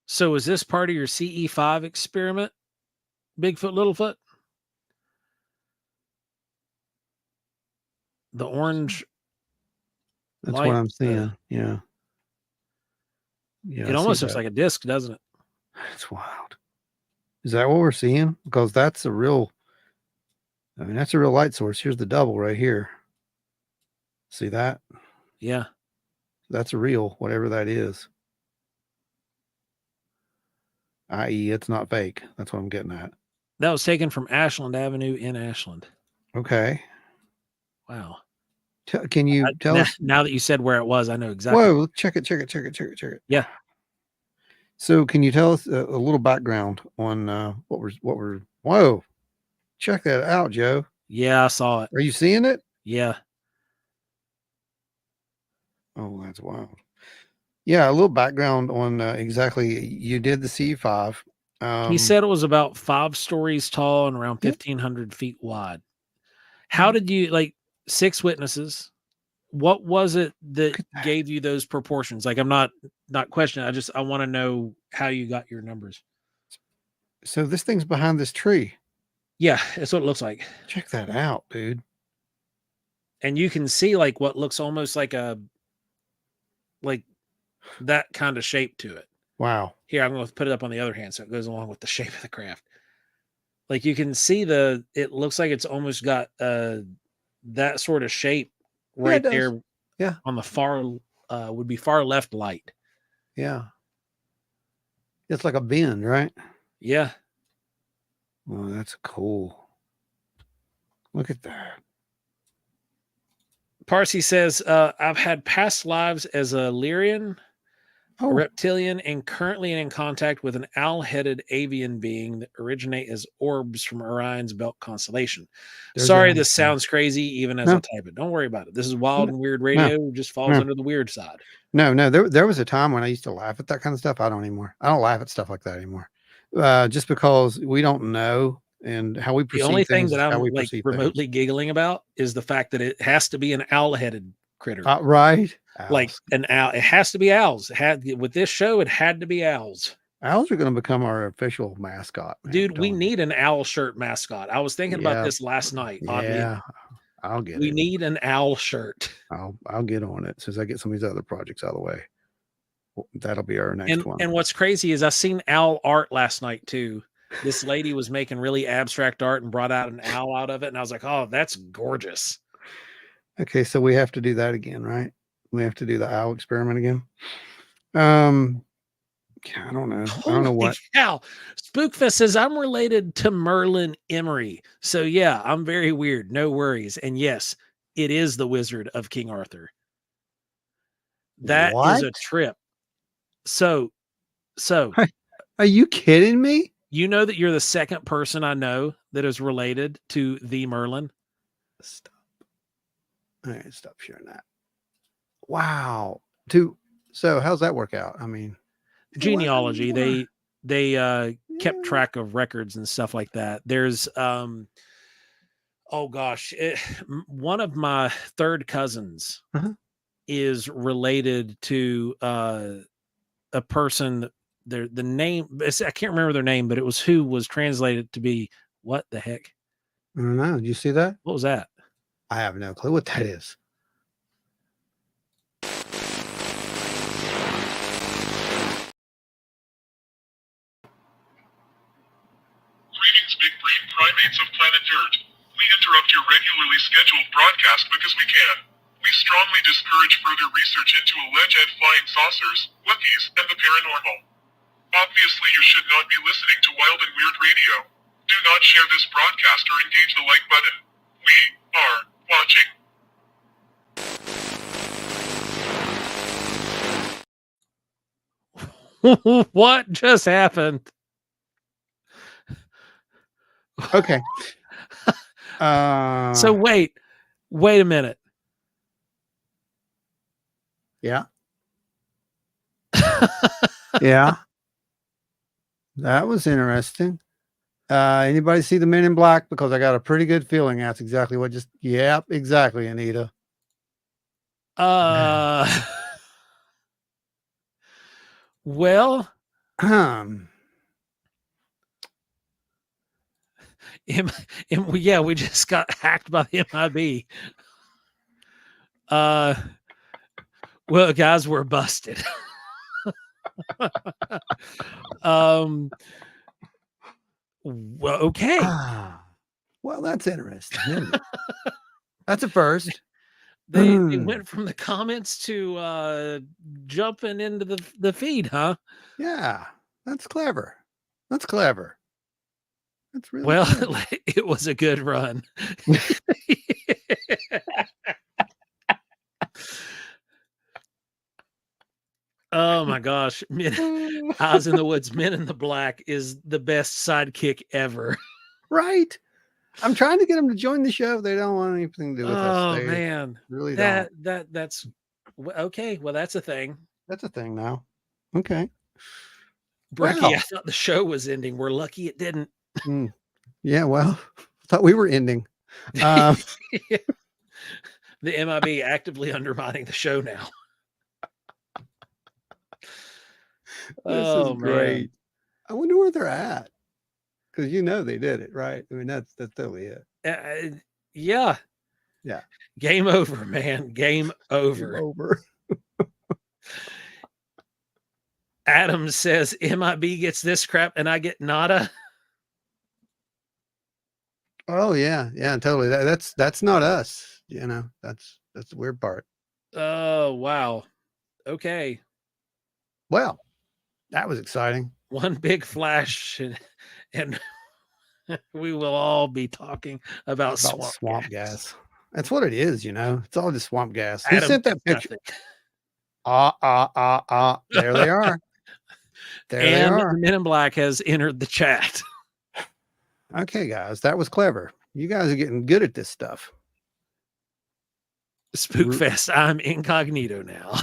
So is this part of your CE5 experiment? Bigfoot, Littlefoot? The orange. That's what I'm seeing. Yeah. It almost looks like a disc, doesn't it? That's wild. Is that what we're seeing? Because that's a real, that's a real light source. Here's the double right here. See that? Yeah. That's a real, whatever that is. I.e., it's not fake. That's what I'm getting at. That was taken from Ashland Avenue in Ashland. Okay. Wow. Can you tell us? Now that you said where it was, I know exactly. Whoa, check it. Yeah. So can you tell us a little background on what we're, whoa, check that out, Joe. Yeah, I saw it. Are you seeing it? Yeah. Oh, that's wild. Yeah, a little background on exactly, you did the C5. He said it was about 5 stories tall and around 1,500 feet wide. How did you, like, 6 witnesses? What was it that gave you those proportions? Like, I'm not questioning. I want to know how you got your numbers. So this thing's behind this tree. Yeah, that's what it looks like. Check that out, dude. And you can see like what looks almost like that kind of shape to it. Wow. Here, I'm going to put it up on the other hand so it goes along with the shape of the craft. Like you can see it looks like it's almost got that sort of shape right there. Yeah. On the far would be far left light. Yeah. It's like a bend, right? Yeah. Oh, that's cool. Look at that. Parsi says, I've had past lives as a Lyrian, a reptilian, and currently in contact with an owl-headed avian being that originate as orbs from Orion's belt constellation. Sorry, this sounds crazy even as I type it. Don't worry about it. This is wild and weird radio. Just falls under the weird side. No. There was a time when I used to laugh at that kind of stuff. I don't anymore. I don't laugh at stuff like that anymore. Just because we don't know and how we perceive the only thing things, that I'm like remotely giggling about is the fact that it has to be an owl-headed critter. Right. Like an owl. It has to be owls. With this show, it had to be owls. Owls are going to become our official mascot. Man, dude, we need an owl shirt mascot. I was thinking about this last night. Yeah, I'll get it. We need an owl shirt. I'll get on it since I get some of these other projects out of the way. That'll be our next one. And what's crazy is I seen owl art last night too. This lady was making really abstract art and brought out an owl out of it. And I was like, oh, that's gorgeous. Okay. So we have to do that again, right? We have to do the owl experiment again. I don't know. I don't know what. Cow. Spookfest says I'm related to Merlin Emery. So yeah, I'm very weird. No worries. And yes, it is the Wizard of King Arthur. That is a trip. So are you kidding me? You know that you're the second person I know that is related to the Merlin. Stop. All right, stop sharing that. Wow. So how's that work out? I mean, genealogy. They kept track of records and stuff like that. There's one of my third cousins is related to a person. The name, I can't remember their name, but it was who was translated to be what the heck? I don't know. Did you see that? What was that? I have no clue what that is. Greetings, big brain primates of planet Dirt. We interrupt your regularly scheduled broadcast because we can. We strongly discourage further research into alleged flying saucers, Wookiees, and the paranormal. Obviously, you should not be listening to wild and weird radio. Do not share this broadcast or engage the like button. We are watching. What just happened? Okay. So wait a minute. Yeah. Yeah. That was interesting. Anybody see the Men in Black? Because I got a pretty good feeling that's exactly what just. Yep, exactly, Anita. Well, yeah, we just got hacked by the MIB. Well, guys, we're busted. Well, okay. Well, that's interesting. That's a first. They went from the comments to jumping into the feed, huh? Yeah, that's clever. That's clever. That's really well. Clever. It was a good run. Oh my gosh. Eyes in the Woods, Men in the Black is the best sidekick ever. Right. I'm trying to get them to join the show. They don't want anything to do with us. Oh They man. really that's okay. Well, that's a thing. That's a thing now. Okay. Brecky, I thought the show was ending. We're lucky it didn't. Yeah, well, I thought we were ending. The MIB actively undermining the show now. This is great. Man. I wonder where they're at. Because they did it, right? I mean, that's totally it. Yeah. Game over, man. Game over. Game over. Adam says MIB gets this crap and I get nada. Oh yeah, totally. That's not us. That's the weird part. Oh wow. Okay. Well, that was exciting. One big flash and we will all be talking about swamp gas. That's what it is, It's all just swamp gas. Adam Who sent that picture? There they are. They are. The Men in Black has entered the chat. Okay, guys, that was clever. You guys are getting good at this stuff. Spookfest, I'm incognito now.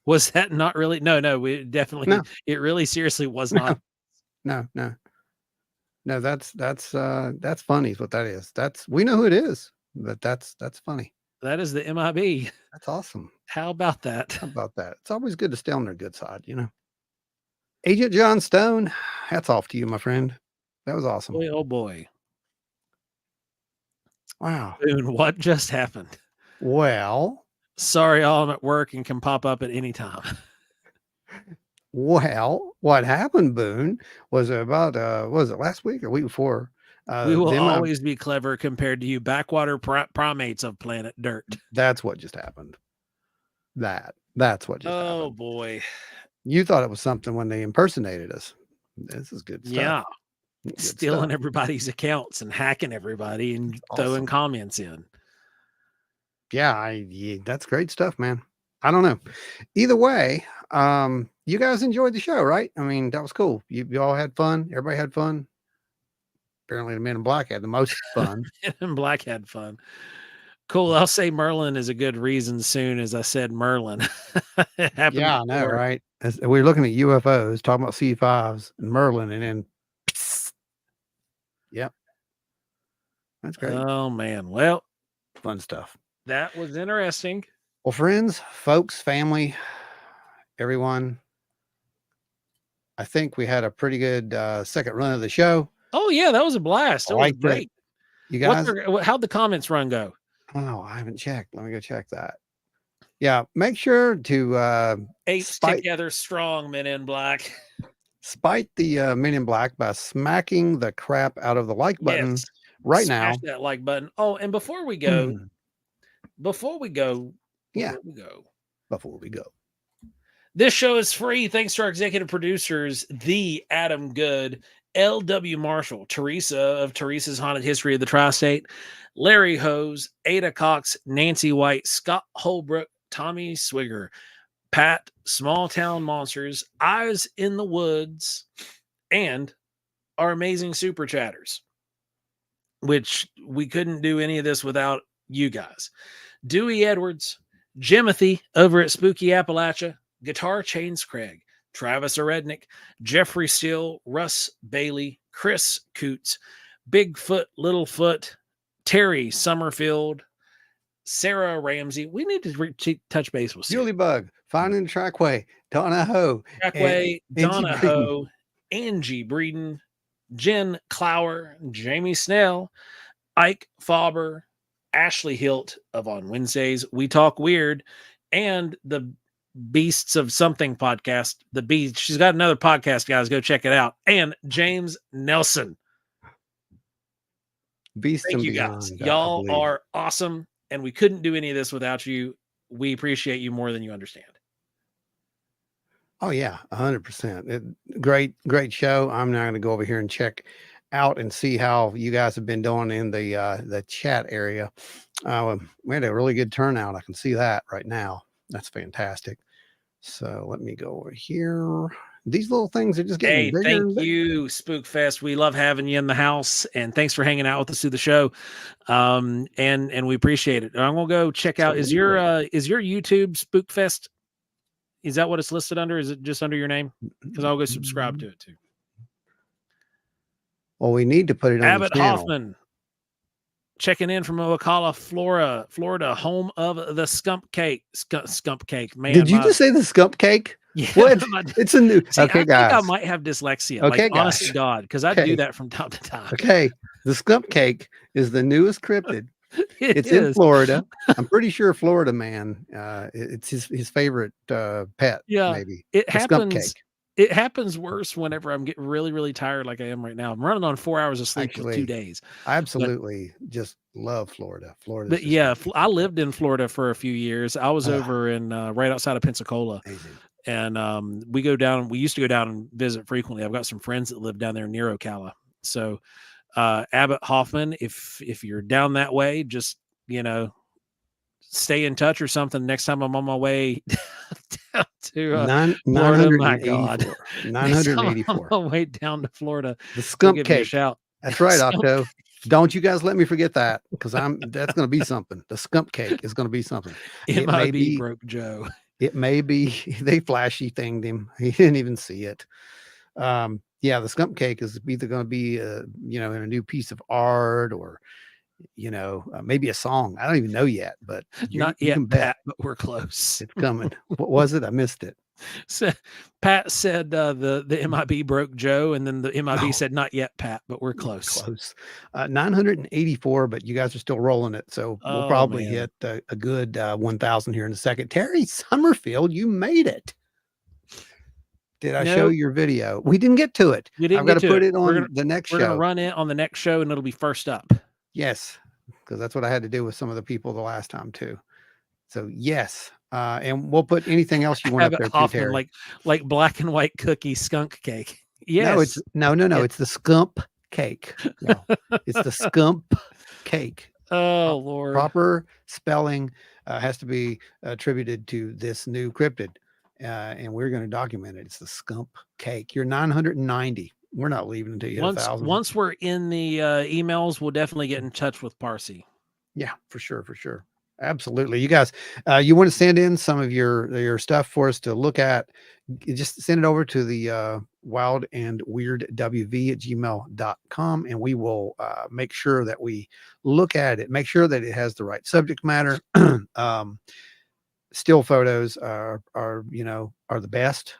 Was that not really? No, we definitely. No. It really, seriously was not. No. That's funny. Is what that is. We know who it is, but that's funny. That is the MIB. That's awesome. How about that? It's always good to stay on their good side, Agent John Stone, hats off to you, my friend. That was awesome. Boy, oh boy. Wow. Boone, what just happened? Well, sorry, I'm at work and can pop up at any time. Well, what happened, Boone, was about was it last week or week before? We will always be clever compared to you backwater primates of planet Dirt. That's what just happened. That's what just happened. Oh boy. You thought it was something when they impersonated us. This is good stuff. Yeah. Good stealing stuff. Everybody's accounts and hacking everybody and throwing comments in. Yeah, that's great stuff, man. I don't know. Either way, you guys enjoyed the show, right? I mean, that was cool. You all had fun. Everybody had fun. Apparently the Men in Black had the most fun. Men in Black had fun. Cool. I'll say Merlin is a good reason soon as I said Merlin. Yeah, I know, right? We're looking at UFOs, talking about C5s and Merlin, and then yep. That's great. Oh man. Well, fun stuff. That was interesting. Well, friends, folks, family, everyone, I think we had a pretty good second run of the show. Oh yeah, that was a blast. That was great. You guys, how'd the comments run go? Oh, I haven't checked. Let me go check that. Yeah, make sure to together strong, Men in Black. Spite the Men in Black by smacking the crap out of the like button right now. That like button. Oh, and before we go, this show is free thanks to our executive producers, the Adam Good, L.W. Marshall, Teresa of Teresa's Haunted History of the Tri-State, Larry Hose, Ada Cox, Nancy White, Scott Holbrook, Tommy Swigger, Pat, Small Town Monsters, Eyes in the Woods, and our amazing super chatters, which we couldn't do any of this without you guys. Dewey Edwards, Jimothy over at Spooky Appalachia, Guitar Chains Craig, Travis Orednick, Jeffrey Steele, Russ Bailey, Chris Coots, Bigfoot, Littlefoot, Terry Summerfield, Sarah Ramsey. We need to touch base with Julie Bug, Finding the Trackway, Donna Ho, Trackway, Donna Ho, Angie Breeden, Jen Clower, Jamie Snell, Ike Fauber, Ashley Hilt of On Wednesdays We Talk Weird, and the Beasts of Something podcast. The Beast. She's got another podcast, guys. Go check it out. And James Nelson. Beasts Thank you Beyond, guys. Y'all are awesome, and we couldn't do any of this without you. We appreciate you more than you understand. Oh yeah, 100%. Great show. I'm now going to go over here and check out and see how you guys have been doing in the chat area. We had a really good turnout. I can see that right now. That's fantastic. So let me go over here. These little things are just getting bigger. Thank you, Spookfest. We love having you in the house, and thanks for hanging out with us through the show. And we appreciate it. I'm gonna go check out. Is your YouTube Spookfest? Is that what it's listed under? Is it just under your name? Because I'll go subscribe to it too. Well, we need to put it on Abbott the channel. Hoffman checking in from Ocala, Florida, home of the Scump Cake. Scump Cake, man. Did you just say the Scump Cake? Yeah, what? It's a new. See, okay, I guys. think I might have dyslexia. Okay, like, guys. honest to God, because I do that from time to time. Okay, the Scump Cake is the newest cryptid. It's in Florida. I'm pretty sure Florida man. It's his favorite pet. Yeah, maybe it the Scump happens. Cake. It happens worse whenever I'm getting really, really tired, like I am right now. I'm running on 4 hours of sleep for 2 days. I absolutely just love Florida. Florida. But yeah, I lived in Florida for a few years. I was over in right outside of Pensacola. Amazing. And we used to go down and visit frequently. I've got some friends that live down there near Ocala. So Abbott Hoffman, if you're down that way, just stay in touch or something. Next time I'm on my way down to Florida, my God, 984. On my way down to Florida, the Scump Cake. Shout. That's right, Octo. Don't you guys let me forget that, because that's going to be something. The Scump Cake is going to be something. It might be Broke Joe. It may be. They flashy thinged him. He didn't even see it. Yeah, the Scump Cake is either going to be in a new piece of art, or maybe a song. I don't even know yet, but not yet, Pat, but we're close. It's coming. What was it? I missed it. So Pat said the MIB Broke Joe, and then the MIB said not yet, Pat, but we're close. 984, but you guys are still rolling it, so we'll probably hit a good 1,000 here in a second. Terry Summerfield, you made it. Did I show your video? We didn't get to it. I've got to put it on the next show. We're going to run it on the next show, and it'll be first up. Yes, because that's what I had to do with some of the people the last time too. So yes, and we'll put anything else you want up there too, Terry. Like black and white cookie skunk cake. Yes. No, it's the Scump Cake. No, it's the Scump Cake. Oh Lord. Proper spelling has to be attributed to this new cryptid, and we're going to document it. It's the Scump Cake. You're 990. We're not leaving until you hit 1,000. Once we're in the emails, we'll definitely get in touch with Parsi. Yeah, for sure. Absolutely. You guys, you want to send in some of your stuff for us to look at, just send it over to the wild and weird wv@gmail.com, and we will make sure that we look at it, make sure that it has the right subject matter. Still photos are the best,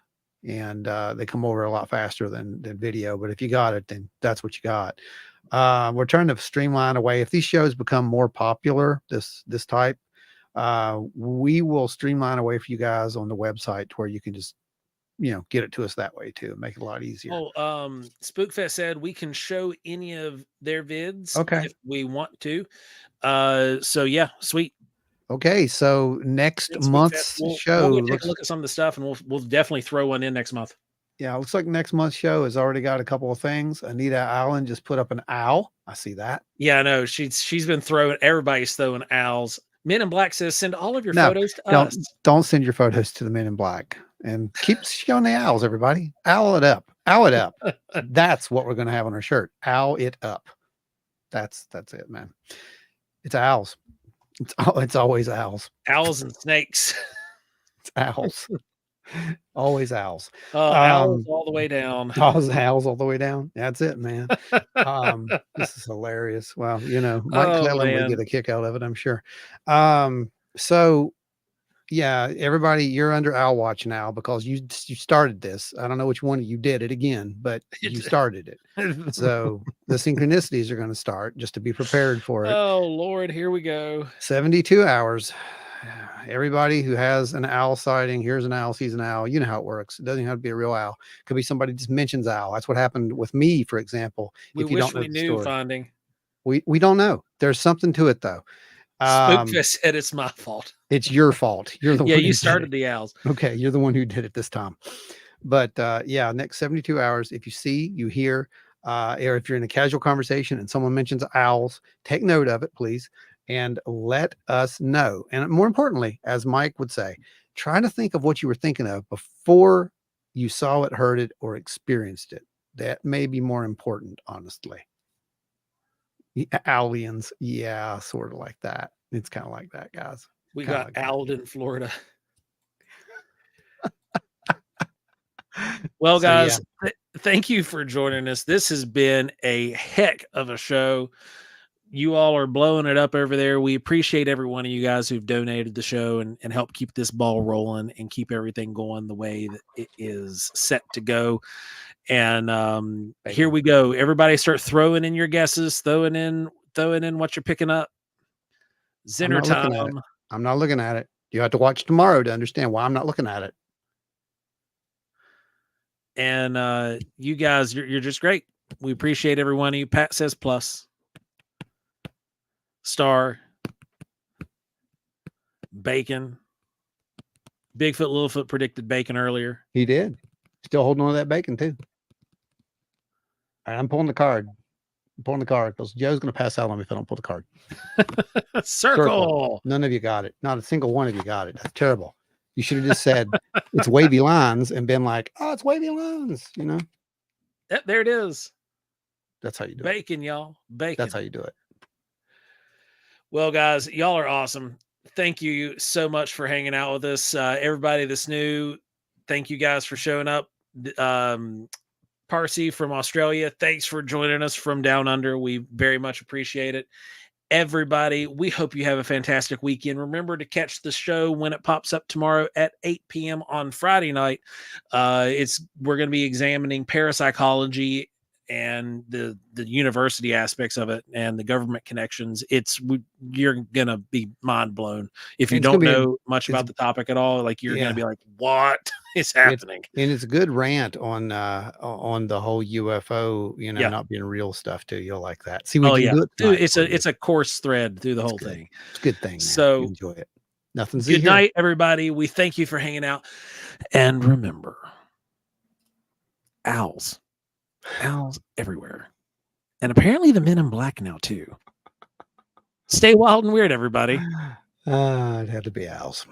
and they come over a lot faster than video. But if you got it, then that's what you got. We're trying to streamline away. If these shows become more popular, this type, we will streamline away for you guys on the website to where you can just get it to us that way too, and make it a lot easier. Spookfest said we can show any of their vids if we want to. So yeah, sweet. Okay, so next month's show, we'll take a look at some of the stuff, and we'll definitely throw one in next month. Yeah, looks like next month's show has already got a couple of things. Anita Allen just put up an owl. I see that. Yeah, I know. She's been everybody's throwing owls. Men in Black says send all of your photos to us. Don't send your photos to the Men in Black, and keep showing the owls, everybody. Owl it up. Owl it up. That's what we're going to have on our shirt. Owl it up. That's it, man. It's owls. It's always owls. Owls and snakes. It's owls. Always owls. Owls all the way down. Owls all the way down. That's it, man. This is hilarious. Well, Mike Clellan would get a kick out of it, I'm sure. So yeah, everybody, you're under owl watch now because you started this. I don't know which one you did it again, but you started it. So the synchronicities are going to start, just to be prepared for it. Oh Lord, here we go. 72 hours. Everybody who has an owl sighting, here's an owl, sees an owl. You know how it works. It doesn't have to be a real owl. It could be somebody just mentions owl. That's what happened with me, for example. We wish we knew, Finding. We don't know. There's something to it though. Spookfest said it's my fault. It's your fault. You're the one. Yeah, you started the owls. Okay, you're the one who did it this time. But yeah, next 72 hours, if you see, you hear, or if you're in a casual conversation and someone mentions owls, take note of it, please, and let us know. And more importantly, as Mike would say, try to think of what you were thinking of before you saw it, heard it, or experienced it. That may be more important, honestly. Aliens, yeah, sort of like that. It's kind of like that, guys. We got owled in Florida. Well, guys, thank you for joining us. This has been a heck of a show. You all are blowing it up over there. We appreciate every one of you guys who've donated the show and help keep this ball rolling and keep everything going the way that it is set to go. And here we go. Everybody start throwing in your guesses, throwing in what you're picking up. Zinner time. I'm not looking at it. You have to watch tomorrow to understand why I'm not looking at it. And you guys, you're just great. We appreciate every one of you. Pat says plus. Star. Bacon. Bigfoot, Littlefoot predicted bacon earlier. He did. Still holding on to that bacon too. All right, I'm pulling the card. I'm pulling the card because Joe's going to pass out on me if I don't pull the card. Circle. None of you got it. Not a single one of you got it. That's terrible. You should have just said it's wavy lines and been like, oh, it's wavy lines, Yep, there it is. That's how you do bacon, y'all. Bacon. That's how you do it. Well, guys, y'all are awesome. Thank you so much for hanging out with us. Everybody that's new, thank you guys for showing up. Parsi from Australia, thanks for joining us from down under. We very much appreciate it. Everybody, we hope you have a fantastic weekend. Remember to catch the show when it pops up tomorrow at 8 p.m. on Friday night. We're going to be examining parapsychology and the university aspects of it and the government connections. You're going to be mind blown. If you don't know much about the topic at all, like you're going to be like, what is happening? And it's a good rant on the whole UFO, not being real stuff too. You'll like that. See, Dude, it's a course thread through the whole thing. It's a good thing. Man. So enjoy it. Nothing's good night, everybody. We thank you for hanging out. And remember, owls everywhere. And apparently the Men in Black now too. Stay wild and weird, everybody. It had to be owls.